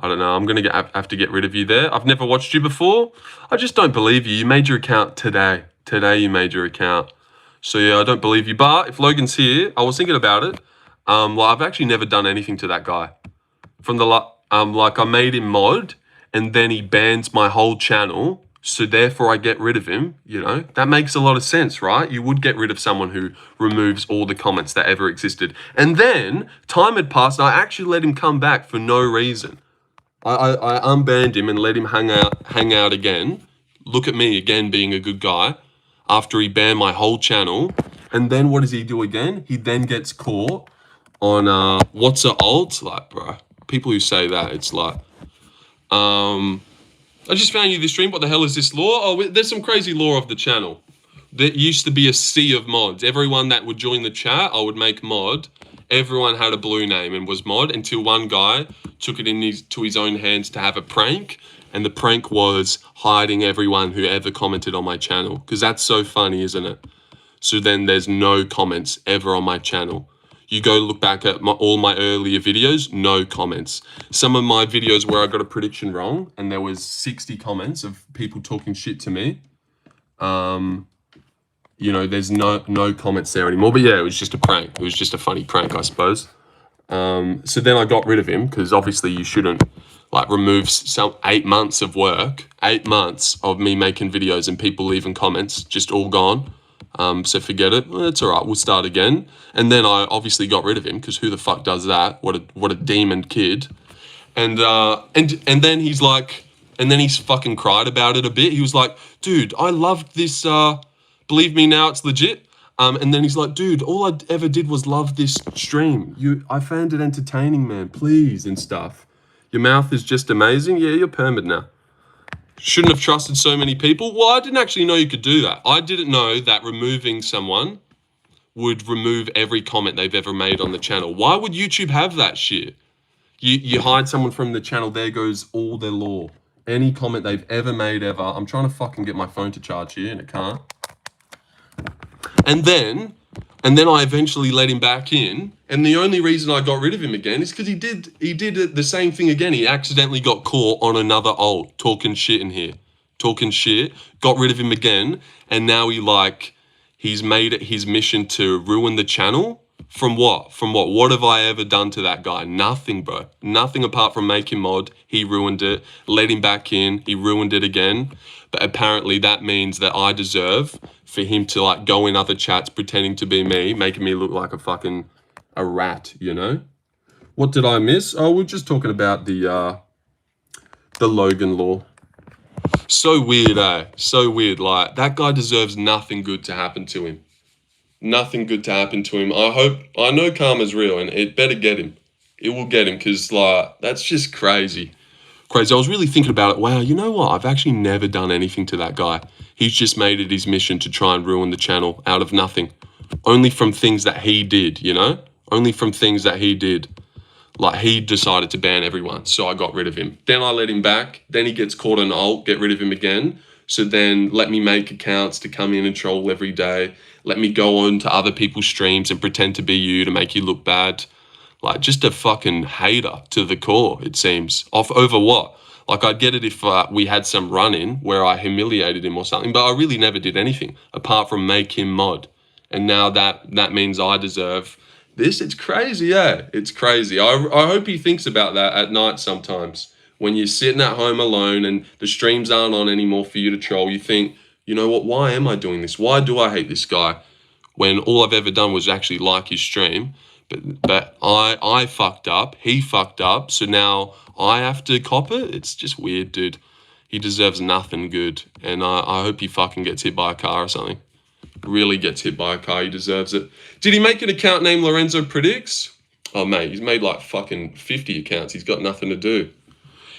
Speaker 1: I don't know. I'm going to have to get rid of you there. I've never watched you before. I just don't believe you. You made your account today. Today you made your account. So, yeah, I don't believe you. But if Logan's here, I was thinking about it. Well, I've actually never done anything to that guy. From the like I made him mod, and then he bans my whole channel. So therefore, I get rid of him. You know, that makes a lot of sense, right? You would get rid of someone who removes all the comments that ever existed. And then time had passed. And I actually let him come back for no reason. I unbanned him and let him hang out again. Look at me again being a good guy after he banned my whole channel. And then what does he do again? He then gets caught on what's a alt? Like, bro, people who say that, it's like, I just found you this stream. What the hell is this lore? Oh, there's some crazy lore of the channel. There used to be a sea of mods. Everyone that would join the chat, I would make mod. Everyone had a blue name and was mod until one guy took it into his own hands to have a prank. And the prank was hiding everyone who ever commented on my channel. Because that's so funny, isn't it? So then there's no comments ever on my channel. You go look back at all my earlier videos, no comments. Some of my videos where I got a prediction wrong and there was 60 comments of people talking shit to me. You know, there's no comments there anymore. But yeah, it was just a prank. It was just a funny prank, I suppose. So then I got rid of him because obviously you shouldn't like remove 8 months of work, 8 months of me making videos and people leaving comments, just all gone. So forget it. Well, it's all right. We'll start again. And then I obviously got rid of him because who the fuck does that? What a demon kid. And then he's like, and then he's fucking cried about it a bit. He was like, dude, I loved this. Believe me now, it's legit. And then he's like, dude, all I ever did was love this stream. I found it entertaining, man. Please and stuff. Your mouth is just amazing. Yeah, you're permit now. Shouldn't have trusted so many people. Well, I didn't actually know you could do that. I didn't know that removing someone would remove every comment they've ever made on the channel. Why would YouTube have that shit? You hide someone from the channel, there goes all their lore. Any comment they've ever made ever. I'm trying to fucking get my phone to charge here and it can't. And then I eventually let him back in. And the only reason I got rid of him again is because he did the same thing again. He accidentally got caught on another alt talking shit in here. Talking shit. Got rid of him again. And now he's made it his mission to ruin the channel. From what? From what? What have I ever done to that guy? Nothing, bro. Nothing apart from make him mod. He ruined it. Let him back in. He ruined it again. But apparently that means that I deserve for him to like go in other chats pretending to be me, making me look like a rat, you know? What did I miss? Oh, we're just talking about the Logan law. So weird, eh? So weird. Like, that guy deserves nothing good to happen to him. Nothing good to happen to him. I know karma's real and it better get him. It will get him because, like, that's just crazy. Crazy. I was really thinking about it. Wow, you know what? I've actually never done anything to that guy. He's just made it his mission to try and ruin the channel out of nothing. Only from things that he did, you know? Only from things that he did. Like, he decided to ban everyone, so I got rid of him. Then I let him back. Then he gets caught on alt, get rid of him again. So then let me make accounts to come in and troll every day. Let me go on to other people's streams and pretend to be you to make you look bad. Like, just a fucking hater to the core, it seems. Over what? Like, I'd get it if we had some run-in where I humiliated him or something, but I really never did anything apart from make him mod. And now that means I deserve this. It's crazy, yeah. It's crazy. I hope he thinks about that at night sometimes. When you're sitting at home alone and the streams aren't on anymore for you to troll, you think, you know what, why am I doing this? Why do I hate this guy? When all I've ever done was actually like his stream. But I fucked up, he fucked up, so now I have to cop it? It's just weird, dude. He deserves nothing good, and I hope he fucking gets hit by a car or something. Really gets hit by a car, he deserves it. Did he make an account named Lorenzo Predicts? Oh, mate, he's made like fucking 50 accounts. He's got nothing to do.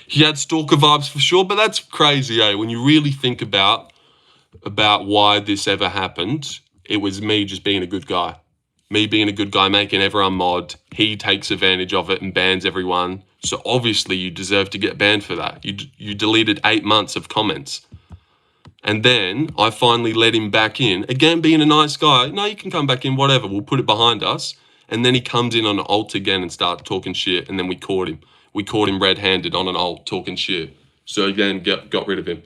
Speaker 1: He had stalker vibes for sure, but that's crazy, eh? When you really think about why this ever happened, it was me just being a good guy. Me being a good guy, making everyone mod. He takes advantage of it and bans everyone. So obviously you deserve to get banned for that. You deleted 8 months of comments. And then I finally let him back in. Again, being a nice guy. No, you can come back in, whatever. We'll put it behind us. And then he comes in on an ult again and starts talking shit. And then we caught him. We caught him red-handed on an ult talking shit. So again, got rid of him.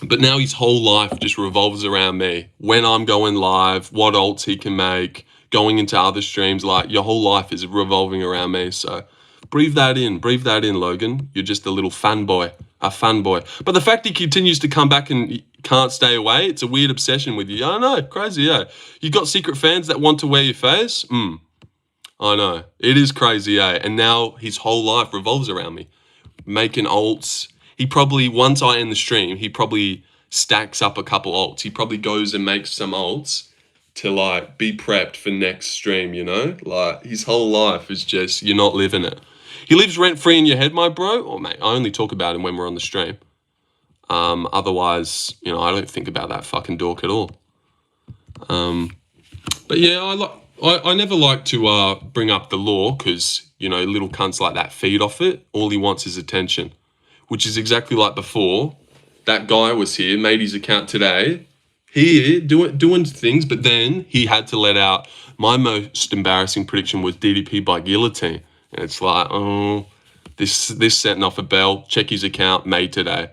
Speaker 1: But now his whole life just revolves around me. When I'm going live, what ults he can make, going into other streams, like your whole life is revolving around me. So breathe that in, Logan. You're just a little fanboy, a fanboy. But the fact he continues to come back and can't stay away, it's a weird obsession with you. I know, crazy, yeah. You got secret fans that want to wear your face? I know, it is crazy, eh? And now his whole life revolves around me, making ults. He probably, once I end the stream, he probably stacks up a couple ults. He probably goes and makes some ults to like be prepped for next stream, you know? Like his whole life is just, you're not living it. He lives rent-free in your head, my bro. Oh, mate, I only talk about him when we're on the stream. Otherwise, you know, I don't think about that fucking dork at all. But yeah, I never like to bring up the law because, you know, little cunts like that feed off it. All he wants is attention. Which is exactly like before. That guy was here, made his account today, here, doing things, but then he had to let out, my most embarrassing prediction was DDP by guillotine. And it's like, oh, this setting off a bell. Check his account, made today.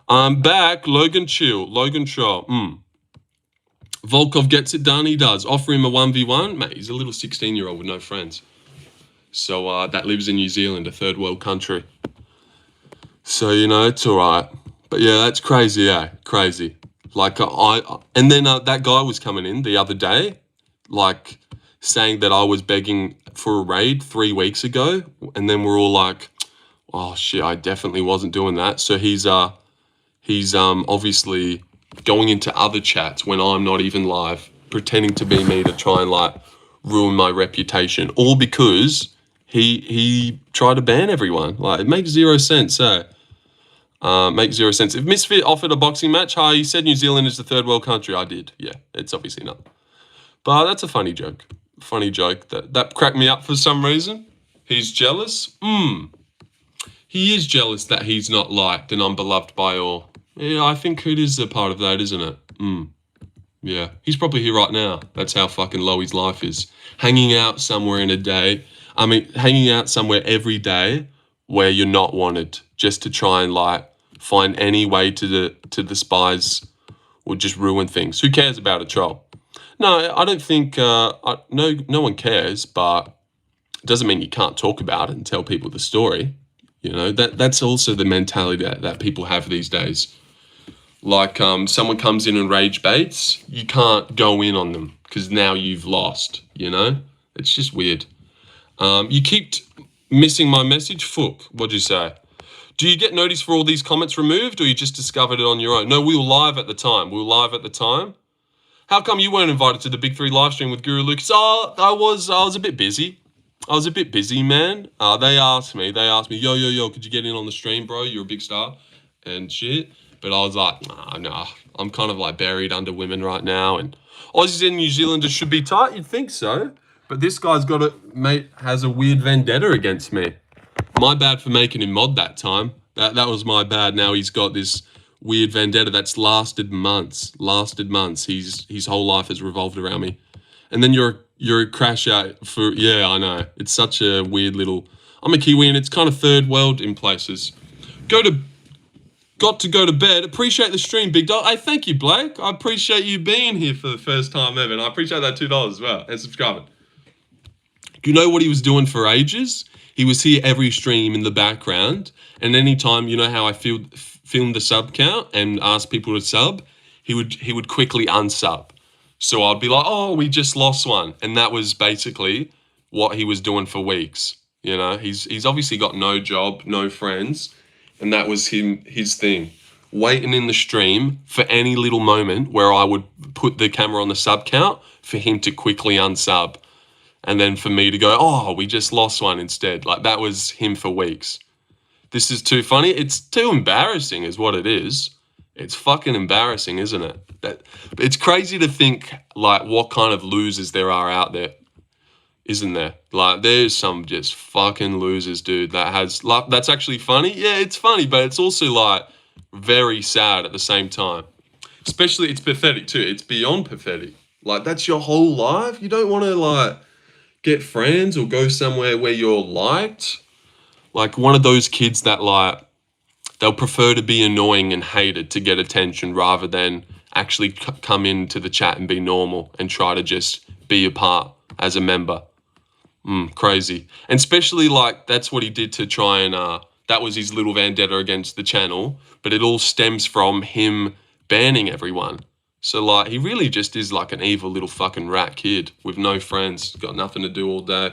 Speaker 1: I'm back, Logan Chill, Logan Shaw. Volkov gets it done, he does. Offer him a 1v1, mate, he's a little 16-year-old with no friends. So that lives in New Zealand, a third world country. So, you know, it's all right. But yeah, that's crazy, eh? Crazy. Like, and then that guy was coming in the other day, like, saying that I was begging for a raid 3 weeks ago. And then we're all like, oh, shit, I definitely wasn't doing that. So he's obviously going into other chats when I'm not even live, pretending to be me to try and, like, ruin my reputation. All because he tried to ban everyone. Like, it makes zero sense, eh? Makes zero sense. If Misfit offered a boxing match, hi, you said New Zealand is the third world country. I did. Yeah, it's obviously not. But that's a funny joke. Funny joke. That cracked me up for some reason. He's jealous? He is jealous that he's not liked and I'm beloved by all. Yeah, I think it is a part of that, isn't it? Yeah, he's probably here right now. That's how fucking low his life is. Hanging out somewhere in a day. I mean, hanging out somewhere every day where you're not wanted, just to try and like find any way to despise or just ruin things. Who cares about a troll? No, I don't think no one cares, but it doesn't mean you can't talk about it and tell people the story. You know, that's also the mentality that people have these days. Like someone comes in and rage baits, you can't go in on them because now you've lost, you know? It's just weird. You keep missing my message? Fook, what'd you say? Do you get notice for all these comments removed or you just discovered it on your own? No, we were live at the time. How come you weren't invited to the Big 3 live stream with Guru Lucas? Oh, I was a bit busy. Man. They asked me, yo, could you get in on the stream, bro? You're a big star and shit. But I was like, nah, I'm kind of like buried under women right now. And Aussies and New Zealanders should be tight, you'd think so. But this guy's has a weird vendetta against me. My bad for making him mod that time. That was my bad. Now he's got this weird vendetta that's lasted months. His whole life has revolved around me. And then you're a You're a crash out for, yeah, I know. It's such a weird little, I'm a Kiwi and it's kind of third world in places. Got to go to bed. Appreciate the stream, big dog. Hey, thank you, Blake. I appreciate you being here for the first time ever. And I appreciate that $2 as well and subscribing. Do you know what he was doing for ages? He was here every stream in the background. And anytime, you know how I filmed the sub count and asked people to sub, he would quickly unsub. So I'd be like, oh, we just lost one. And that was basically what he was doing for weeks. You know, he's obviously got no job, no friends. And that was his thing. Waiting in the stream for any little moment where I would put the camera on the sub count for him to quickly unsub. And then for me to go, oh, we just lost one instead. Like, that was him for weeks. This is too funny. It's too embarrassing is what it is. It's fucking embarrassing, isn't it? It's crazy to think, like, what kind of losers there are out there, isn't there? Like, there's some just fucking losers, dude, that's actually funny. Yeah, it's funny, but it's also, like, very sad at the same time. Especially, it's pathetic, too. It's beyond pathetic. Like, that's your whole life? You don't want to, like, get friends or go somewhere where you're liked? Like, one of those kids that, like, they'll prefer to be annoying and hated to get attention rather than actually come into the chat and be normal and try to just be a part as a member. Crazy. And especially, like, that's what he did to try and, that was his little vendetta against the channel, but it all stems from him banning everyone. So, like, he really just is like an evil little fucking rat kid with no friends, got nothing to do all day.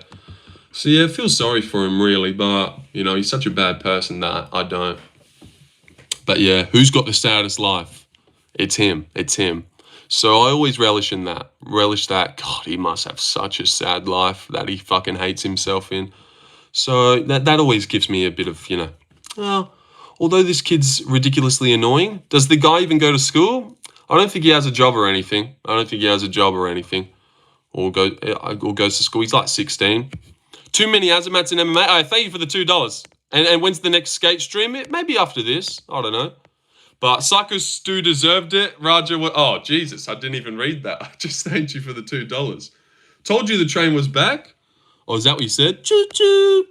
Speaker 1: So, yeah, I feel sorry for him, really, but, you know, he's such a bad person that I don't. But, yeah, who's got the saddest life? It's him. It's him. So I always relish that. God, he must have such a sad life that he fucking hates himself in. So that always gives me a bit of, you know, although this kid's ridiculously annoying, does the guy even go to school? I don't think he has a job or anything. Or goes to school. He's like 16. Too many Azamats in MMA. Thank you for the $2. And when's the next skate stream? Maybe after this. I don't know. But Psycho Stu deserved it. Raja, oh, Jesus, I didn't even read that. I just thanked you for the $2. Told you the train was back. Oh, is that what you said? Choo-choo.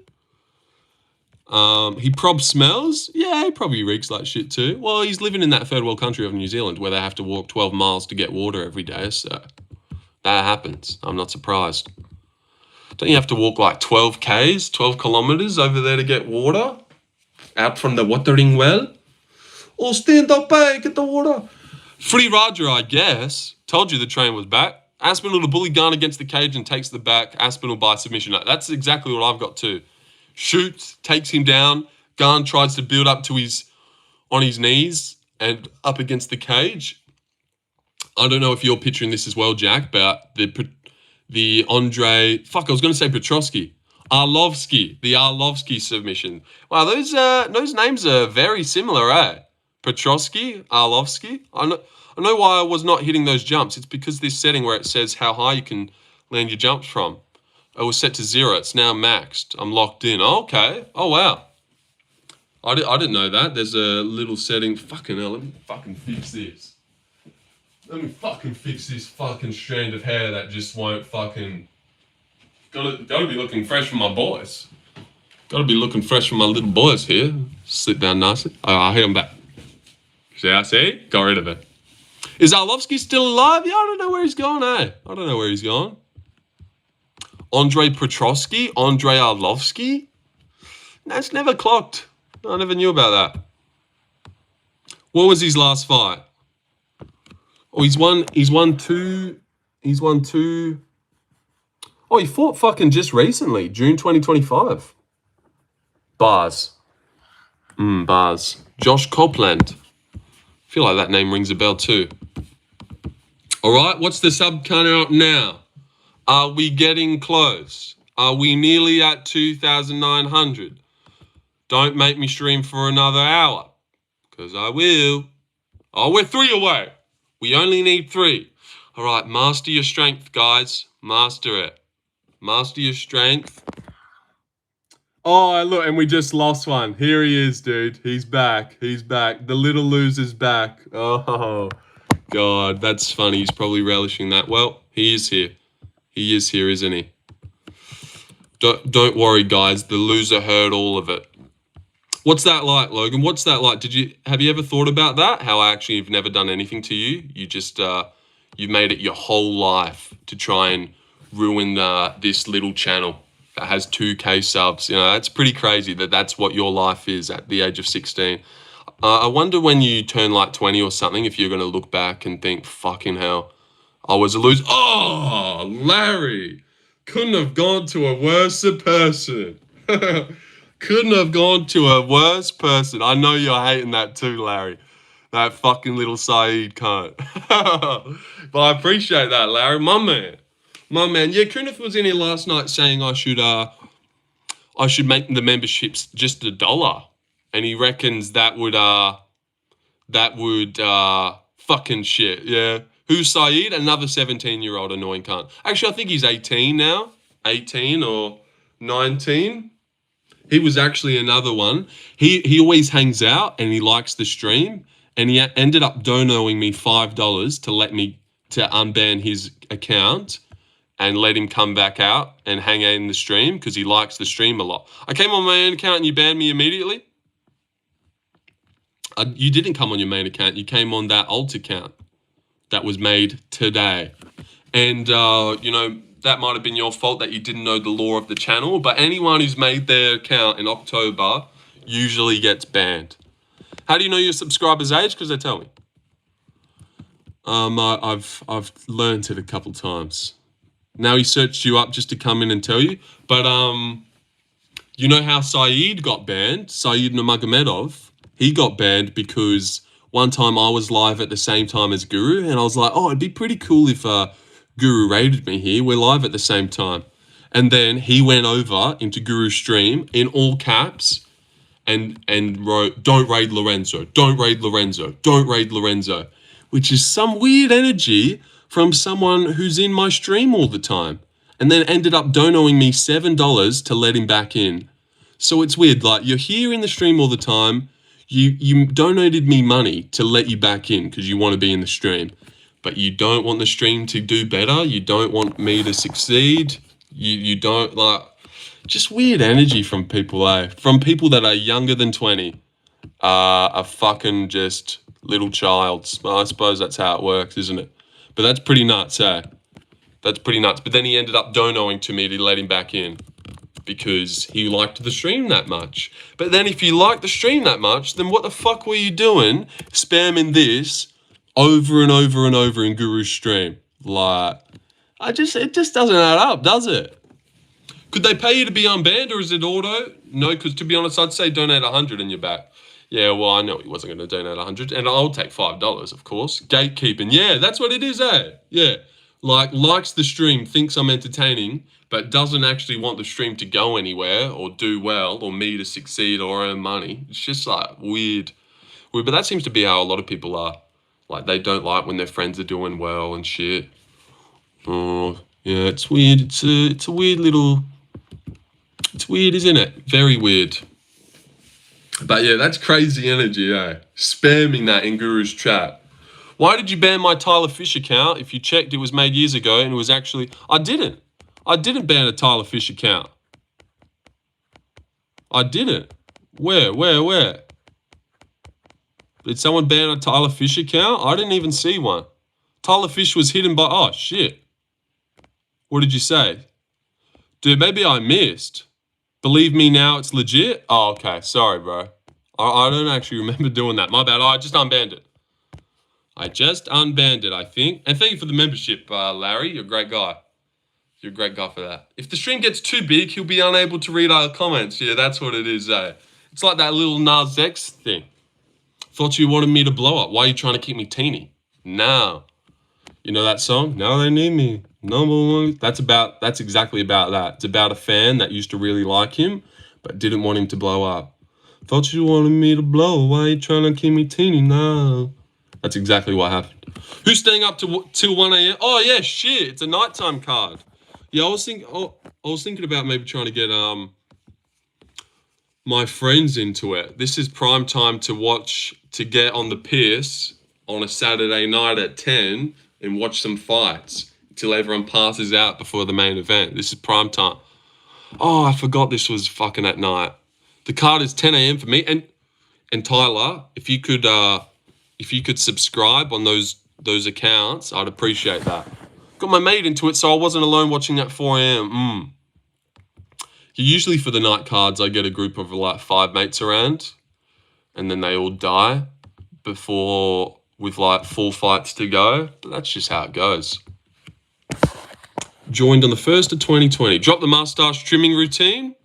Speaker 1: He prob smells. Yeah, he probably reeks like shit too. Well, he's living in that third world country of New Zealand where they have to walk 12 miles to get water every day. So that happens. I'm not surprised. Don't you have to walk like 12 Ks, 12 kilometers over there to get water? Out from the watering well? Oh, stand up, get the water. Free Roger, I guess. Told you the train was back. Aspinall to bully Gane against the cage and takes the back. Aspinall by submission. That's exactly what I've got too. Shoots, takes him down. Gane tries to build up to on his knees and up against the cage. I don't know if you're picturing this as well, Jack, but the Andre, I was going to say Petrovsky. The Arlovsky submission. Wow, those names are very similar, eh? Petrovsky, Arlovsky. I know why I was not hitting those jumps. It's because this setting where it says how high you can land your jumps from. It was set to 0. It's now maxed. I'm locked in. Oh, okay. Oh, wow. I didn't know that. There's a little setting. Fucking hell, let me fucking fix this. Let me fucking fix this fucking strand of hair that just won't fucking... Gotta be looking fresh for my boys. Gotta be looking fresh for my little boys here. Sit down nicely. I hit him back. See? Got rid of it. Is Arlovsky still alive? Yeah, I don't know where he's gone, eh? I don't know where he's gone. Andre Petrovsky? Andre Arlovsky? That's never clocked. I never knew about that. What was his last fight? Oh, he's won two. Oh, he fought fucking just recently, June 2025. Bars. Bars. Josh Copeland. I feel like that name rings a bell too. All right, what's the sub count out now? Are we getting close? Are we nearly at 2,900? Don't make me stream for another hour, because I will. Oh, we're 3 away. We only need 3. All right, master your strength, guys. Master it. Master your strength. Oh, look, and we just lost one. Here he is, dude. He's back. He's back. The little loser's back. Oh, God, that's funny. He's probably relishing that. Well, he is here. He is here, isn't he? Don't worry, guys. The loser heard all of it. What's that like, Logan? What's that like? Have you ever thought about that? How I actually have never done anything to you. You just you've made it your whole life to try and ruin this little channel that has 2K subs. You know, that's pretty crazy that's what your life is at the age of 16. I wonder when you turn like 20 or something, if you're going to look back and think, fucking hell, I was a loser. Oh, Larry. Couldn't have gone to a worse person. Couldn't have gone to a worse person. I know you're hating that too, Larry. That fucking little Saeed cunt. But I appreciate that, Larry. My man. Yeah, Kunith was in here last night saying I should make the memberships just $1. And he reckons that would fucking shit, yeah. Who's Saeed? Another 17-year-old annoying cunt. Actually, I think he's 18 now. 18 or 19. He was actually another one. He always hangs out and he likes the stream. And he ended up donoing me $5 to let me to unban his account and let him come back out and hang out in the stream because he likes the stream a lot. I came on my own account and you banned me immediately. You didn't come on your main account. You came on that alt account that was made today. And, you know, that might have been your fault that you didn't know the law of the channel. But anyone who's made their account in October usually gets banned. How do you know your subscriber's age? Because they tell me. I've learned it a couple times. Now he searched you up just to come in and tell you. But you know how Saeed got banned? Saeed Nurmagomedov. He got banned because one time I was live at the same time as Guru, and I was like, oh, it'd be pretty cool if Guru raided me here. We're live at the same time. And then he went over into Guru's stream in all caps and wrote, don't raid Lorenzo, don't raid Lorenzo, don't raid Lorenzo, which is some weird energy from someone who's in my stream all the time. And then ended up donoing me $7 to let him back in. So it's weird, like you're here in the stream all the time. You donated me money to let you back in because you want to be in the stream. But you don't want the stream to do better. You don't want me to succeed. You don't like... Just weird energy from people, eh? From people that are younger than 20. Are fucking just little childs. I suppose that's how it works, isn't it? But that's pretty nuts, eh? That's pretty nuts. But then he ended up donoing to me to let him back in. Because he liked the stream that much. But then if you like the stream that much, then what the fuck were you doing spamming this over and over and over in Guru's stream? Like, it just doesn't add up, does it? Could they pay you to be unbanned or is it auto? No, because to be honest, I'd say donate 100 and you're back. Yeah, well, I know he wasn't going to donate 100 and I'll take $5, of course. Gatekeeping, yeah, that's what it is, eh? Yeah, like, likes the stream, thinks I'm entertaining, but doesn't actually want the stream to go anywhere or do well or me to succeed or earn money. It's just like weird. But that seems to be how a lot of people are. Like they don't like when their friends are doing well and shit. Oh, yeah, it's weird. It's a weird little... It's weird, isn't it? Very weird. But yeah, that's crazy energy, eh? Spamming that in Guru's chat. Why did you ban my Tyler Fish account? If you checked, it was made years ago and it was actually... I didn't ban a Tyler Fish account. I didn't. Where? Did someone ban a Tyler Fish account? I didn't even see one. Tyler Fish was hidden by... Oh, shit. What did you say? Dude, maybe I missed. Believe me now, it's legit? Oh, okay. Sorry, bro. I don't actually remember doing that. My bad. I just unbanned it. I think. And thank you for the membership, Larry. You're a great guy. You're a great guy for that. If the stream gets too big, he'll be unable to read our comments. Yeah, that's what it is, eh? It's like that little Nas X thing. Thought you wanted me to blow up. Why are you trying to keep me teeny? No. You know that song? Now they need me. Number one. That's exactly about that. It's about a fan that used to really like him, but didn't want him to blow up. Thought you wanted me to blow. Why are you trying to keep me teeny? No. That's exactly what happened. Who's staying up till 1 a.m.? Oh, yeah, shit. It's a nighttime card. Yeah, I was thinking about maybe trying to get my friends into it. This is prime time to get on the piss on a Saturday night at 10 and watch some fights. till everyone passes out before the main event. This is prime time. Oh, I forgot this was fucking at night. The card is 10 a.m. for me. And Tyler, if you could subscribe on those accounts, I'd appreciate that. Got my mate into it, so I wasn't alone watching at 4 a.m. Usually for the night cards, I get a group of like 5 mates around, and then they all die with like 4 fights to go. But that's just how it goes. Joined on the 1st of 2020. Dropped the mustache trimming routine.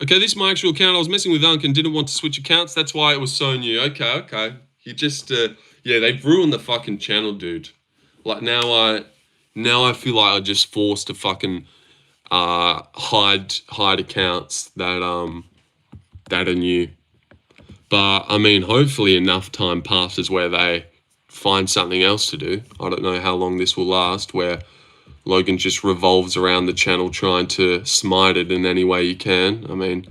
Speaker 1: Okay, this is my actual account. I was messing with Unc and didn't want to switch accounts. That's why it was so new. Okay. You just, yeah, they've ruined the fucking channel, dude. Like, now I feel like I'm just forced to fucking hide accounts that are new. But, I mean, hopefully enough time passes where they find something else to do. I don't know how long this will last, where Logan just revolves around the channel trying to smite it in any way you can. I mean,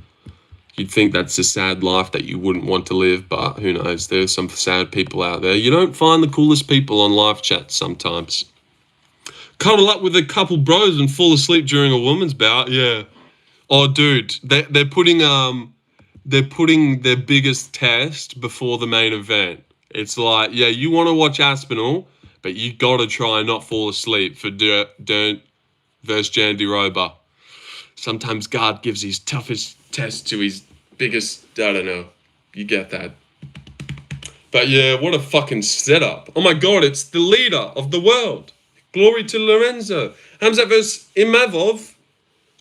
Speaker 1: you'd think that's a sad life that you wouldn't want to live, but who knows? There's some sad people out there. You don't find the coolest people on live chat sometimes. Cuddle up with a couple bros and fall asleep during a woman's bout. Yeah. Oh, dude, they're putting their biggest test before the main event. It's like, yeah, you want to watch Aspinall, but you gotta try and not fall asleep for Dern versus Jandy Rober. Sometimes God gives his toughest test to his biggest, I don't know. You get that. But yeah, what a fucking setup. Oh my God, it's the leader of the world. Glory to Lorenzo. Hamzat versus Imavov.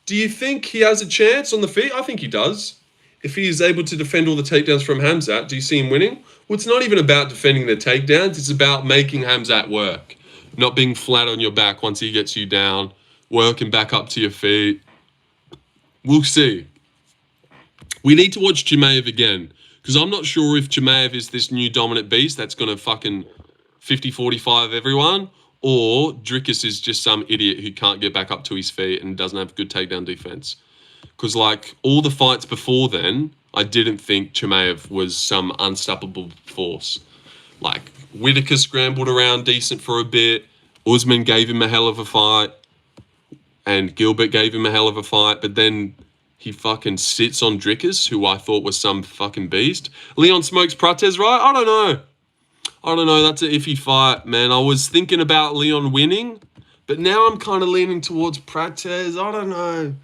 Speaker 1: Do you think he has a chance on the feet? I think he does. If he is able to defend all the takedowns from Hamzat, do you see him winning? Well, it's not even about defending the takedowns. It's about making Hamzat work. Not being flat on your back once he gets you down. Working back up to your feet. We'll see. We need to watch Chimaev again. Because I'm not sure if Chimaev is this new dominant beast that's going to fucking 50-45 everyone. Or Dricus is just some idiot who can't get back up to his feet and doesn't have good takedown defense. Because, like, all the fights before then, I didn't think Chimaev was some unstoppable force. Like, Whitaker scrambled around decent for a bit. Usman gave him a hell of a fight. And Gilbert gave him a hell of a fight. But then he fucking sits on Dricus, who I thought was some fucking beast. Leon smokes Prates, right? I don't know. That's an iffy fight, man. I was thinking about Leon winning. But now I'm kind of leaning towards Prates. I don't know.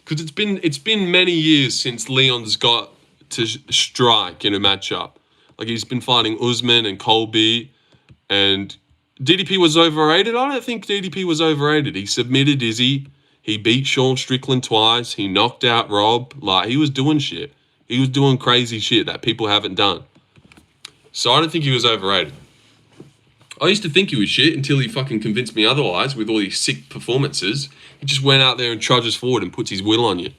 Speaker 1: Because it's been many years since Leon's got to strike in a matchup. Like, he's been fighting Usman and Colby, and DDP was overrated. I don't think DDP was overrated. He submitted Izzy. He beat Sean Strickland twice. He knocked out Rob. Like, he was doing shit. He was doing crazy shit that people haven't done. So I don't think he was overrated. I used to think he was shit until he fucking convinced me otherwise with all these sick performances. He just went out there and trudges forward and puts his will on you.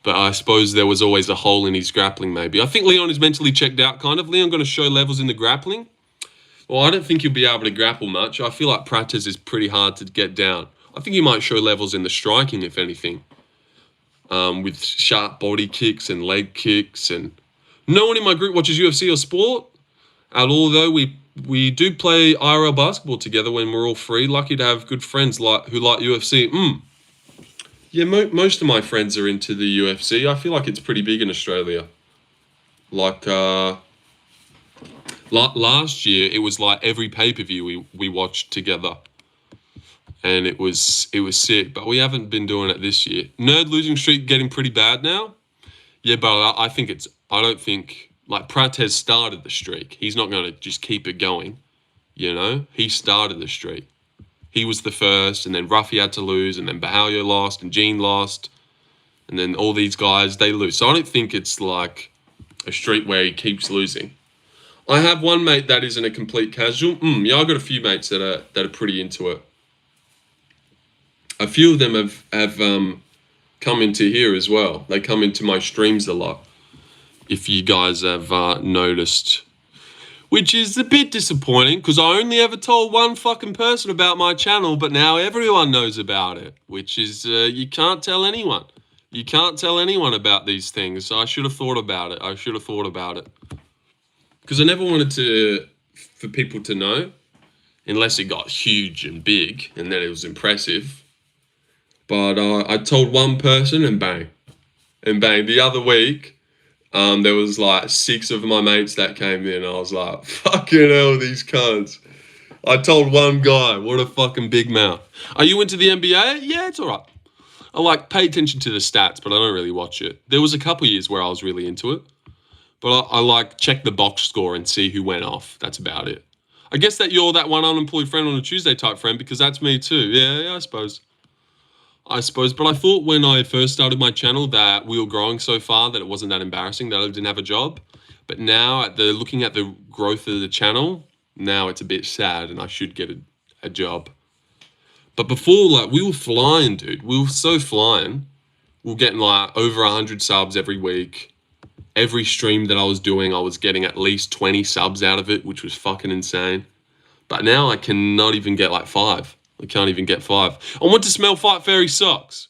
Speaker 1: But I suppose there was always a hole in his grappling, maybe. I think Leon is mentally checked out, kind of. Leon going to show levels in the grappling. Well, I don't think he'll be able to grapple much. I feel like Prates is pretty hard to get down. I think he might show levels in the striking, if anything. With sharp body kicks and leg kicks. And no one in my group watches UFC or sport. Although we do play IRL basketball together when we're all free. Lucky to have good friends who like UFC. Yeah, most of my friends are into the UFC. I feel like it's pretty big in Australia. Like, last year, it was like every pay-per-view we watched together. And it was sick, but we haven't been doing it this year. Nerd losing streak getting pretty bad now. Yeah, but I don't think... Like, Prates started the streak. He's not going to just keep it going, you know? He started the streak. He was the first, and then Ruffy had to lose, and then Bahalio lost, and Gene lost, and then all these guys, they lose. So I don't think it's like a streak where he keeps losing. I have one mate that isn't a complete casual. Yeah, I've got a few mates that are pretty into it. A few of them have come into here as well. They come into my streams a lot. If you guys have noticed, which is a bit disappointing because I only ever told one fucking person about my channel, but now everyone knows about it, which is you can't tell anyone. You can't tell anyone about these things. So I should have thought about it. Because I never wanted for people to know. unless it got huge and big, and then it was impressive. But I told one person, and bang. And bang, the other week, there was like 6 of my mates that came in. I was like, fucking hell, these cunts. I told one guy, what a fucking big mouth. Are you into the NBA? Yeah, it's all right. I pay attention to the stats, but I don't really watch it. There was a couple years where I was really into it. But I check the box score and see who went off. That's about it. I guess that you're that one unemployed friend on a Tuesday type friend, because that's me too. Yeah, I suppose. But I thought when I first started my channel that we were growing so far that it wasn't that embarrassing that I didn't have a job. But now, looking at the growth of the channel, now it's a bit sad and I should get a job. But before, we were flying, dude. We were so flying. We were getting over 100 subs every week. Every stream that I was doing, I was getting at least 20 subs out of it, which was fucking insane. But now I cannot even get 5. I can't even get 5. I want to smell Fight Fairy socks.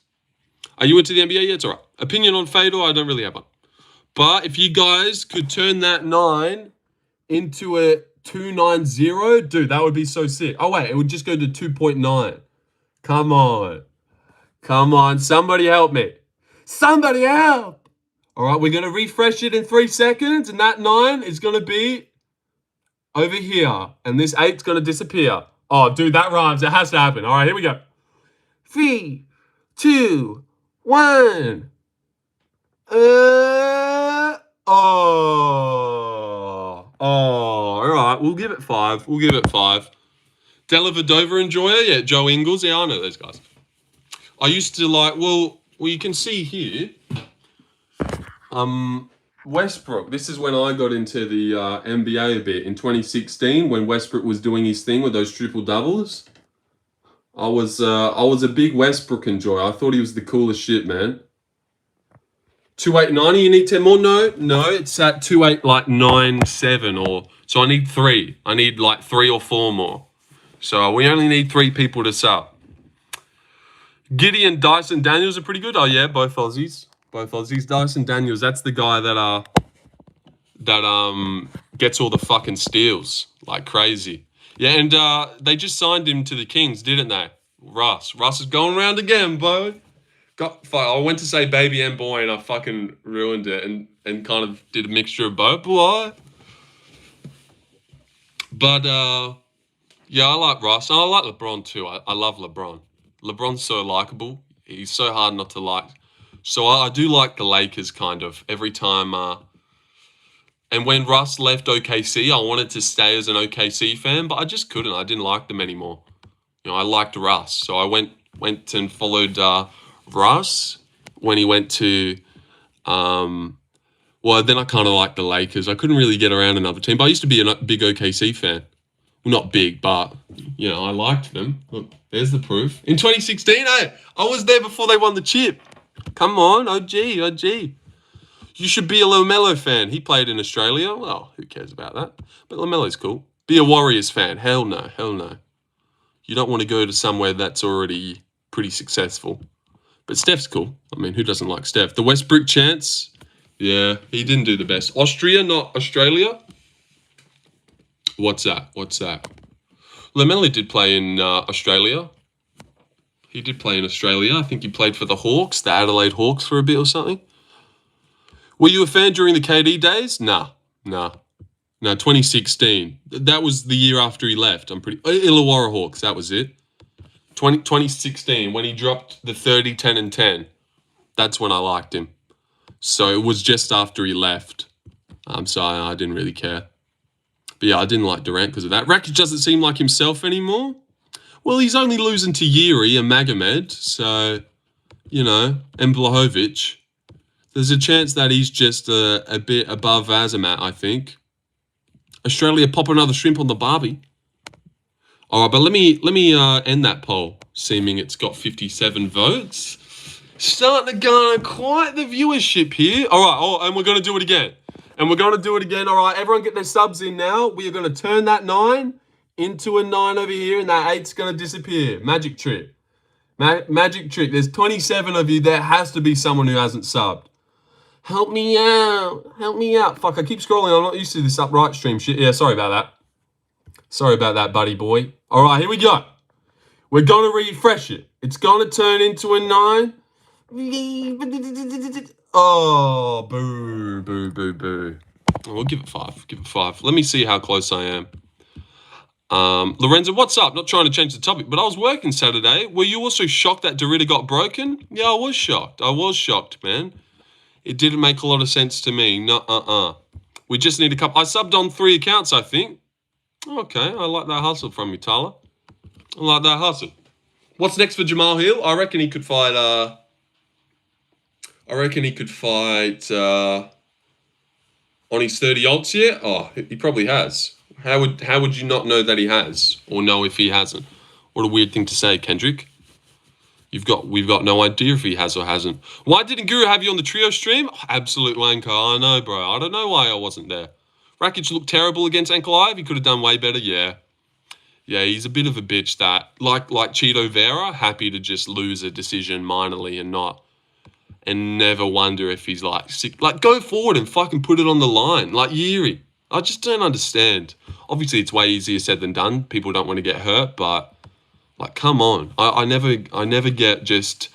Speaker 1: Are you into the NBA? Yeah, it's all right. Opinion on Fedor? I don't really have one. But if you guys could turn that 9 into a 290, dude, that would be so sick. Oh, wait, it would just go to 2.9. Come on. Come on, somebody help me. Somebody help! All right, we're going to refresh it in 3 seconds, and that 9 is going to be over here, and this 8's going to disappear. Oh, dude, that rhymes. It has to happen. All right, here we go. 3, 2, 1. All right, we'll give it 5. We'll give it 5. Delavadova enjoyer? Yeah, Joe Ingles. Yeah, I know those guys. I used to well, you can see here, Westbrook. This is when I got into the NBA a bit in 2016 when Westbrook was doing his thing with those triple doubles. I was a big Westbrook enjoyer. I thought he was the coolest shit, man. 2890. You need 10 more? No, it's at 2897 so I need 3. I need 3 or 4 more. So we only need 3 people to sub. Gideon Dyson Daniels are pretty good. Oh yeah, both Aussies. Dyson Daniels, that's the guy that gets all the fucking steals like crazy. Yeah, and they just signed him to the Kings, didn't they? Russ is going around again, bro. I went to say baby and boy, and I fucking ruined it and kind of did a mixture of both, boy. But yeah, I like Russ. And I like LeBron too. I love LeBron. LeBron's so likable. He's so hard not to like. So I do like the Lakers kind of every time. And when Russ left OKC, I wanted to stay as an OKC fan, but I just couldn't. I didn't like them anymore. I liked Russ. So I went and followed Russ when he went to... well, then I kind of liked the Lakers. I couldn't really get around another team, but I used to be a big OKC fan. Well, not big, but, I liked them. Look, there's the proof. In 2016, hey, I was there before they won the chip. Come on, OG. You should be a LaMelo fan. He played in Australia. Well, who cares about that? But LaMelo's cool. Be a Warriors fan. Hell no. You don't want to go to somewhere that's already pretty successful. But Steph's cool. I mean, who doesn't like Steph? The Westbrook chance, yeah, he didn't do the best. Austria, not Australia. What's that? LaMelo did play in Australia. He did play in Australia. I think he played for the Hawks, the Adelaide Hawks for a bit or something. Were you a fan during the KD days? Nah. 2016. That was the year after he left. Illawarra Hawks, that was it. 2016, when he dropped the 30, 10, and 10. That's when I liked him. So it was just after he left. So I didn't really care. But yeah, I didn't like Durant because of that. Rakic doesn't seem like himself anymore. Well, he's only losing to Yuri and Magomed. So, and Blahovic. There's a chance that he's just a bit above Azamat, I think. Australia pop another shrimp on the barbie. All right, but let me end that poll, seeming it's got 57 votes. Starting to garner quite the viewership here. All right, and we're going to do it again. All right, everyone get their subs in now. We are going to turn that 9 into a 9 over here, and that 8's going to disappear. Magic trick. Magic trick. There's 27 of you. There has to be someone who hasn't subbed. Help me out. Fuck, I keep scrolling. I'm not used to this upright stream shit. Yeah, sorry about that, buddy boy. All right, here we go. We're going to refresh it. It's going to turn into a 9. Oh, boo, boo, boo, boo. We'll give it 5. Give it 5. Let me see how close I am. Lorenzo, what's up? Not trying to change the topic, but I was working Saturday. Were you also shocked that Dorita got broken? Yeah, I was shocked. I was shocked, man. It didn't make a lot of sense to me. No, We just need a couple. I subbed on 3 accounts, I think. Okay, I like that hustle from you, Tyler. I like that hustle. What's next for Jamal Hill? I reckon he could fight. On his 30 odds yet? Oh, he probably has. How would you not know that he has, or know if he hasn't? What a weird thing to say, Kendrick. We've got no idea if he has or hasn't. Why didn't Guru have you on the trio stream? Oh, absolute wanker. I know, bro. I don't know why I wasn't there. Rakic looked terrible against Ankalaev. He could have done way better. Yeah, he's a bit of a bitch. That like Cheeto Vera, happy to just lose a decision minorly and never wonder if he's like sick. Like, go forward and fucking put it on the line. Like Yuri. I just don't understand. Obviously, it's way easier said than done. People don't want to get hurt, but like, come on. I never get just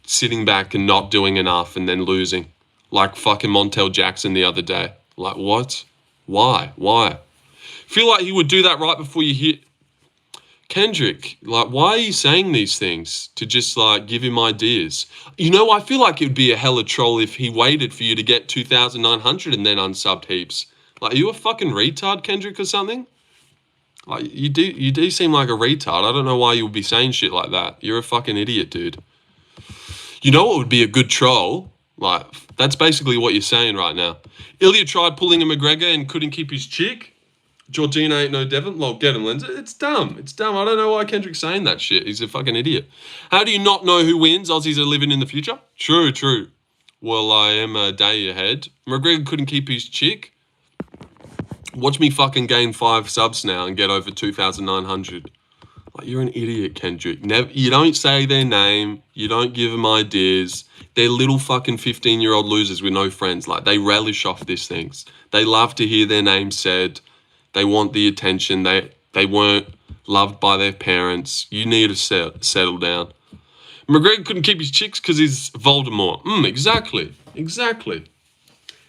Speaker 1: sitting back and not doing enough and then losing. Like fucking Montel Jackson the other day. Like, what? Why? Feel like he would do that right before you hit Kendrick. Like, why are you saying these things to just like give him ideas? You know, I feel like it would be a hella troll if he waited for you to get 2,900 and then unsubbed heaps. Like, are you a fucking retard, Kendrick, or something? Like, you do seem like a retard. I don't know why you would be saying shit like that. You're a fucking idiot, dude. You know what would be a good troll? Like, that's basically what you're saying right now. Ilya tried pulling a McGregor and couldn't keep his chick. Georgina ain't no Devon. Well, get him, Lindsay. It's dumb. It's dumb. I don't know why Kendrick's saying that shit. He's a fucking idiot. How do you not know who wins? Aussies are living in the future? True. Well, I am a day ahead. McGregor couldn't keep his chick. Watch me fucking gain 5 subs now and get over 2,900. Like, you're an idiot, Kendrick. You don't say their name. You don't give them ideas. They're little fucking 15-year-old losers with no friends. Like, they relish off these things. They love to hear their name said. They want the attention. They weren't loved by their parents. You need to settle down. McGregor couldn't keep his chicks because he's Voldemort. Exactly.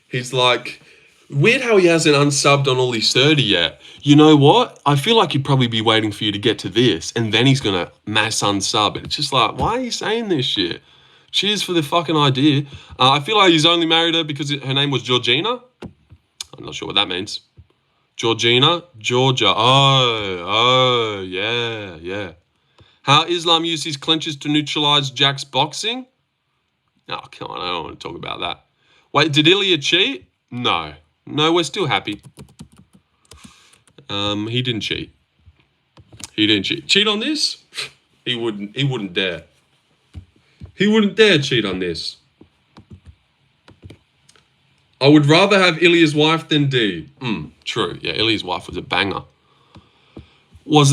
Speaker 1: He's like... Weird how he hasn't unsubbed on all his 30 yet. You know what? I feel like he'd probably be waiting for you to get to this, and then he's going to mass unsub. It's just like, why are you saying this shit? Cheers for the fucking idea. I feel like he's only married her because her name was Georgina. I'm not sure what that means. Georgina? Georgia. Oh, yeah. How Islam used his clenches to neutralize Jack's boxing? Oh, come on, I don't want to talk about that. Wait, did Ilya cheat? No, we're still happy. He didn't cheat. Cheat on this? He wouldn't dare. He wouldn't dare cheat on this. I would rather have Ilya's wife than D. True. Yeah, Ilya's wife was a banger. All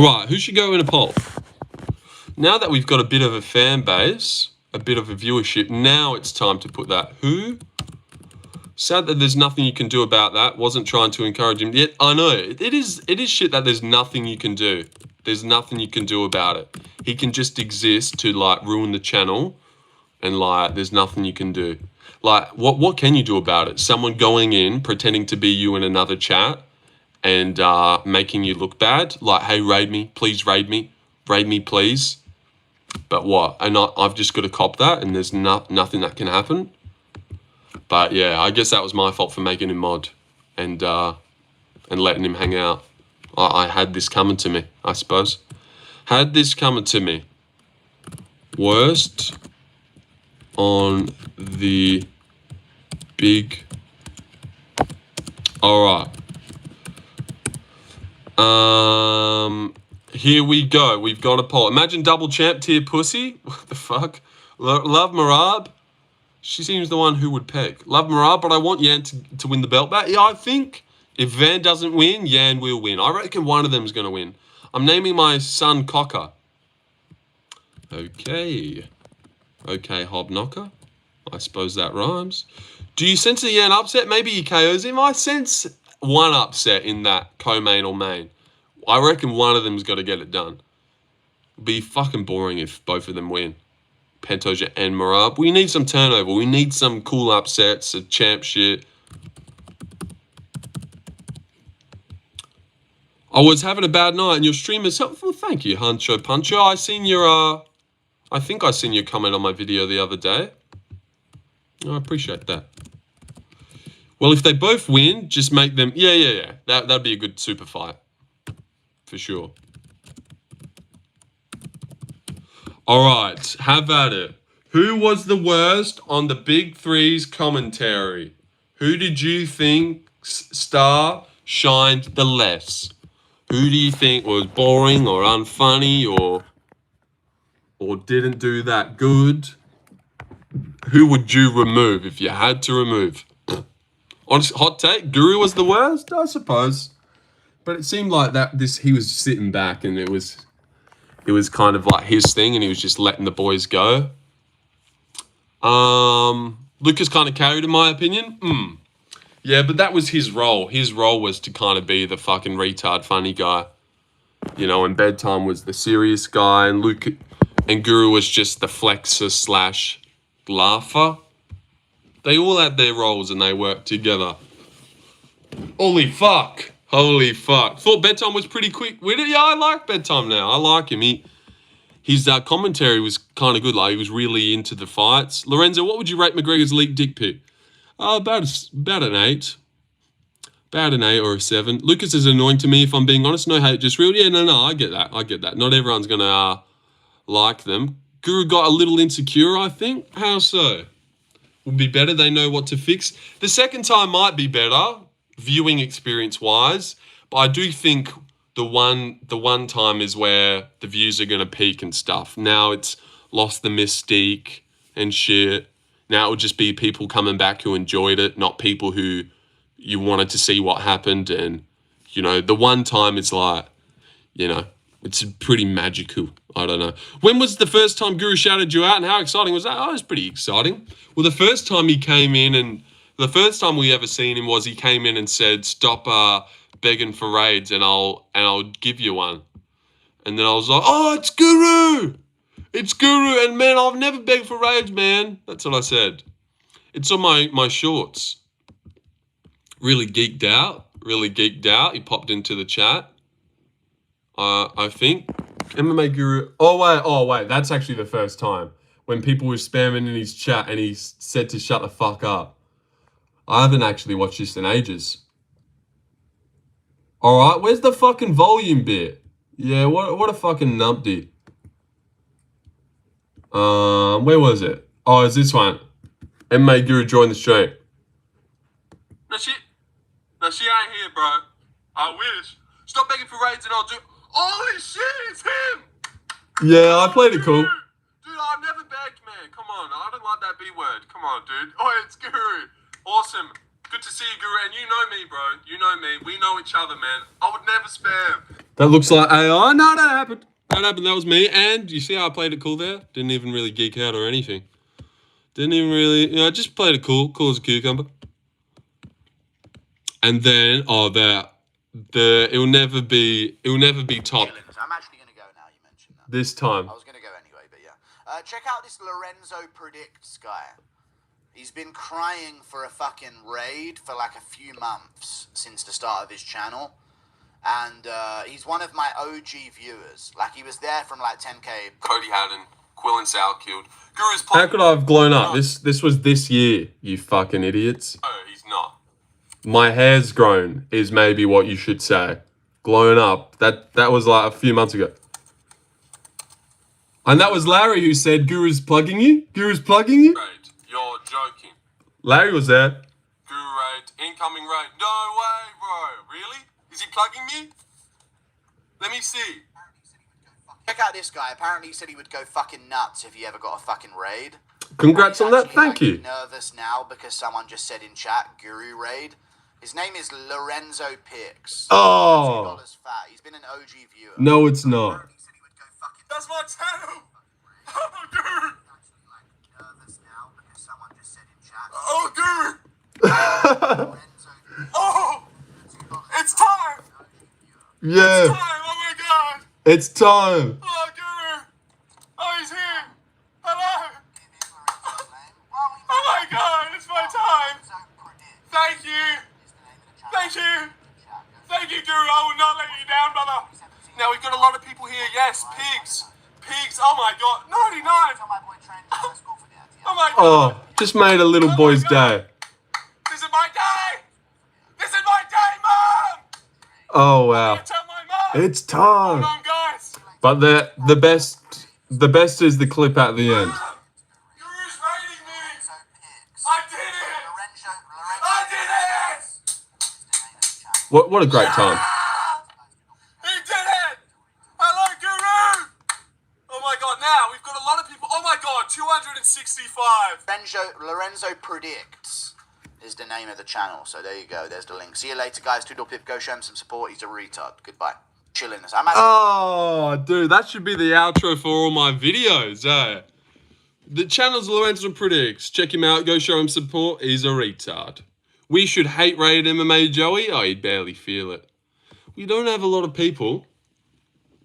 Speaker 1: right, who should go in a poll? Now that we've got a bit of a fan base, a bit of a viewership, now it's time to put that. Who? Sad that there's nothing you can do about that. Wasn't trying to encourage him. Yet I know it is shit that there's nothing you can do. There's nothing you can do about it. He can just exist to like ruin the channel, and like there's nothing you can do. Like what can you do about it? Someone going in pretending to be you in another chat and making you look bad. Like, hey, raid me, please raid me, please. But what? And I've just got to cop that, and there's nothing that can happen. But yeah, I guess that was my fault for making him mod and letting him hang out. I had this coming to me, I suppose. Had this coming to me. Worst on the big... All right. Here we go. We've got a poll. Imagine double champ tier pussy. What the fuck? Love Marab. She seems the one who would peck. Love Marab, but I want Yan to win the belt back. Yeah, I think if Van doesn't win, Yan will win. I reckon one of them is going to win. I'm naming my son Cocker. Okay, Hobknocker. I suppose that rhymes. Do you sense a Yan upset? Maybe he KOs him. I sense one upset in that co-main or main. I reckon one of them's got to get it done. It'd be fucking boring if both of them win. Pantoja and Marab. We need some turnover. We need some cool upsets, a champ shit. I was having a bad night and your stream is helpful. Thank you, Huncho Puncho. I think I seen your comment on my video the other day. I appreciate that. Well, if they both win, just make them... Yeah. That'd be a good super fight. For sure. All right, have at it. Who was the worst on the Big Three's commentary? Who did you think star shined the less? Who do you think was boring or unfunny or didn't do that good? Who would you remove if you had to remove? Honest hot take, Guru was the worst, I suppose. But it seemed like he was sitting back and it was kind of like his thing and he was just letting the boys go. Lucas kind of carried in my opinion. Yeah, but that was his role. His role was to kind of be the fucking retard funny guy. You know, and Bedtime was the serious guy and Guru was just the flexer / laugher. They all had their roles and they worked together. Holy fuck. Thought Bedtime was pretty quick with it. Yeah, I like Bedtime now. I like him. His commentary was kind of good. Like, he was really into the fights. Lorenzo, what would you rate McGregor's leaked dick pic? About an 8. About an 8 or a 7. Lucas is annoying to me, if I'm being honest. No hate, just real. Yeah, no, I get that. Not everyone's going to like them. Guru got a little insecure, I think. How so? Would be better. They know what to fix. The second time might be better, viewing experience-wise. But I do think the one time is where the views are going to peak and stuff. Now it's lost the mystique and shit. Now it would just be people coming back who enjoyed it, not people who you wanted to see what happened. And, you know, the one time it's like, you know, it's pretty magical. I don't know. When was the first time Guru shouted you out and how exciting was that? Oh, it was pretty exciting. Well, the first time he came in and the first time we ever seen him was he came in and said, stop begging for raids and I'll give you one. And then I was like, oh, it's Guru. It's Guru. And man, I've never begged for raids, man. That's what I said. It's on my shorts. Really geeked out. He popped into the chat. I think. MMA Guru. Oh, wait. That's actually the first time. When people were spamming in his chat and he said to shut the fuck up. I haven't actually watched this in ages. Alright, where's the fucking volume bit? Yeah, what a fucking numpty. Where was it? Oh, it's this one. MMA Guru joined the stream. No, she ain't here, bro. I wish. Stop begging for raids and I'll do... Holy shit, it's him! Yeah, I played it cool. Dude, I've never begged, man. Come on, I don't like that B word. Come on, dude. Oh, it's Guru. Awesome. Good to see you, Guru. And you know me, bro. You know me. We know each other, man. I would never spam. That looks like AI. No, that happened. That was me. And you see how I played it cool there? Didn't even really geek out or anything. Didn't even really... You know, I just played it cool. Cool as a cucumber. And then... Oh, it'll never be top.
Speaker 2: I'm actually going to go now, you mentioned that.
Speaker 1: This time.
Speaker 2: I was going to go anyway, but yeah. Check out this Lorenzo Predicts guy. He's been crying for a fucking raid for like a few months since the start of his channel. And he's one of my OG viewers. Like, he was there from like 10K.
Speaker 1: Cody Haddon, Quill and Sal killed. Guru's How could I have blown up? This was this year, you fucking idiots. Oh, he's not. My hair's grown is maybe what you should say. Blown up. That was like a few months ago. And that was Larry who said Guru's plugging you? Guru's plugging you? Right. You're joking. Larry was there. Guru raid. Incoming raid. No way, bro. Really? Is he plugging me? Let me see.
Speaker 2: Check out this guy. Apparently he said he would go fucking nuts if he ever got a fucking raid.
Speaker 1: Congrats on that. Thank you.
Speaker 2: I'm nervous now because someone just said in chat, Guru raid. His name is Lorenzo Pix.
Speaker 1: Oh.
Speaker 2: $2 fat. He's been an OG viewer.
Speaker 1: No, it's not.
Speaker 2: That's my channel. Oh, dude. I'm actually like nervous now because someone just said in chat.
Speaker 1: Oh, dude. Oh. $2 Yeah.
Speaker 3: It's time. Oh my god.
Speaker 1: It's time.
Speaker 3: Oh, Guru. Oh, he's here. Hello. Oh my god, it's my time. Thank you. Thank you. Thank you, Guru. I will not let you down, brother. Now, we've got a lot of people here. Yes, pigs. Pigs. Oh my god. 99. Oh my god.
Speaker 1: Oh, just made a little boy's day.
Speaker 3: This is my day. This is my day, Mom.
Speaker 1: Oh
Speaker 3: I'm
Speaker 1: wow.
Speaker 3: gonna tell my mom.
Speaker 1: It's time.
Speaker 3: Hold on, guys.
Speaker 1: But the best is the clip at the end.
Speaker 3: Guru's raiding me. I did it. I did it.
Speaker 1: What a great time.
Speaker 3: He did it. Hello, Guru. Oh my god, now we've got a lot of people. Oh my god, 265.
Speaker 2: Lorenzo Predicts is the name of the channel. So there you go. There's the link. See you later, guys. Toodle pip. Go show him some support. He's a retard. Goodbye. Chilling this.
Speaker 1: Oh, dude, that should be the outro for all my videos, eh? The channel's Lorenzo Predicts. Check him out. Go show him support. He's a retard. We should hate raid MMA Joey. Oh, he'd barely feel it. We don't have a lot of people.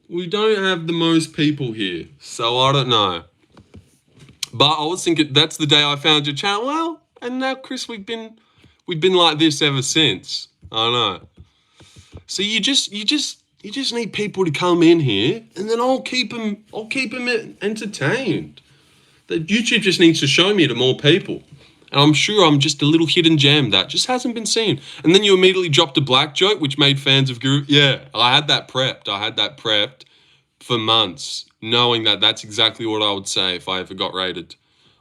Speaker 1: We don't have the most people here. So I don't know. But I was thinking that's the day I found your channel. Well, and now Chris, we've been like this ever since. I know. So you just need people to come in here, and then I'll keep them entertained. That YouTube just needs to show me to more people. And I'm sure I'm just a little hidden gem that just hasn't been seen. And then you immediately dropped a black joke, which made fans of Guru. Yeah, I had that prepped for months, knowing that that's exactly what I would say if I ever got raided.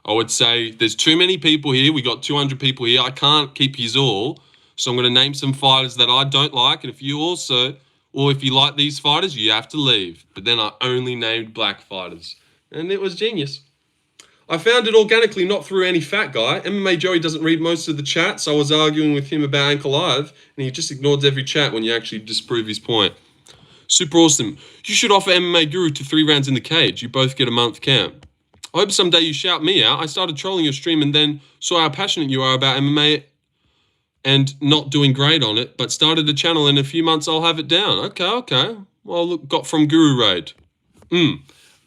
Speaker 1: I would say, there's too many people here. We got 200 people here. I can't keep yous all. So I'm going to name some fighters that I don't like. And if you also, or if you like these fighters, you have to leave. But then I only named black fighters. And it was genius. I found it organically, not through any fat guy. MMA Joey doesn't read most of the chats. So I was arguing with him about Ankle Live, and he just ignores every chat when you actually disprove his point. Super awesome. You should offer MMA Guru to 3 rounds in the cage. You both get a month camp. I hope someday you shout me out. I started trolling your stream and then saw how passionate you are about MMA and not doing great on it, but started a channel. In a few months I'll have it down. Okay. Well, look, got from Guru Raid.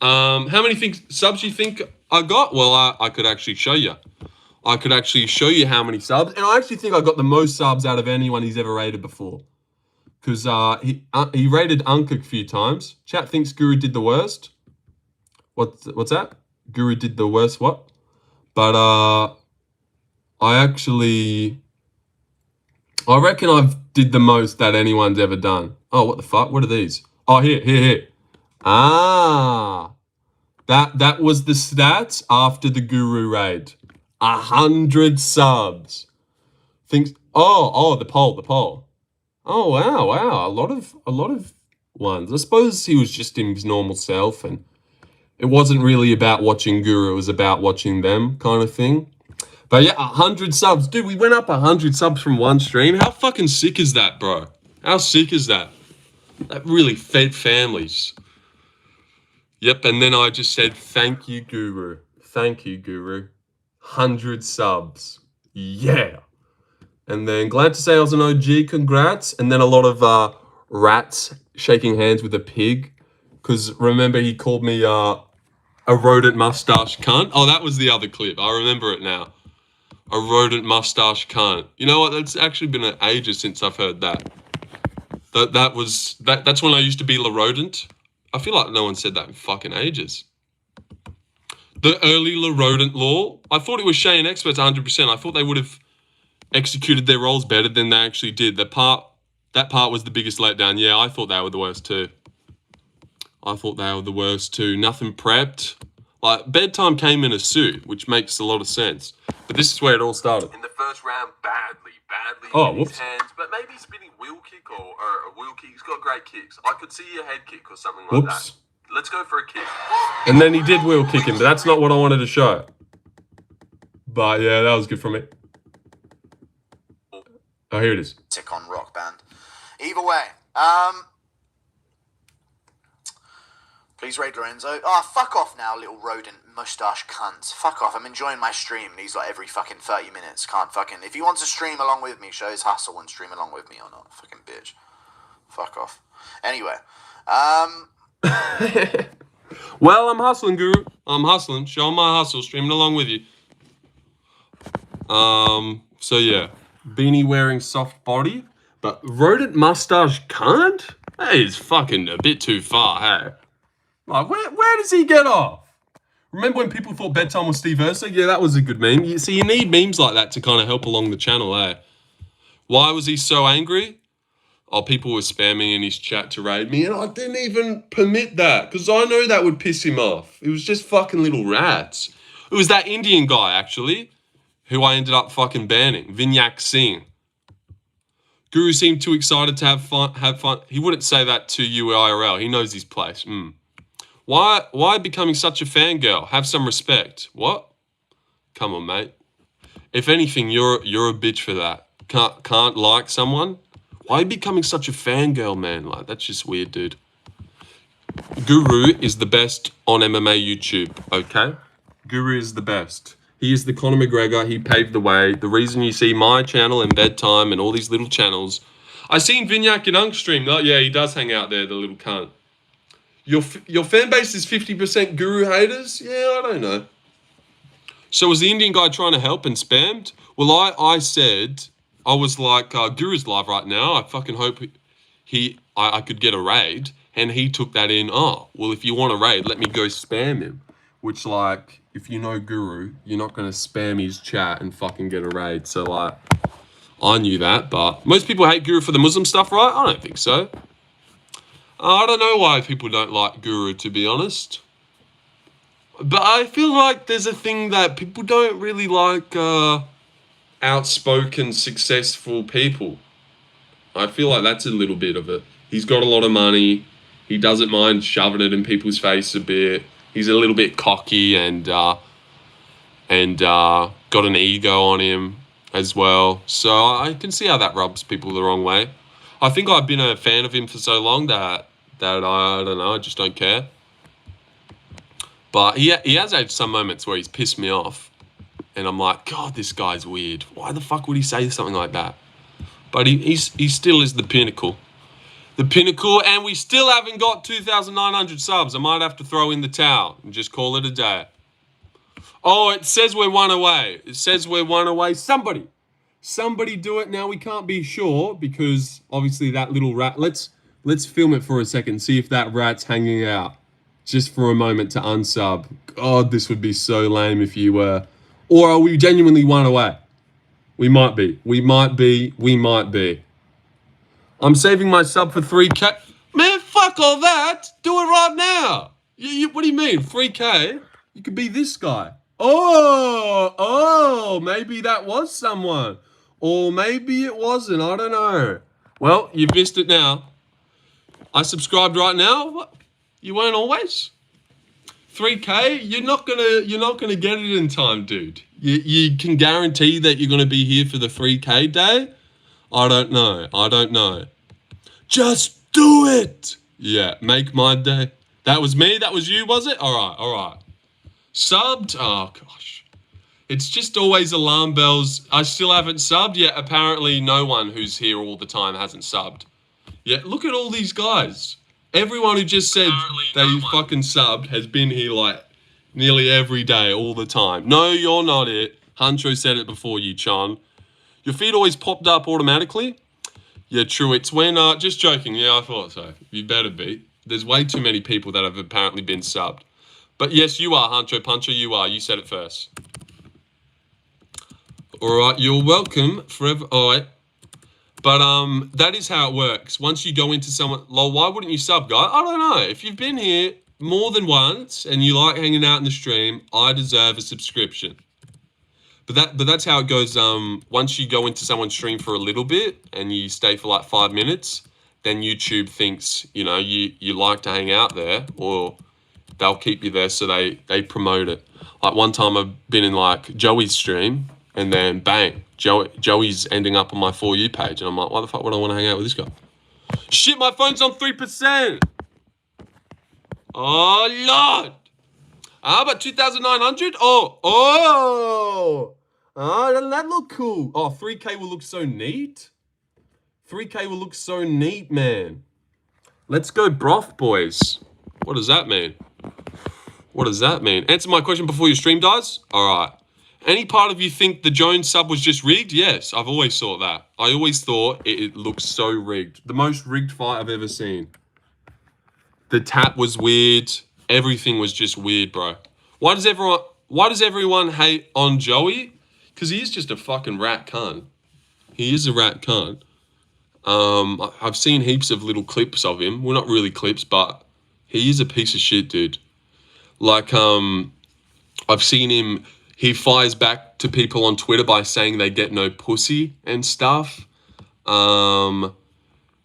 Speaker 1: How many subs you think I got? Well, I could actually show you. I could actually show you how many subs. And I actually think I got the most subs out of anyone he's ever raided before. Because he raided Unkuk a few times. Chat thinks Guru did the worst. What's that? Guru did the worst what? But I reckon I've did the most that anyone's ever done. Oh, what the fuck? What are these? Oh, here. Ah. That was the stats after the Guru raid. 100 subs. The poll. Oh wow. A lot of ones. I suppose he was just in his normal self and it wasn't really about watching Guru, it was about watching them kind of thing. But yeah, 100 subs. Dude, we went up 100 subs from one stream. How fucking sick is that, bro? How sick is that? That really fed families. Yep, and then I just said, thank you, Guru. Thank you, Guru. 100 subs. Yeah. And then glad to say I was an OG, congrats. And then a lot of rats shaking hands with a pig. Because remember he called me a rodent mustache cunt. Oh, that was the other clip. I remember it now. A rodent mustache cunt. You know what? That's actually been ages since I've heard that. That's when I used to be La Rodent. I feel like no one said that in fucking ages. The early La Rodent law. I thought it was Shay and Experts 100%. I thought they would have executed their roles better than they actually did. That part was the biggest letdown. Yeah, I thought they were the worst too. Nothing prepped. Like, bedtime came in a suit, which makes a lot of sense. But this is where it all started. In the first round, badly
Speaker 3: Oh,
Speaker 1: in his
Speaker 3: whoops.
Speaker 1: hands, but maybe spinning wheel kick or a wheel kick. He's got great kicks. I could see a head kick or something like that. Let's go for a kick. And then he did wheel kick him, but that's not what I wanted to show. But yeah, that was good from it. Oh, here it is.
Speaker 2: Tick on Rock Band. Either way, please raid Lorenzo. Oh, fuck off now, little rodent mustache cunt. Fuck off. I'm enjoying my stream. He's like every fucking 30 minutes. Can't fucking... If he wants to stream along with me, show his hustle and stream along with me or not. Fucking bitch. Fuck off. Anyway,
Speaker 1: Well, I'm hustling, Guru. I'm hustling. Showing my hustle, streaming along with you. So yeah. Beanie wearing soft body, but rodent mustache can't? That is fucking a bit too far, hey? Like, where does he get off? Remember when people thought bedtime was Steve Urso? Yeah, that was a good meme. You need memes like that to kind of help along the channel, eh? Why was he so angry? Oh, people were spamming in his chat to raid me, and I didn't even permit that, because I know that would piss him off. It was just fucking little rats. It was that Indian guy, actually, who I ended up fucking banning, Vinyak Singh. Guru seemed too excited to have fun. He wouldn't say that to you IRL. He knows his place. Why becoming such a fangirl? Have some respect. What? Come on, mate. If anything, you're a bitch for that. Can't like someone? Why are you becoming such a fangirl, man? Like, that's just weird, dude. Guru is the best on MMA YouTube, okay? Guru is the best. He is the Conor McGregor. He paved the way. The reason you see my channel and Bedtime and all these little channels. I seen Vinyak and Unk stream. Oh, yeah, he does hang out there, the little cunt. Your fan base is 50% Guru haters? Yeah, I don't know. So was the Indian guy trying to help and spammed? Well, I said, I was like, Guru's live right now. I fucking hope I could get a raid. And he took that in, oh, well, if you want a raid, let me go spam him. Which, like, if you know Guru, you're not going to spam his chat and fucking get a raid. So, like, I knew that. But most people hate Guru for the Muslim stuff, right? I don't think so. I don't know why people don't like Guru, to be honest. But I feel like there's a thing that people don't really like outspoken, successful people. I feel like that's a little bit of it. He's got a lot of money. He doesn't mind shoving it in people's face a bit. He's a little bit cocky and got an ego on him as well. So I can see how that rubs people the wrong way. I think I've been a fan of him for so long that I don't know, I just don't care. But he has had some moments where he's pissed me off. And I'm like, God, this guy's weird. Why the fuck would he say something like that? But he still is the pinnacle. The pinnacle, and we still haven't got 2,900 subs. I might have to throw in the towel and just call it a day. Oh, it says we're one away. It says we're one away. Somebody do it now. We can't be sure because obviously that little rat. Let's film it for a second. See if that rat's hanging out just for a moment to unsub. God, this would be so lame if you were. Or are we genuinely one away? We might be. I'm saving my sub for 3K. Man, fuck all that. Do it right now. What do you mean? 3K? You could be this guy. Oh, maybe that was someone. Or maybe it wasn't. I don't know. Well, you've missed it now. I subscribed right now. What? You weren't always? 3K? You're not gonna get it in time, dude. You can guarantee that you're gonna be here for the 3K day? I don't know. Just do it. Yeah, make my day. That was me. That was you, was it? All right. Subbed? Oh, gosh. It's just always alarm bells. I still haven't subbed yet. Apparently no one who's here all the time hasn't subbed. Yeah, look at all these guys. Everyone who just said they fucking subbed has been here like nearly every day, all the time. No, you're not it. Huncho said it before you, Chan. Your feed always popped up automatically? Yeah, true. It's when, just joking. Yeah, I thought so. You better be. There's way too many people that have apparently been subbed. But yes, you are, Huncho Puncher. You are. You said it first. All right. You're welcome forever. All right. But that is how it works. Once you go into someone, lol, why wouldn't you sub, guy? I don't know. If you've been here more than once and you like hanging out in the stream, I deserve a subscription. But that's how it goes. Once you go into someone's stream for a little bit and you stay for like 5 minutes, then YouTube thinks, you know, you like to hang out there, or they'll keep you there, so they promote it. Like one time I've been in like Joey's stream, and then bang, Joey's ending up on my For You page, and I'm like, why the fuck would I want to hang out with this guy? Shit, my phone's on 3%. Oh Lord. But 2,900? Oh, doesn't that look cool? Oh, 3K will look so neat. 3K will look so neat, man. Let's go broth, boys. What does that mean? What does that mean? Answer my question before your stream dies? All right. Any part of you think the Jones sub was just rigged? Yes, I've always thought that. I always thought it looked so rigged. The most rigged fight I've ever seen. The tap was weird. Everything was just weird, bro. Why does everyone hate on Joey? Because he is just a fucking rat cunt. He is a rat cunt. I've seen heaps of little clips of him. Well, not really clips, but he is a piece of shit, dude. Like, I've seen him, he fires back to people on Twitter by saying they get no pussy and stuff. The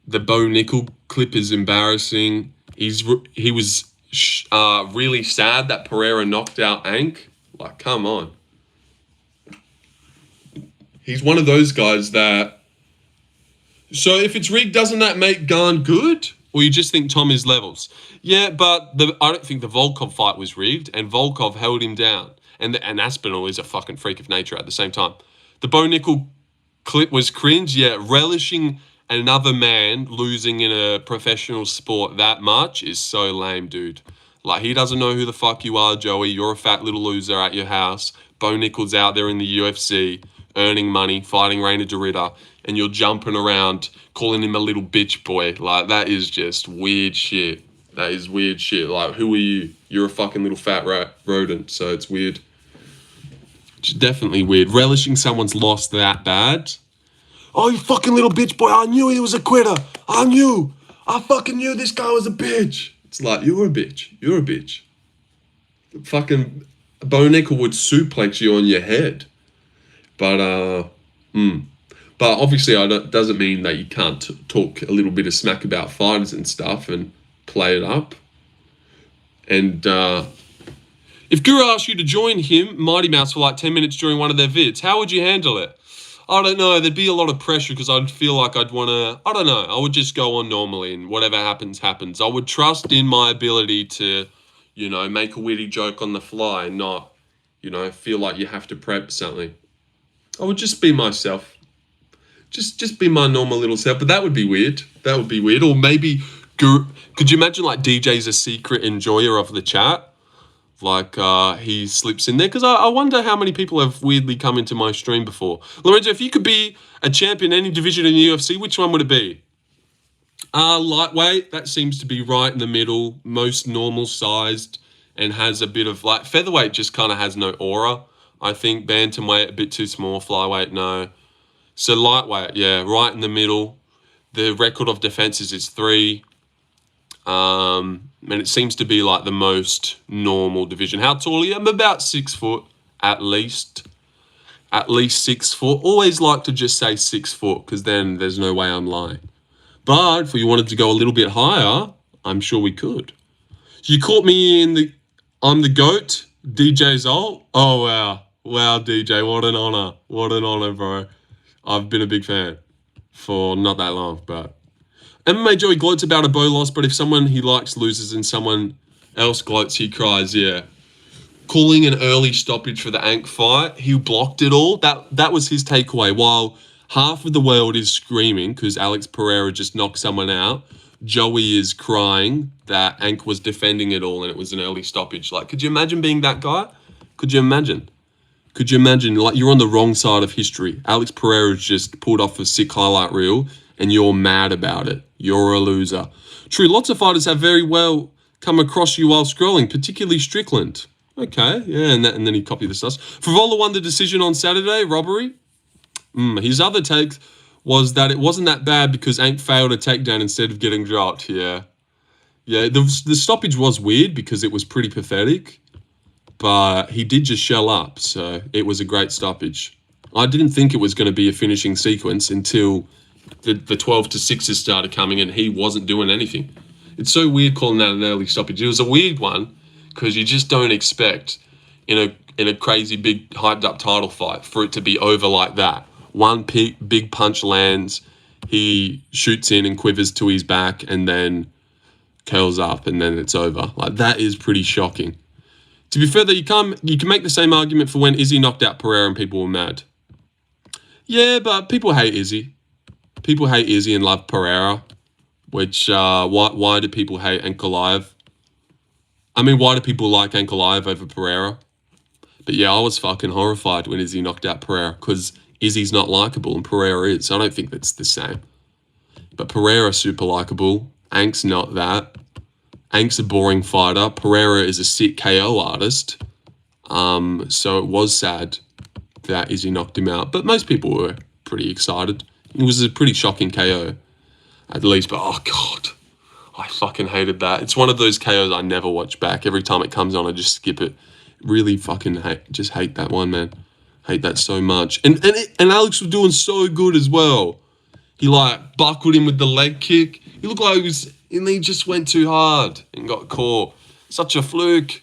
Speaker 1: Bo Nickel clip is embarrassing. He was really sad that Pereira knocked out Ank. Like, come on. He's one of those guys that... So if it's rigged, doesn't that make Gane good? Or you just think Tom is levels? Yeah, but I don't think the Volkov fight was rigged, and Volkov held him down. And Aspinall is a fucking freak of nature at the same time. The Bo Nickel clip was cringe. Yeah, relishing another man losing in a professional sport that much is so lame, dude. Like, he doesn't know who the fuck you are, Joey. You're a fat little loser at your house. Bo Nickel's out there in the UFC, earning money, fighting Reina Dorita, and you're jumping around, calling him a little bitch boy. Like, that is just weird shit. That is weird shit. Like, who are you? You're a fucking little fat rodent, so it's weird. It's definitely weird. Relishing someone's loss that bad. Oh, you fucking little bitch boy. I knew he was a quitter. I fucking knew this guy was a bitch. It's like, you're a bitch. You're a bitch. Fucking Bo Nickel would suplex you on your head. But obviously, doesn't mean that you can't talk a little bit of smack about fighters and stuff and play it up. And if Guru asked you to join him, Mighty Mouse, for like 10 minutes during one of their vids, how would you handle it? I don't know. There'd be a lot of pressure because I'd feel like I'd want to... I don't know. I would just go on normally and whatever happens, happens. I would trust in my ability to, you know, make a witty joke on the fly and not, you know, feel like you have to prep something. I would just be myself. Just be my normal little self. But that would be weird. That would be weird. Or maybe... Could you imagine, like, DJ's a secret enjoyer of the chat? Like, he slips in there. Because I wonder how many people have weirdly come into my stream before. Lorenzo, if you could be a champion in any division in the UFC, which one would it be? Lightweight. That seems to be right in the middle. Most normal-sized. And has a bit of, like... Featherweight just kind of has no aura. I think bantamweight, a bit too small. Flyweight, no. So lightweight, yeah, right in the middle. The record of defenses is 3. And it seems to be like the most normal division. How tall are you? I'm about 6 foot, at least. At least 6 foot. Always like to just say 6 foot, because then there's no way I'm lying. But if we wanted to go a little bit higher, I'm sure we could. You caught me in the... I'm the GOAT, DJ Zolt. Oh, wow. Wow, DJ, what an honor. What an honor, bro. I've been a big fan for not that long, but... MMA Joey gloats about a Bo loss, but if someone he likes loses and someone else gloats, he cries, yeah. Calling an early stoppage for the Ank fight, he blocked it all. That was his takeaway. While half of the world is screaming because Alex Pereira just knocked someone out, Joey is crying that Ank was defending it all and it was an early stoppage. Like, could you imagine being that guy? Could you imagine? Could you imagine, like, you're on the wrong side of history. Alex Pereira's just pulled off a sick highlight reel and you're mad about it. You're a loser. True, lots of fighters have very well come across you while scrolling, particularly Strickland. Okay, yeah, and then he copied the stuff. Frivola won the decision on Saturday, robbery. His other take was that it wasn't that bad because Ank failed a takedown instead of getting dropped, yeah. Yeah, the stoppage was weird because it was pretty pathetic. But he did just shell up, so it was a great stoppage. I didn't think it was going to be a finishing sequence until the 12 to 6s started coming and he wasn't doing anything. It's so weird calling that an early stoppage. It was a weird one because you just don't expect in a crazy big hyped up title fight for it to be over like that. One big punch lands, he shoots in and quivers to his back and then curls up and then it's over. Like, that is pretty shocking. To be fair, though, you can make the same argument for when Izzy knocked out Pereira and people were mad. Yeah, but people hate Izzy. People hate Izzy and love Pereira, which, why do people hate Ankalaev? I mean, why do people like Ankalaev over Pereira? But yeah, I was fucking horrified when Izzy knocked out Pereira because Izzy's not likable and Pereira is. I don't think that's the same. But Pereira's super likable. Ank's not that. Ank's a boring fighter. Pereira is a sick KO artist. So it was sad that Izzy knocked him out. But most people were pretty excited. It was a pretty shocking KO, at least. But, oh, God. I fucking hated that. It's one of those KOs I never watch back. Every time it comes on, I just skip it. Really fucking hate that one, man. Hate that so much. And Alex was doing so good as well. He, like, buckled him with the leg kick. He looked like he just went too hard and got caught. Such a fluke.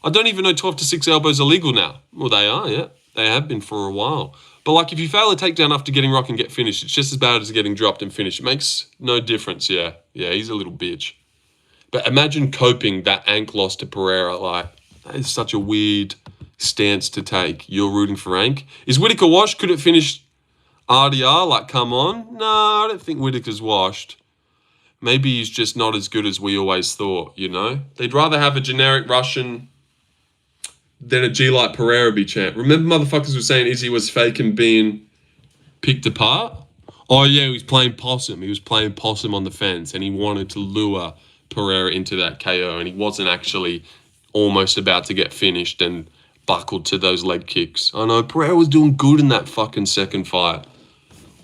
Speaker 1: I don't even know 12 to 6 elbows are legal now. Well, they are, yeah. They have been for a while. But, like, if you fail a takedown after getting rocked and get finished, it's just as bad as getting dropped and finished. It makes no difference, yeah. Yeah, he's a little bitch. But imagine coping that Ank loss to Pereira. Like, that is such a weird stance to take. You're rooting for Ank. Is Whittaker washed? Could it finish RDR? Like, come on. No, I don't think Whittaker's washed. Maybe he's just not as good as we always thought, you know? They'd rather have a generic Russian than a G like Pereira be champ. Remember motherfuckers were saying Izzy was fake and being picked apart? Oh, yeah, he was playing possum. He was playing possum on the fence, and he wanted to lure Pereira into that KO, and he wasn't actually almost about to get finished and buckled to those leg kicks. I know, Pereira was doing good in that fucking second fight.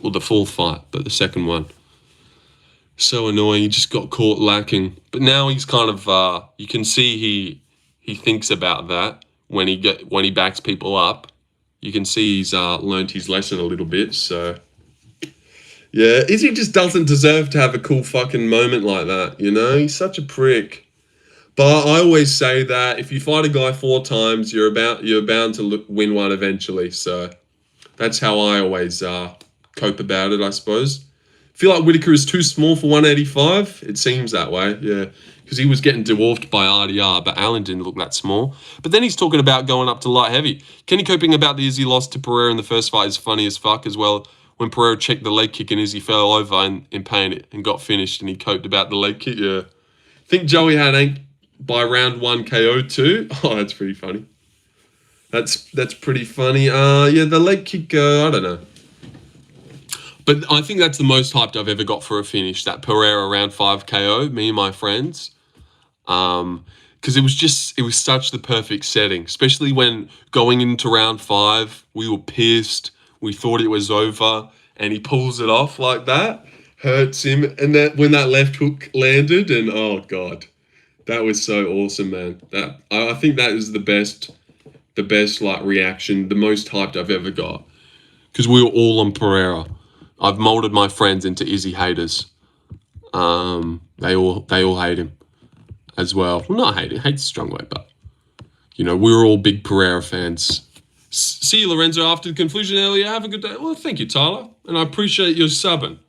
Speaker 1: Well, the fourth fight, but the second one. So annoying. He just got caught lacking. But now he's kind of, you can see he thinks about that when he backs people up. You can see he's learned his lesson a little bit, so... Yeah, Izzy just doesn't deserve to have a cool fucking moment like that, you know? He's such a prick. But I always say that if you fight a guy 4 times, you're bound to win one eventually. So that's how I always cope about it, I suppose. Feel like Whittaker is too small for 185? It seems that way, yeah. Because he was getting dwarfed by RDR, but Allen didn't look that small. But then he's talking about going up to light heavy. Kenny coping about the Izzy loss to Pereira in the first fight is funny as fuck as well. When Pereira checked the leg kick and Izzy fell over in pain and got finished and he coped about the leg kick, yeah. Think Joey had Ank by round 1 KO too? Oh, that's pretty funny. That's pretty funny. Yeah, the leg kick, I don't know. But I think that's the most hyped I've ever got for a finish, that Pereira round 5 KO, me and my friends. Because it was such the perfect setting, especially when going into round 5, we were pissed. We thought it was over, and he pulls it off like that, hurts him, and when that left hook landed, and oh god, that was so awesome, man. I think that is the best like reaction, the most hyped I've ever got, because we were all on Pereira. I've molded my friends into Izzy haters. They all hate him as well. Well, not hate him. Hate's a strong word, but you know, we were all big Pereira fans. See you, Lorenzo, after the conclusion earlier. Have a good day. Well, thank you, Tyler. And I appreciate your subbing.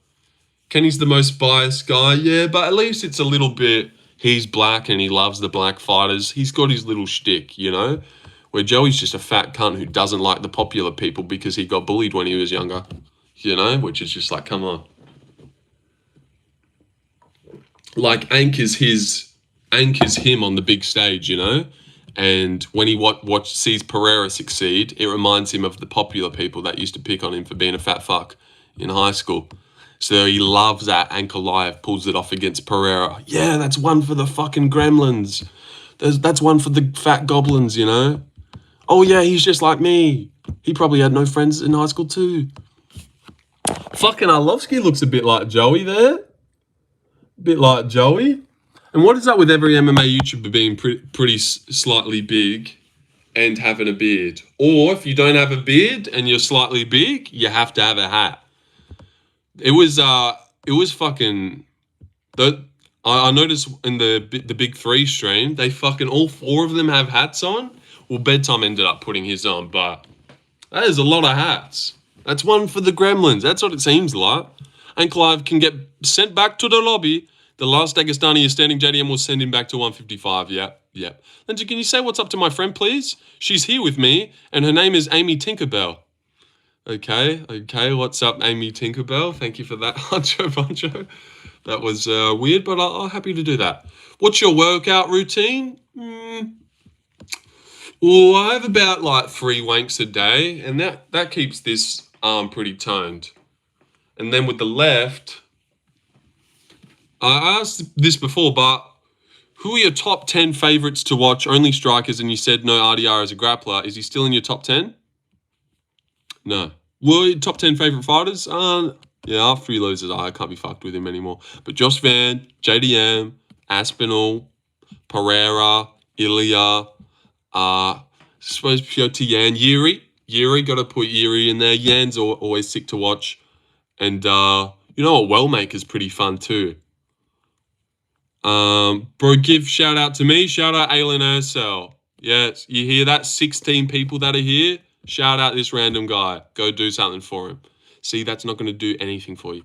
Speaker 1: Kenny's the most biased guy. Yeah, but at least it's a little bit, he's black and he loves the black fighters. He's got his little shtick, you know? Where Joey's just a fat cunt who doesn't like the popular people because he got bullied when he was younger. You know? Which is just like, come on. Like, Ank is him on the big stage, you know? And when he sees Pereira succeed, it reminds him of the popular people that used to pick on him for being a fat fuck in high school. So he loves that. Ankalaev pulls it off against Pereira. Yeah, that's one for the fucking gremlins. That's one for the fat goblins, you know? Oh, yeah, he's just like me. He probably had no friends in high school too. Fucking Arlovsky looks a bit like Joey there. Bit like Joey. And what is that with every MMA YouTuber being pretty slightly big and having a beard? Or if you don't have a beard and you're slightly big, you have to have a hat. It was fucking... I noticed in the Big 3 stream, they fucking all 4 of them have hats on. Well, Bedtime ended up putting his on, but that is a lot of hats. That's one for the gremlins. That's what it seems like. And Clive can get sent back to the lobby. The last Dagestani is standing. JDM will send him back to 155. Yep. Lindsay, can you say what's up to my friend, please? She's here with me, and her name is Amy Tinkerbell. Okay. What's up, Amy Tinkerbell? Thank you for that, Huncho Buncho. That was weird, but I'm happy to do that. What's your workout routine? Well, I have about like 3 wanks a day, and that keeps this arm pretty toned. And then with the left, I asked this before, but who are your top 10 favorites to watch? Only strikers, and you said no RDR as a grappler. Is he still in your top 10? No. Well, top 10 favorite fighters? Yeah, after he loses, I can't be fucked with him anymore. But Josh Van, JDM, Aspinall, Pereira, Ilya, suppose Piotr Yan, Yuri, got to put Yuri in there. Yan's always sick to watch. And you know what? Wellmaker's pretty fun too. Bro, give shout out to me. Shout out Aylin Ursel. Yes, you hear that? 16 people that are here. Shout out this random guy. Go do something for him. See, that's not going to do anything for you.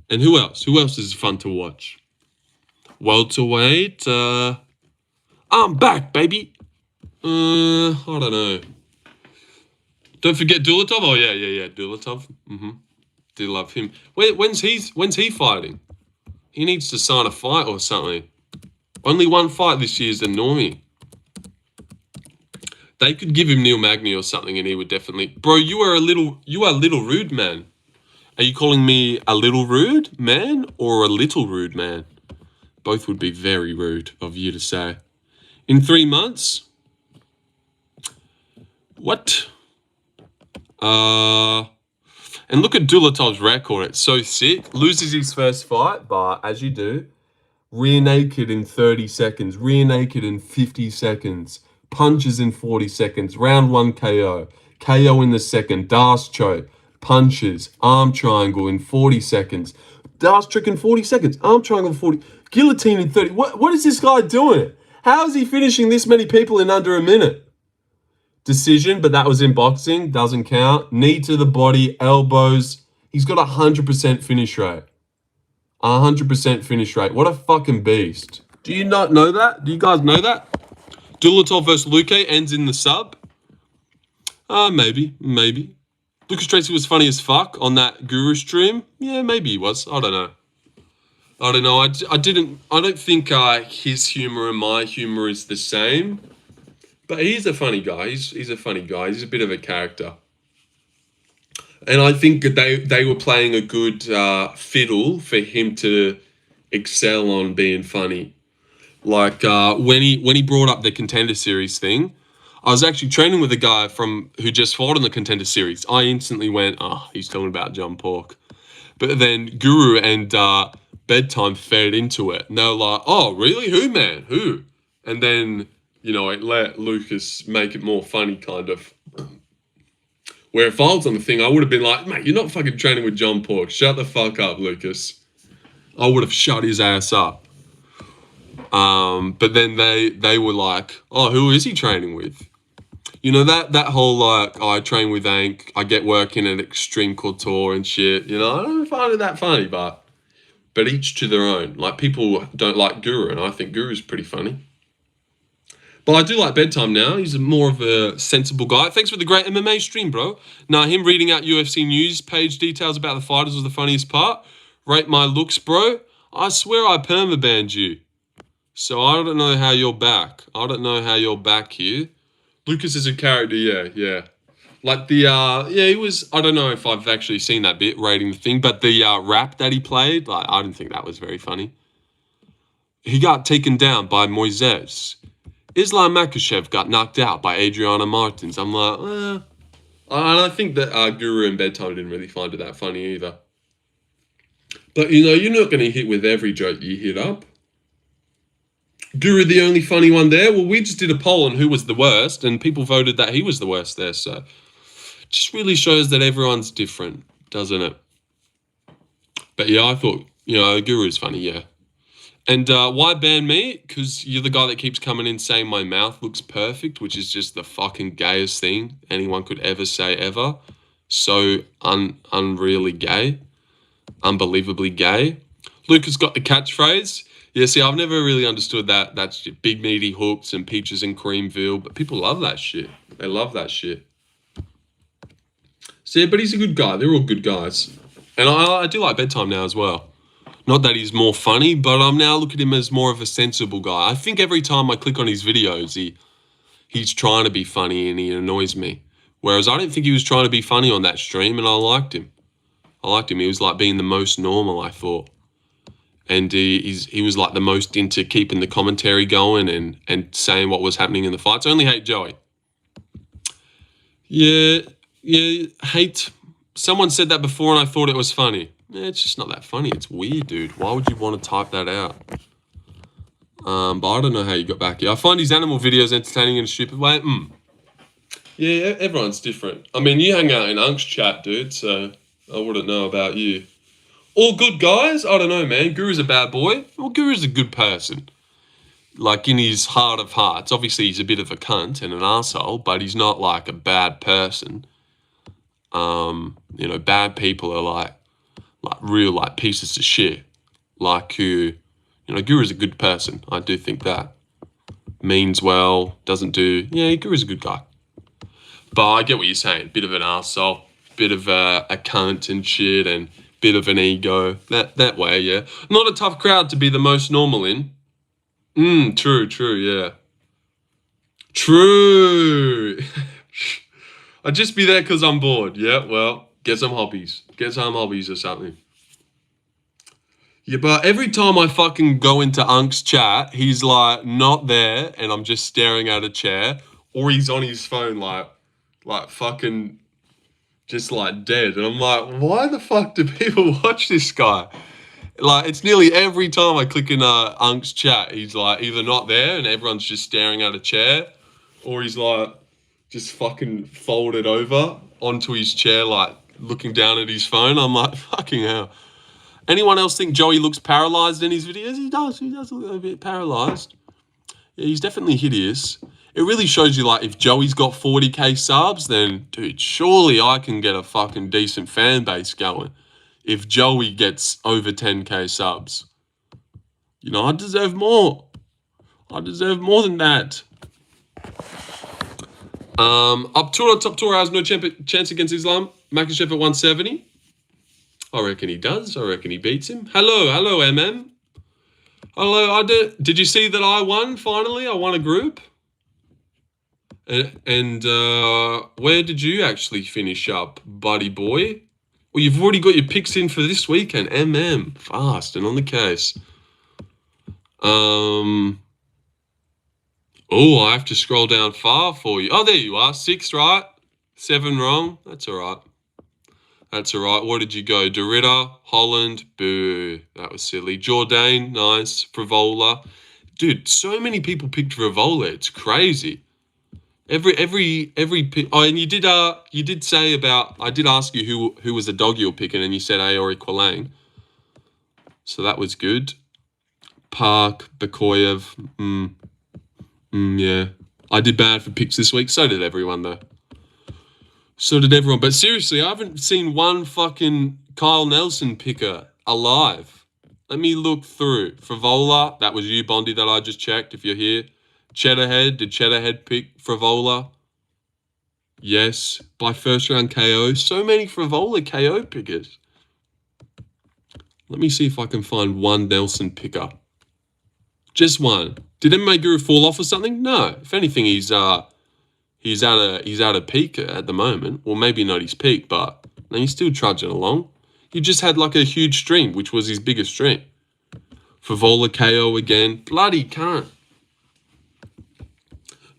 Speaker 1: And who else? Who else is fun to watch? Welterweight. I'm back, baby. I don't know. Don't forget Dulatov. Oh yeah. Dulatov. Do love him. When's he fighting? He needs to sign a fight or something. Only one fight this year is the normie. They could give him Neil Magny or something, and he would definitely. Bro, you are little rude, man. Are you calling me a little rude man or a little rude man? Both would be very rude of you to say. In 3 months? What? And look at Dulatov's record. It's so sick. Loses his first fight, but as you do, rear naked in 30 seconds, rear naked in 50 seconds, punches in 40 seconds, round 1 KO, KO in the second, Darce choke, punches, arm triangle in 40 seconds, Darce trick in 40 seconds, arm triangle in 40, guillotine in 30. What is this guy doing? How is he finishing this many people in under a minute? Decision, but that was in boxing, doesn't count. Knee to the body, elbows. He's got 100% finish rate. 100% finish rate. What a fucking beast. Do you not know that? Do you guys know that? Dulatov versus Luque ends in the sub? Maybe. Lucas Tracy was funny as fuck on that Guru stream. Yeah, maybe he was. I don't know. I don't think his humor and my humor is the same. But he's a funny guy. He's a funny guy. He's a bit of a character. And I think that they were playing a good fiddle for him to excel on being funny. Like when he brought up the Contender Series thing, I was actually training with a guy who just fought in the Contender Series. I instantly went, he's talking about John Pork. But then Guru and Bedtime fed into it. And they were like, oh, really? Who, man? Who? And then, it let Lucas make it more funny, kind of. Where if I was on the thing, I would have been like, mate, you're not fucking training with John Pork. Shut the fuck up, Lucas. I would have shut his ass up. But then they were like, oh, who is he training with? That whole like, I train with Ank, I get working at Extreme Couture and shit. I don't find it that funny, but each to their own. Like, people don't like Guru, and I think Guru's pretty funny. But I do like Bedtime now. He's more of a sensible guy. Thanks for the great MMA stream, bro. Nah, him reading out UFC news page details about the fighters was the funniest part. Rate my looks, bro. I swear I permabanned you. So I don't know how you're back. Here. Lucas is a character, yeah. Like he was, I don't know if I've actually seen that bit, rating the thing, but the rap that he played, like, I didn't think that was very funny. He got taken down by Moises. Islam Makhachev got knocked out by Adriana Martins. I'm like, I think that Guru and Bedtime didn't really find it that funny either. But, you're not going to hit with every joke you hit up. Guru, the only funny one there? Well, we just did a poll on who was the worst, and people voted that he was the worst there, so it just really shows that everyone's different, doesn't it? But yeah, I thought, Guru's funny, yeah. And why ban me? Because you're the guy that keeps coming in saying my mouth looks perfect, which is just the fucking gayest thing anyone could ever say ever. So unreally gay. Unbelievably gay. Lucas got the catchphrase. Yeah, see, I've never really understood that. That's big meaty hooks and peaches and creamville, but people love that shit. They love that shit. So, yeah, but he's a good guy. They're all good guys. And I do like Bedtime now as well. Not that he's more funny, but I'm now looking at him as more of a sensible guy. I think every time I click on his videos, he's trying to be funny and he annoys me. Whereas I don't think he was trying to be funny on that stream, and I liked him. He was like being the most normal, I thought. And he was like the most into keeping the commentary going and saying what was happening in the fights. I only hate Joey. Yeah, hate. Someone said that before and I thought it was funny. Yeah, it's just not that funny. It's weird, dude. Why would you want to type that out? But I don't know how you got back here. I find his animal videos entertaining in a stupid way. Yeah, everyone's different. I mean, you hang out in Unk's chat, dude, so I wouldn't know about you. All good guys? I don't know, man. Guru's a bad boy. Well, Guru's a good person. Like, in his heart of hearts. Obviously, he's a bit of a cunt and an asshole, but he's not, like, a bad person. You know, bad people are, like real, like, pieces of shit. Like, who... You know, Guru's a good person. I do think that. Means well, doesn't do... Yeah, Guru's a good guy. But I get what you're saying. Bit of an arsehole. Bit of a cunt and shit and bit of an ego. That way, yeah. Not a tough crowd to be the most normal in. True, yeah. True. I'd just be there because I'm bored. Yeah, well, get some hobbies. Get some hobbies or something. Yeah, but every time I fucking go into Unk's chat, he's like not there and I'm just staring at a chair, or he's on his phone like fucking just like dead. And I'm like, why the fuck do people watch this guy? Like, it's nearly every time I click in Unk's chat, he's like either not there and everyone's just staring at a chair, or he's like just fucking folded over onto his chair, like looking down at his phone. I'm like, fucking hell. Anyone else think Joey looks paralysed in his videos? He does look a bit paralysed. Yeah, he's definitely hideous. It really shows you, like, if Joey's got 40k subs, then, dude, surely I can get a fucking decent fan base going. If Joey gets over 10k subs. You know, I deserve more. I deserve more than that. Up tour, top tour has no chance against Islam. Makachev at 170. I reckon he does. I reckon he beats him. Hello, MM. Hello, did you see that I won finally? I won a group. And where did you actually finish up, buddy boy? Well, you've already got your picks in for this weekend. Fast and on the case. Oh, I have to scroll down far for you. Oh, there you are. 6 right. 7 wrong. That's all right. That's all right. What did you go? Derrida, Holland, boo. That was silly. Jourdain, nice. Frivola. Dude, so many people picked Frivola. It's crazy. Every oh, and you did say about, I did ask you who was the dog you were picking, and you said Aori Qualang. So that was good. Park, Bakoyev. Yeah. I did bad for picks this week. So did everyone, though. So did everyone. But seriously, I haven't seen one fucking Kyle Nelson picker alive. Let me look through. Frivola, that was you, Bondi, that I just checked, if you're here. Cheddarhead, did Cheddarhead pick Frivola? Yes. By first round KO. So many Frivola KO pickers. Let me see if I can find one Nelson picker. Just one. Did MMA Guru fall off or something? No. If anything, he's at a peak at the moment. Well, maybe not his peak, but he's still trudging along. He just had like a huge stream, which was his biggest stream. Frivola KO again. Bloody cunt.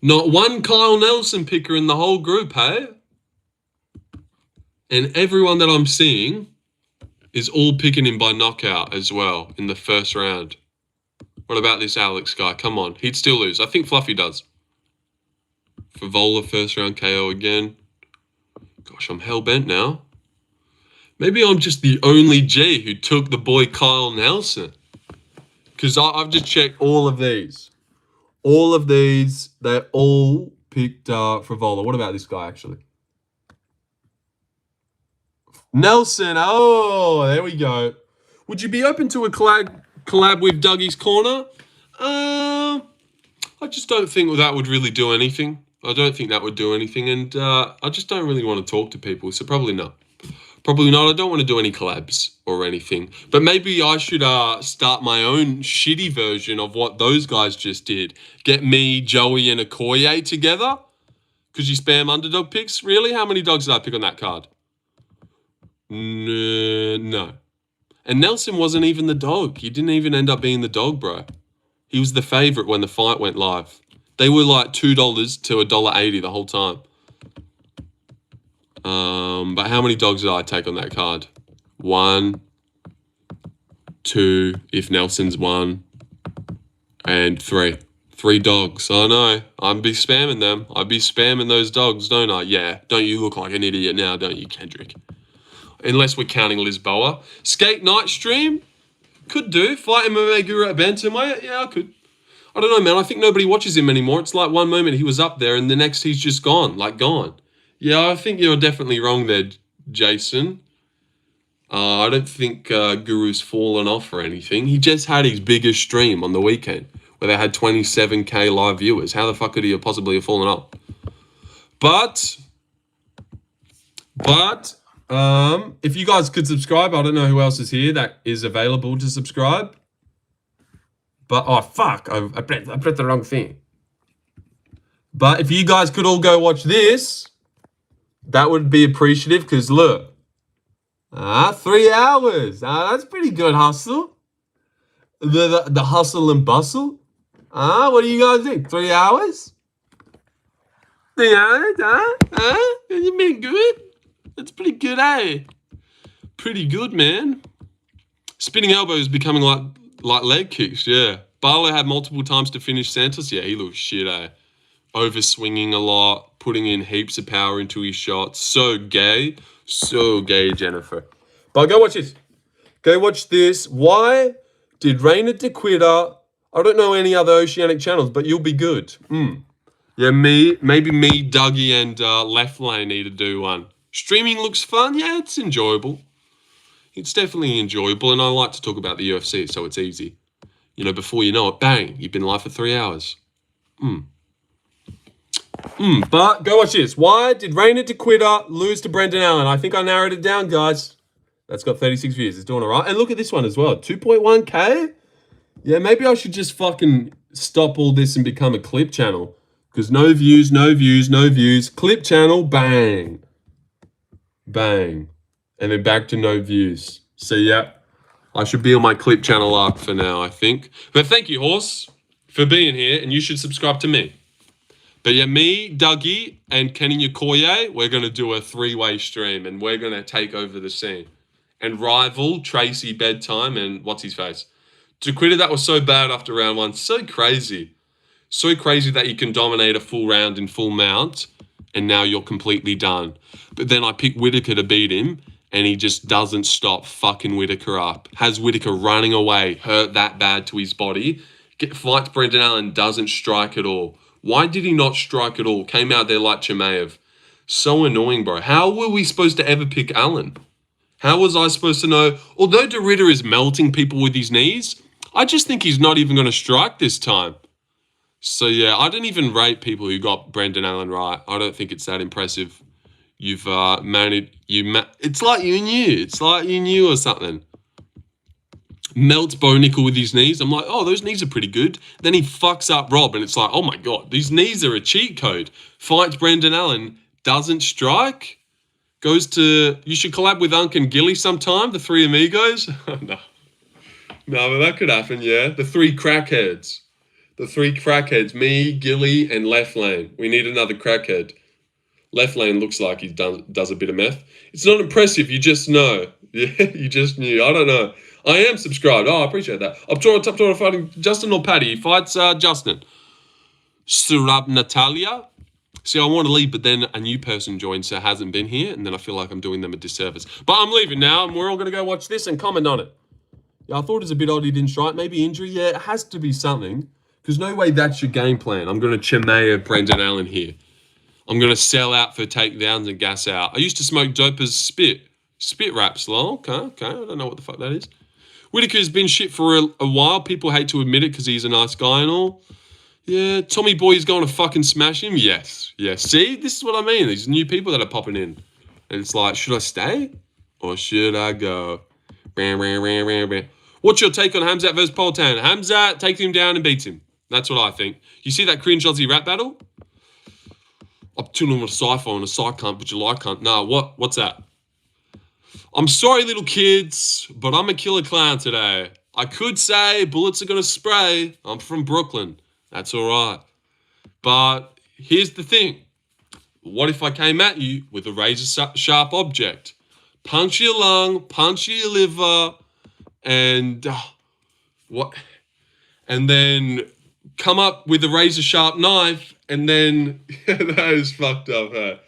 Speaker 1: Not one Kyle Nelson picker in the whole group, hey? And everyone that I'm seeing is all picking him by knockout as well in the first round. What about this Alex guy? Come on. He'd still lose. I think Fluffy does. Frivola, first round KO again. Gosh, I'm hell-bent now. Maybe I'm just the only G who took the boy Kyle Nelson. Because I've just checked all of these. All of these, they all picked Frivola. What about this guy, actually? Nelson. Oh, there we go. Would you be open to a collab with Dougie's Corner? I just don't think that would really do anything. I don't think that would do anything, and I just don't really want to talk to people, so probably not. Probably not. I don't want to do any collabs or anything. But maybe I should start my own shitty version of what those guys just did. Get me, Joey, and Okoye together. Because you spam underdog picks? Really? How many dogs did I pick on that card? No. And Nelson wasn't even the dog. He didn't even end up being the dog, bro. He was the favorite when the fight went live. They were like $2 to $1.80 the whole time. But how many dogs did I take on that card? 1, 2, if Nelson's 1, and 3. 3 dogs. I know. I'd be spamming them. I'd be spamming those dogs, don't I? Yeah. Don't you look like an idiot now, don't you, Kendrick? Unless we're counting Lisboa. Skate night stream? Could do. Fight MMA Guru at Bantamweight? Yeah, I could. I don't know, man. I think nobody watches him anymore. It's like one moment he was up there and the next he's just gone. Like, gone. Yeah, I think you're definitely wrong there, Jason. I don't think Guru's fallen off or anything. He just had his biggest stream on the weekend where they had 27k live viewers. How the fuck could he have possibly have fallen off? But, if you guys could subscribe, I don't know who else is here that is available to subscribe. But, oh, fuck, I pressed the wrong thing. But if you guys could all go watch this, that would be appreciative because look, 3 hours. That's pretty good hustle. The hustle and bustle. What do you guys think? 3 hours? 3 hours, You been good? That's pretty good, eh? Pretty good, man. Spinning elbow is becoming like leg kicks, yeah. Barlow had multiple times to finish Santos. Yeah, he looks shit, eh? Overswinging a lot, putting in heaps of power into his shots. So gay, Jennifer. But go watch this. Go watch this. Why did Reina de Quitter? I don't know any other Oceanic channels, but you'll be good. Yeah, maybe me, Dougie, and Left Lane need to do one. Streaming looks fun. Yeah, it's enjoyable. It's definitely enjoyable, and I like to talk about the UFC, so it's easy. You know, before you know it, bang, you've been live for 3 hours. But go watch this. Why did Reina de Quitter lose to Brendan Allen? I think I narrowed it down, guys. That's got 36 views. It's doing all right. And look at this one as well. 2.1k? Yeah, maybe I should just fucking stop all this and become a clip channel. Because no views, no views, no views. Clip channel, bang. Bang. And then back to no views. So, yeah, I should be on my clip channel up for now, I think. But thank you, Horse, for being here. And you should subscribe to me. But yeah, me, Dougie, and Kenny Okoye, we're going to do a 3-way stream. And we're going to take over the scene. And rival Tracy Bedtime and what's his face? De Quitter, that was so bad after round 1. So crazy. So crazy that you can dominate a full round in full mount. And now you're completely done. But then I pick Whittaker to beat him. And he just doesn't stop fucking Whittaker up. Has Whittaker running away. Hurt that bad to his body. Fights Brendan Allen. Doesn't strike at all. Why did he not strike at all? Came out there like Chimaev. So annoying, bro. How were we supposed to ever pick Allen? How was I supposed to know? Although De Ridder is melting people with his knees, I just think he's not even going to strike this time. So, yeah, I don't even rate people who got Brendan Allen right. I don't think it's that impressive. You've managed... It's like you knew. It's like you knew or something. Melts Bo Nickel with his knees. I'm like, oh, those knees are pretty good. Then he fucks up Rob, and it's like, oh, my God, these knees are a cheat code. Fights Brendan Allen, doesn't strike... Goes to... You should collab with Unc and Gilly sometime, the 3 amigos. No, but that could happen, yeah. The 3 crackheads. The 3 crackheads. Me, Gilly, and Left Lane. We need another crackhead. Left Lane looks like he does a bit of meth. It's not impressive, you just know. Yeah, you just knew. I don't know. I am subscribed. Oh, I appreciate that. Up to fighting Justin or Paddy. He fights Justin. Surab Natalia. See, I want to leave, but then a new person joins who hasn't been here, and then I feel like I'm doing them a disservice. But I'm leaving now, and we're all going to go watch this and comment on it. Yeah, I thought it was a bit odd he didn't strike. Maybe injury. Yeah, it has to be something. Because no way that's your game plan. I'm going to Chimaev Brendan Allen here. I'm going to sell out for takedowns and gas out. I used to smoke dope as spit. Spit raps, lol. Okay. I don't know what the fuck that is. Whittaker's been shit for a while. People hate to admit it because he's a nice guy and all. Yeah, Tommy Boy's going to fucking smash him? Yes. Yeah, see? This is what I mean. These new people that are popping in. And it's like, should I stay? Or should I go? What's your take on Hamzat versus Poltan? Hamzat takes him down and beats him. That's what I think. You see that cringe Aussie rap battle? I'm tuning with a sci-fi and a side cunt, but you like cunt. Nah, what's that? I'm sorry, little kids, but I'm a killer clown today. I could say bullets are going to spray. I'm from Brooklyn. That's all right. But here's the thing. What if I came at you with a razor-sharp object? Puncture your lung, puncture your liver, and what? And then come up with a razor-sharp knife, and then that is fucked up, hey?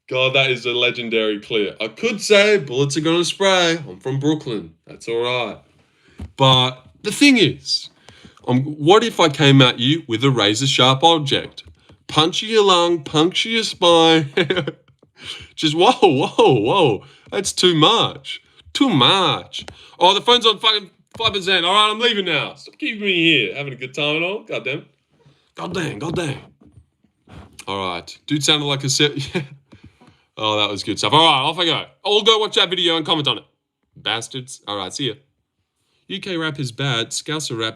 Speaker 1: God, that is a legendary clip. I could say bullets are gonna spray. I'm from Brooklyn. That's all right. But the thing is, what if I came at you with a razor-sharp object? Puncture your lung, puncture your spine. Just whoa. That's too much. Too much. Oh, the phone's on fucking 5%. All right, I'm leaving now. Stop keeping me here. Having a good time and all. God damn. God dang. All right. Dude sounded like a set. Yeah. Oh, that was good stuff. All right, off I go. I'll go watch that video and comment on it. Bastards. All right, see ya. UK rap is bad. Scouser rap